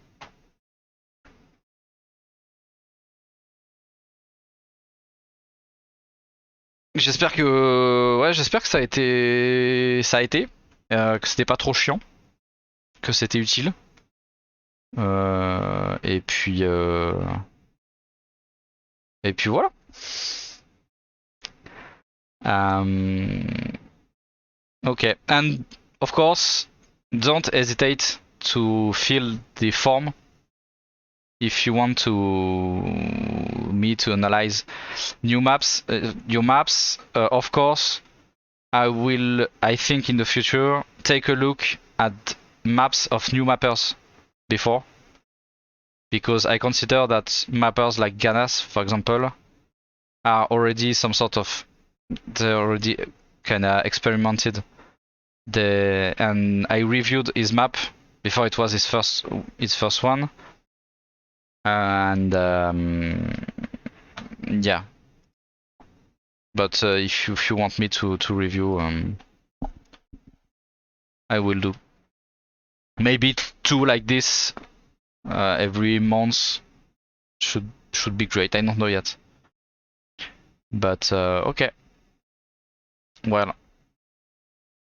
J'espère que ça a été, que c'était pas trop chiant, que c'était utile. Et puis voilà. Okay, and of course, don't hesitate to fill the form if you want me to analyze new maps, your maps. Of course, I think in the future, take a look at maps of new mappers before, because I consider that mappers like Ganas, for example, are already they already kinda experimented. And I reviewed his map before it was his first one. And yeah, but if you want me to review, I will do. Maybe 2 like this every month should be great. I don't know yet, but okay. Well,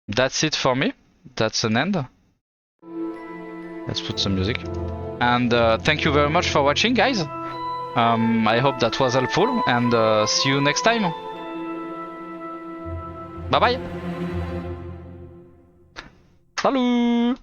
that's it for me. that's an end. Let's put some music. And thank you very much for watching, guys. I hope that was helpful, and see you next time. Bye bye. Salut.